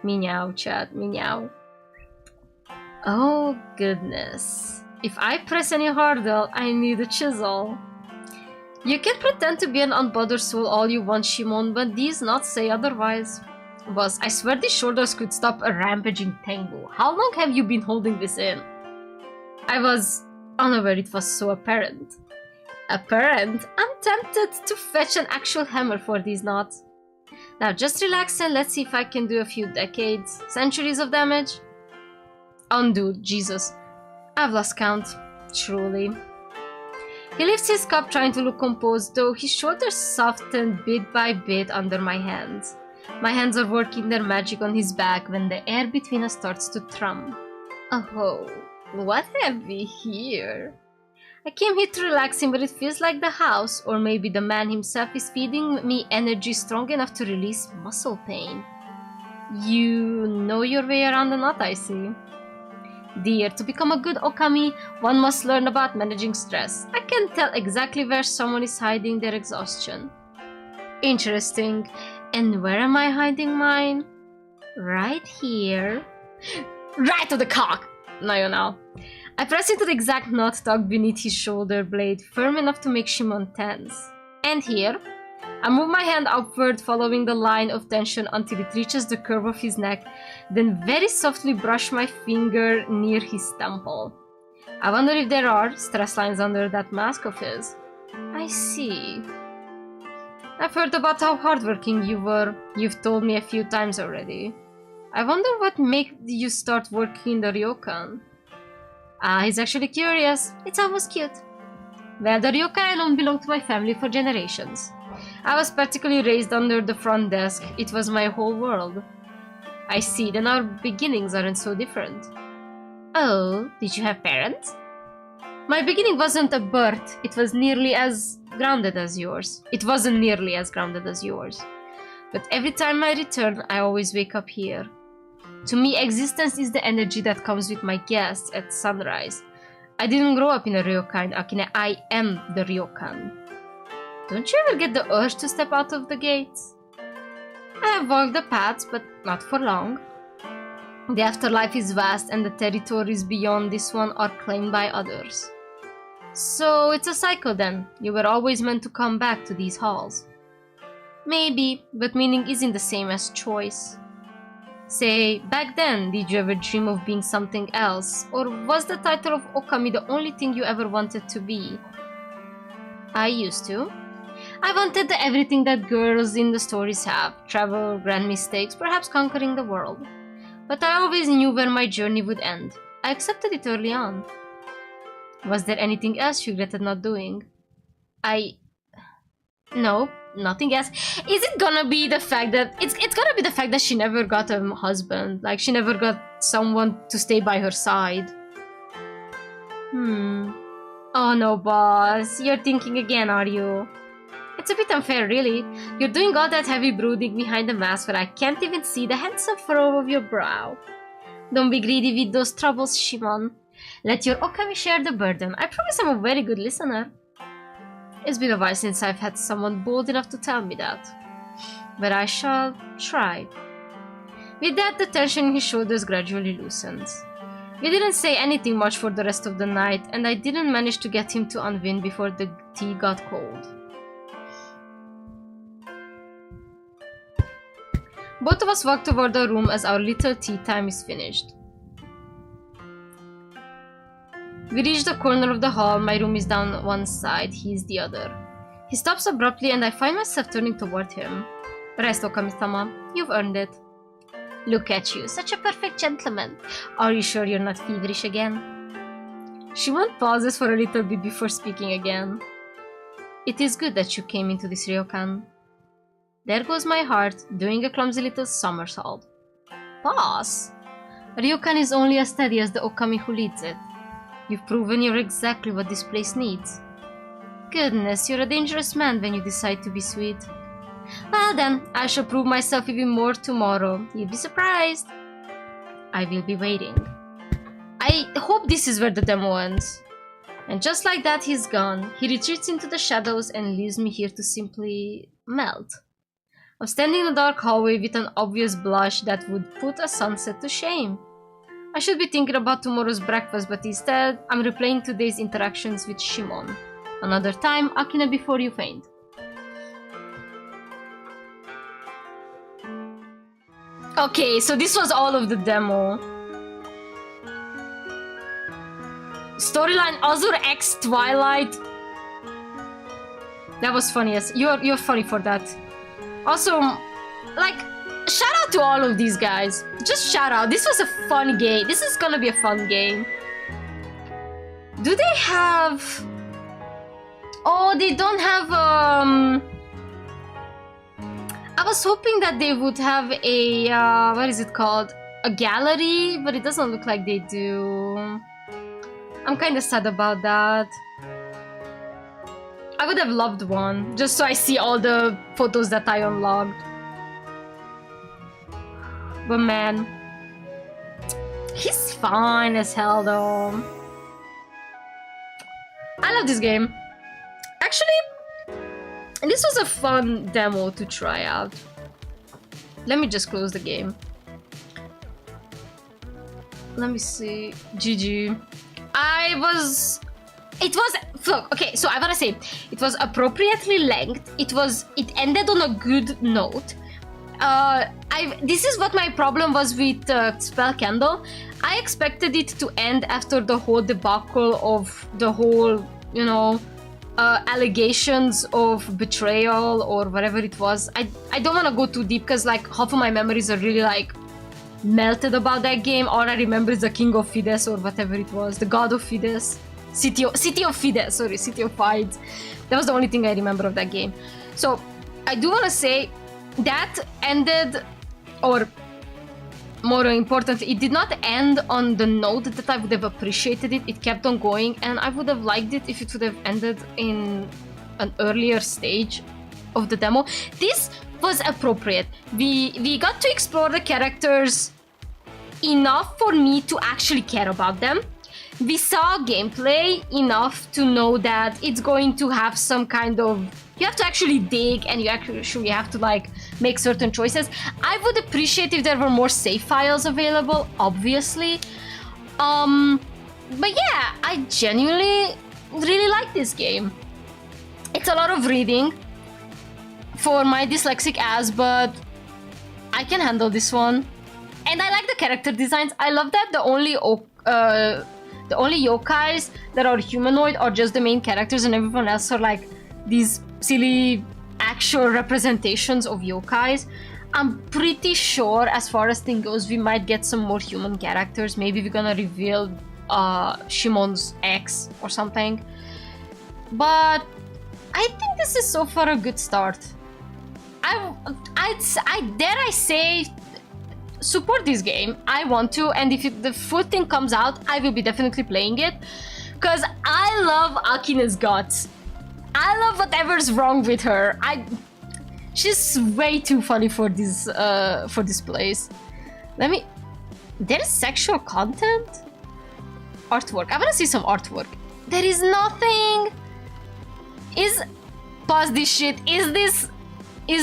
Speaker 1: meow, chat, meow. Oh goodness. If I press any harder, I need a chisel. You can pretend to be an unbothered soul all you want, Shimon, but these nuts say otherwise. Boss, I swear these shoulders could stop a rampaging tango. How long have you been holding this in? I was unaware it was so apparent. Apparent? I'm tempted to fetch an actual hammer for these knots. Now just relax and let's see if I can do a few decades, centuries of damage. Undo, Jesus. I've lost count, truly. He lifts his cup trying to look composed, though his shoulders soften bit by bit under my hands. My hands are working their magic on his back when the air between us starts to thrum. Oh, what have we here? I came here to relax him, but it feels like the house, or maybe the man himself, is feeding me energy strong enough to release muscle pain. You know your way around the knot, I see. Dear, to become a good Okami, one must learn about managing stress. I can tell exactly where someone is hiding their exhaustion. Interesting. And where am I hiding mine? Right here. Right to the cock! No, you know. I press into the exact knot tucked beneath his shoulder blade, firm enough to make Shimon tense. And here, I move my hand upward, following the line of tension until it reaches the curve of his neck, then very softly brush my finger near his temple. I wonder if there are stress lines under that mask of his. I see. I've heard about how hardworking you were. You've told me a few times already. I wonder what made you start working in the ryokan. Ah, he's actually curious. It's almost cute. Well, the ryokan alone belonged to my family for generations. I was practically raised under the front desk. It was my whole world. I see, then our beginnings aren't so different. Oh, did you have parents? My beginning wasn't a birth. It was nearly as grounded as yours. It wasn't nearly as grounded as yours. But every time I return, I always wake up here. To me, existence is the energy that comes with my guests at sunrise. I didn't grow up in a ryokan, Akine. I am the ryokan. Don't you ever get the urge to step out of the gates? I have walked the paths, but not for long. The afterlife is vast and the territories beyond this one are claimed by others. So it's a cycle then. You were always meant to come back to these halls. Maybe, but meaning isn't the same as choice. Say, back then, did you ever dream of being something else? Or was the title of Okami the only thing you ever wanted to be? I used to. I wanted everything that girls in the stories have. Travel, grand mistakes, perhaps conquering the world. But I always knew where my journey would end. I accepted it early on. Was there anything else you regretted not doing? No, nothing else. Is it gonna be the fact that... It's gonna be the fact that she never got a husband. Like, she never got someone to stay by her side. Oh no, boss. You're thinking again, are you? It's a bit unfair, really. You're doing all that heavy brooding behind the mask where I can't even see the handsome furrow of your brow. Don't be greedy with those troubles, Shimon. Let your Okami share the burden. I promise I'm a very good listener. It's been a while since I've had someone bold enough to tell me that. But I shall try. With that, the tension in his shoulders gradually loosens. We didn't say anything much for the rest of the night, and I didn't manage to get him to unwind before the tea got cold. Both of us walk toward our room as our little tea time is finished. We reach the corner of the hall. My room is down one side, he is the other. He stops abruptly and I find myself turning toward him. Rest, Okami-sama. You've earned it. Look at you, such a perfect gentleman. Are you sure you're not feverish again? Shimon pauses for a little bit before speaking again. It is good that you came into this ryokan. There goes my heart, doing a clumsy little somersault. Boss! A ryokan is only as steady as the Okami who leads it. You've proven you're exactly what this place needs. Goodness, you're a dangerous man when you decide to be sweet. Well then, I shall prove myself even more tomorrow. You'll be surprised. I will be waiting. I hope this is where the demo ends. And just like that, he's gone. He retreats into the shadows and leaves me here to simply melt. I'm standing in a dark hallway with an obvious blush that would put a sunset to shame. I should be thinking about tomorrow's breakfast, but instead, I'm replaying today's interactions with Shimon. Another time, Akina before you faint. Okay, so this was all of the demo. Storyline Azure X Twilight. That was funny. Yes, you're funny for that. Also, like, shout out to all of these guys. Just shout out. This was a fun game. This is gonna be a fun game. Do they have? Oh, they don't have. I was hoping that they would have a what is it called? A gallery, but it doesn't look like they do. I'm kind of sad about that. I would have loved one, just so I see all the photos that I unlocked. But man, he's fine as hell though. I love this game. Actually, this was a fun demo to try out. Let me just close the game. Let me see. GG. Look, okay, so I wanna say, it was appropriately length. It ended on a good note. This is what my problem was with Spell Candle. I expected it to end after the whole debacle of the whole, you know, allegations of betrayal or whatever it was. I don't want to go too deep because like half of my memories are really like melted about that game. All I remember is the King of Fides or whatever it was, the God of Fides, City of Fides, sorry, City of Fides. That was the only thing I remember of that game. So I do want to say that ended, or more important, it did not end on the note that I would have appreciated it. It kept on going, and I would have liked it if it would have ended in an earlier stage of the demo. This was appropriate. We got to explore the characters enough for me to actually care about them. We saw gameplay enough to know that it's going to have some kind of... You have to actually dig, and you actually have to like make certain choices. I would appreciate if there were more save files available, obviously. But yeah, I genuinely really like this game. It's a lot of reading for my dyslexic ass, but I can handle this one. And I like the character designs. I love that the only yokais that are humanoid are just the main characters, and everyone else are like these silly actual representations of yokais. I'm pretty sure as far as thing goes, we might get some more human characters. Maybe we're gonna reveal Shimon's ex or something. But I think this is so far a good start. I dare I say, support this game. I want to, and if the full thing comes out, I will be definitely playing it, because I love Akina's guts. I love whatever's wrong with her. She's way too funny for this place. There is sexual content? Artwork. I wanna see some artwork. There is nothing. Pause this shit. Is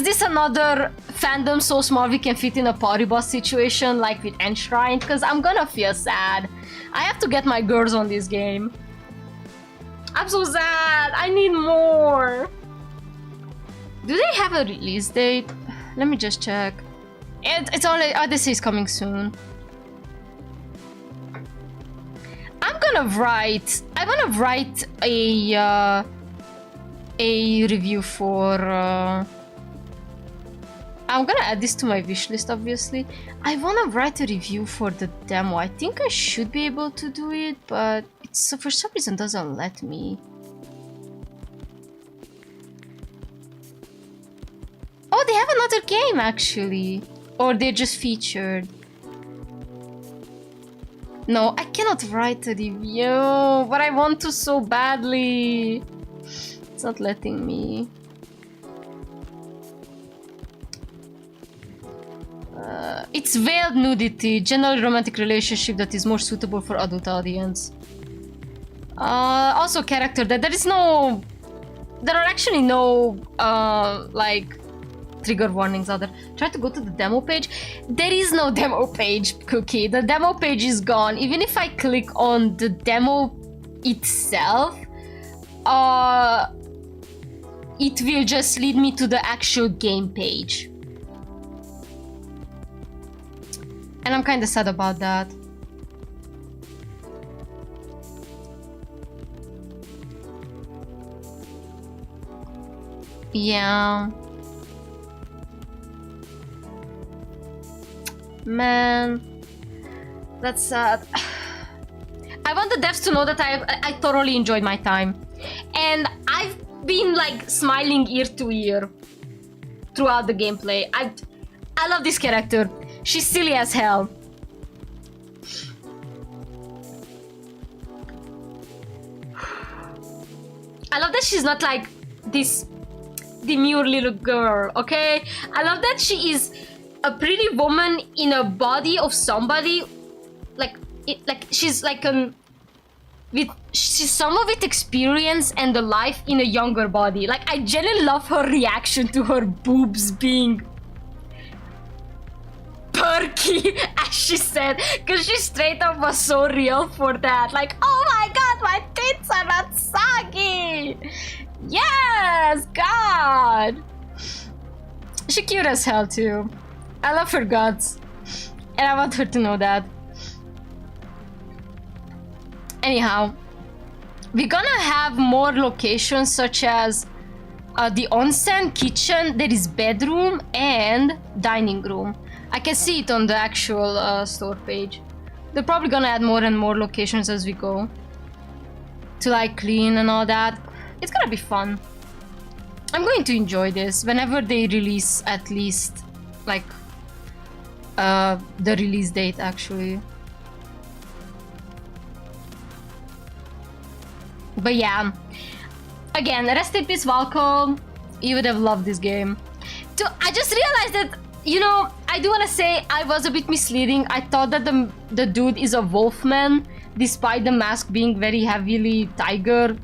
Speaker 1: this another fandom so small we can fit in a party boss situation like with Enshrined? Because I'm gonna feel sad. I have to get my girls on this game. I'm so sad. I need more. Do they have a release date? Let me just check. It's only Odyssey is coming soon. I wanna write a review for. I'm gonna add this to my wish list, obviously. I wanna write a review for the demo. I think I should be able to do it, but it's for some reason doesn't let me. Oh, they have another game actually. Or they're just featured. No, I cannot write a review, but I want to so badly. It's not letting me. It's veiled nudity, general romantic relationship that is more suitable for adult audience. Also character that there are actually no like trigger warnings out there. Try to go to the demo page. There is no demo page, Cookie. The demo page is gone. Even if I click on the demo itself, it will just lead me to the actual game page. And I'm kind of sad about that. Yeah. Man, that's sad. I want the devs to know that I thoroughly enjoyed my time. And I've been like smiling ear to ear throughout the gameplay. I love this character. She's silly as hell. I love that she's not like this demure little girl, okay? I love that she is a pretty woman in a body of somebody, she's like she's someone with experience and the life in a younger body. Like, I genuinely love her reaction to her boobs being perky, as she said, because she straight up was so real for that. Like, oh my god, my tits are not saggy. Yes, god. She cute as hell too. I love her guts, and I want her to know that. Anyhow, we're gonna have more locations such as the onsen, kitchen, there is bedroom, and dining room. I can see it on the actual store page. They're probably gonna add more and more locations as we go to like clean and all that. It's gonna be fun. I'm going to enjoy this whenever they release, at least like the release date actually. But yeah, again, rest in peace Valko. You would have loved this game. I just realized that, you know, I do want to say I was a bit misleading. I thought that the dude is a wolfman, despite the mask being very heavily tiger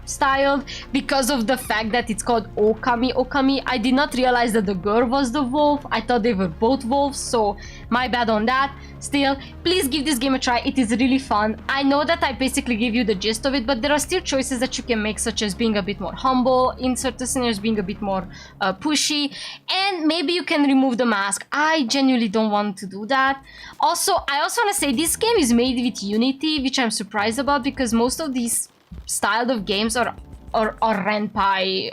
Speaker 1: styled, because of the fact that it's called Ookami Okami. I did not realize that the girl was the wolf. I thought they were both wolves, so my bad on that. Still, please give this game a try. It is really fun. I know that I basically give you the gist of it, but there are still choices that you can make, such as being a bit more humble in certain scenarios, being a bit more pushy, and maybe you can remove the mask. I genuinely don't want to do that. Also, I also want to say this game is made with Unity, which I'm surprised about, because most of these style of games are renpai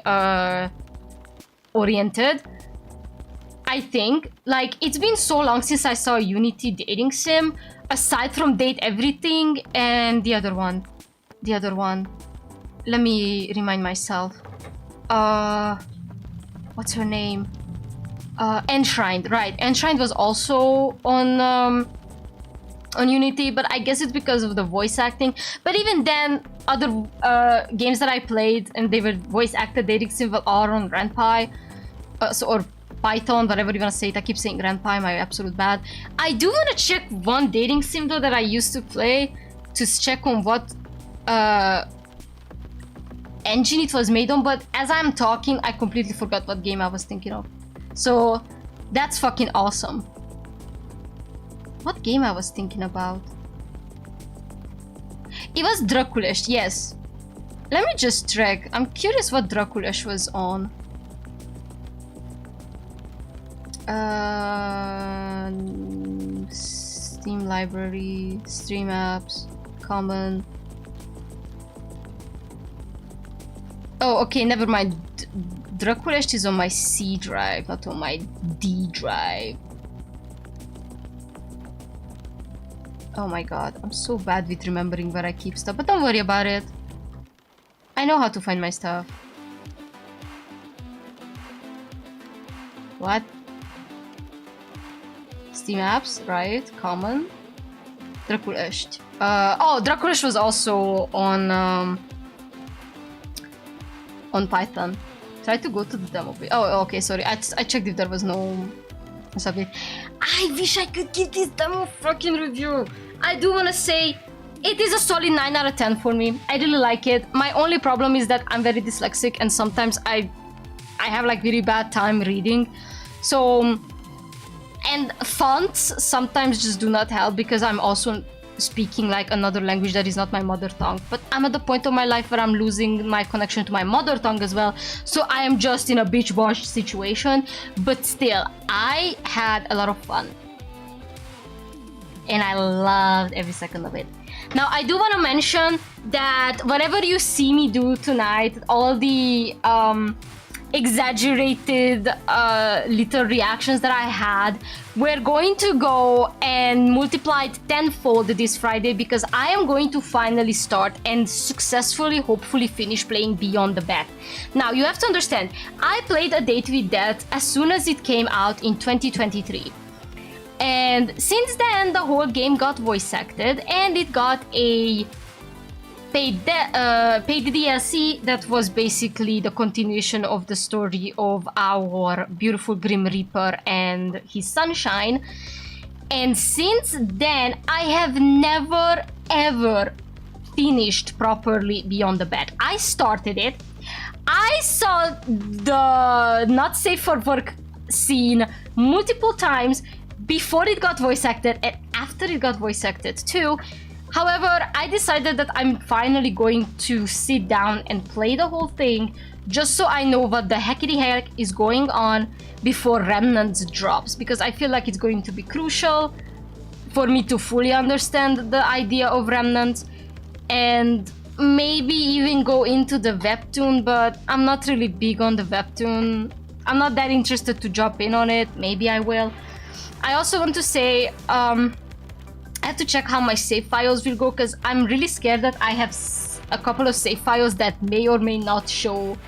Speaker 1: oriented. I think, like, it's been so long since I saw a Unity dating sim, aside from Date Everything and the other one. Let me remind myself. What's her name? Enshrined, right? Enshrined was also on Unity, but I guess it's because of the voice acting. But even then, other games that I played and they were voice acted dating sim are on renpai, or Python, whatever you want to say it. I keep saying renpai, my absolute bad. I do want to check one dating sim though that I used to play to check on what engine it was made on, but as I'm talking, I completely forgot what game I was thinking of. So that's fucking awesome. What game I was thinking about? It was Draculesh, yes. Let me just check. I'm curious what Draculesh was on. Steam library, stream apps, common. Oh, okay, never mind. Draculesh is on my C drive, not on my D drive. Oh my god, I'm so bad with remembering where I keep stuff, but don't worry about it. I know how to find my stuff. What? Steam apps, right? Common. Draculesh. Oh, Draculesh was also on Python. Try to go to the demo page. Oh, okay, sorry. I checked if there was no Submit. I wish I could give this demo a fucking review. I do want to say it is a solid 9 out of 10 for me. I really like it. My only problem is that I'm very dyslexic and sometimes I have like really bad time reading. So, and fonts sometimes just do not help because I'm also speaking like another language that is not my mother tongue. But I'm at the point of my life where I'm losing my connection to my mother tongue as well. So I am just in a bitch wash situation. But still, I had a lot of fun. And I loved every second of it. Now, I do want to mention that whatever you see me do tonight, all the exaggerated little reactions that I had, we're going to go and multiply it tenfold this Friday because I am going to finally start and successfully, hopefully finish playing Beyond the Bat. Now, you have to understand, I played A Date with Death as soon as it came out in 2023. And since then, the whole game got voice acted and it got a paid DLC that was basically the continuation of the story of our beautiful Grim Reaper and his sunshine. And since then, I have never ever finished properly Beyond the Bat. I started it. I saw the not safe for work scene multiple times before it got voice acted and after it got voice acted too. However, I decided that I'm finally going to sit down and play the whole thing just so I know what the heckity heck is going on before Remnants drops, because I feel like it's going to be crucial for me to fully understand the idea of Remnants and maybe even go into the webtoon, but I'm not really big on the webtoon. I'm not that interested to jump in on it. Maybe I will. I also want to say, I have to check how my save files will go because I'm really scared that I have a couple of save files that may or may not show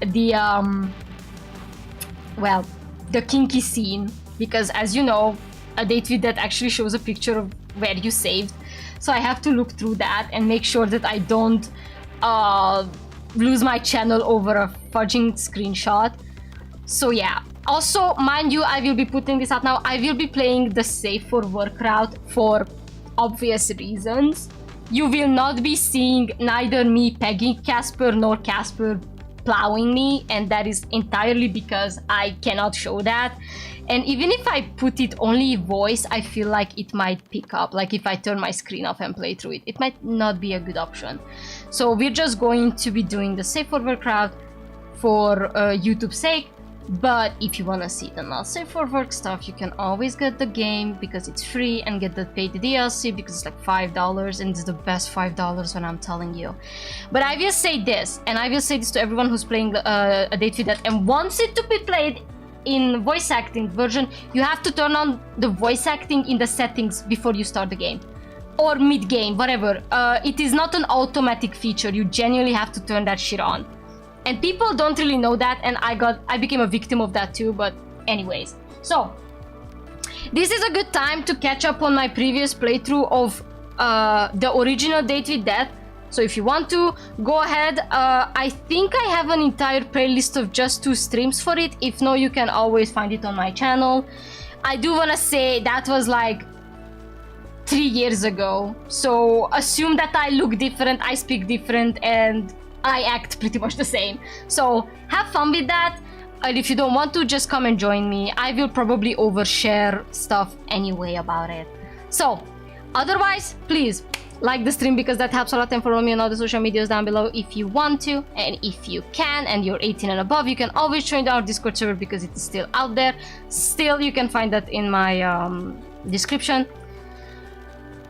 Speaker 1: the, well, the kinky scene. Because as you know, A Date with Death actually shows a picture of where you saved. So I have to look through that and make sure that I don't lose my channel over a fudging screenshot. So yeah. Also, mind you, I will be putting this out now. I will be playing the safe for work route for obvious reasons. You will not be seeing neither me pegging Casper nor Casper plowing me, and that is entirely because I cannot show that. And even if I put it only voice, I feel like it might pick up. Like if I turn my screen off and play through it, it might not be a good option. So we're just going to be doing the safe for work route for YouTube's sake. But if you want to see the not safe for work stuff, you can always get the game because it's free and get the paid DLC because it's like $5 and it's the best $5 when I'm telling you. But I will say this, and I will say this to everyone who's playing A Date with Death and wants it to be played in voice acting version, you have to turn on the voice acting in the settings before you start the game. Or mid-game, whatever. It is not an automatic feature, you genuinely have to turn that shit on. And people don't really know that, and I became a victim of that too, but anyways. So, this is a good time to catch up on my previous playthrough of the original Date with Death. So if you want to, go ahead. I think I have an entire playlist of just 2 streams for it. If no, you can always find it on my channel. I do want to say that was like 3 years ago. So assume that I look different, I speak different, and I act pretty much the same. So have fun with that. And if you don't want to, just come and join me. I will probably overshare stuff anyway about it. So otherwise, please like the stream because that helps a lot, and follow me on all the social medias down below if you want to. And if you can and you're 18 and above, you can always join our Discord server because it is still out there. Still, you can find that in my description.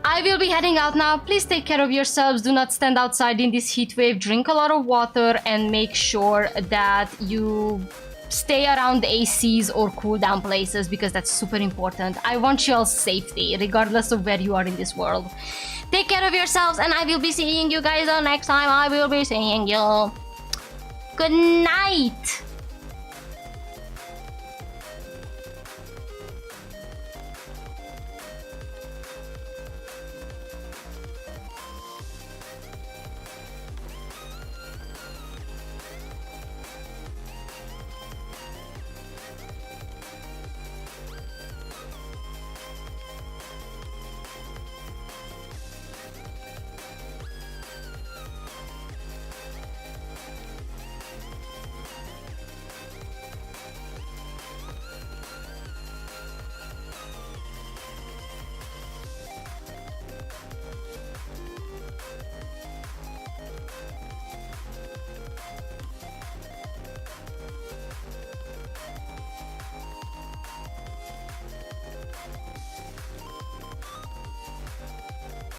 Speaker 1: I will be heading out now. Please take care of yourselves. Do not stand outside in this heat wave. Drink a lot of water and make sure that you stay around ACs or cool down places because that's super important. I want y'all's safety regardless of where you are in this world. Take care of yourselves, and I will be seeing you guys next time. I will be seeing you. Good night.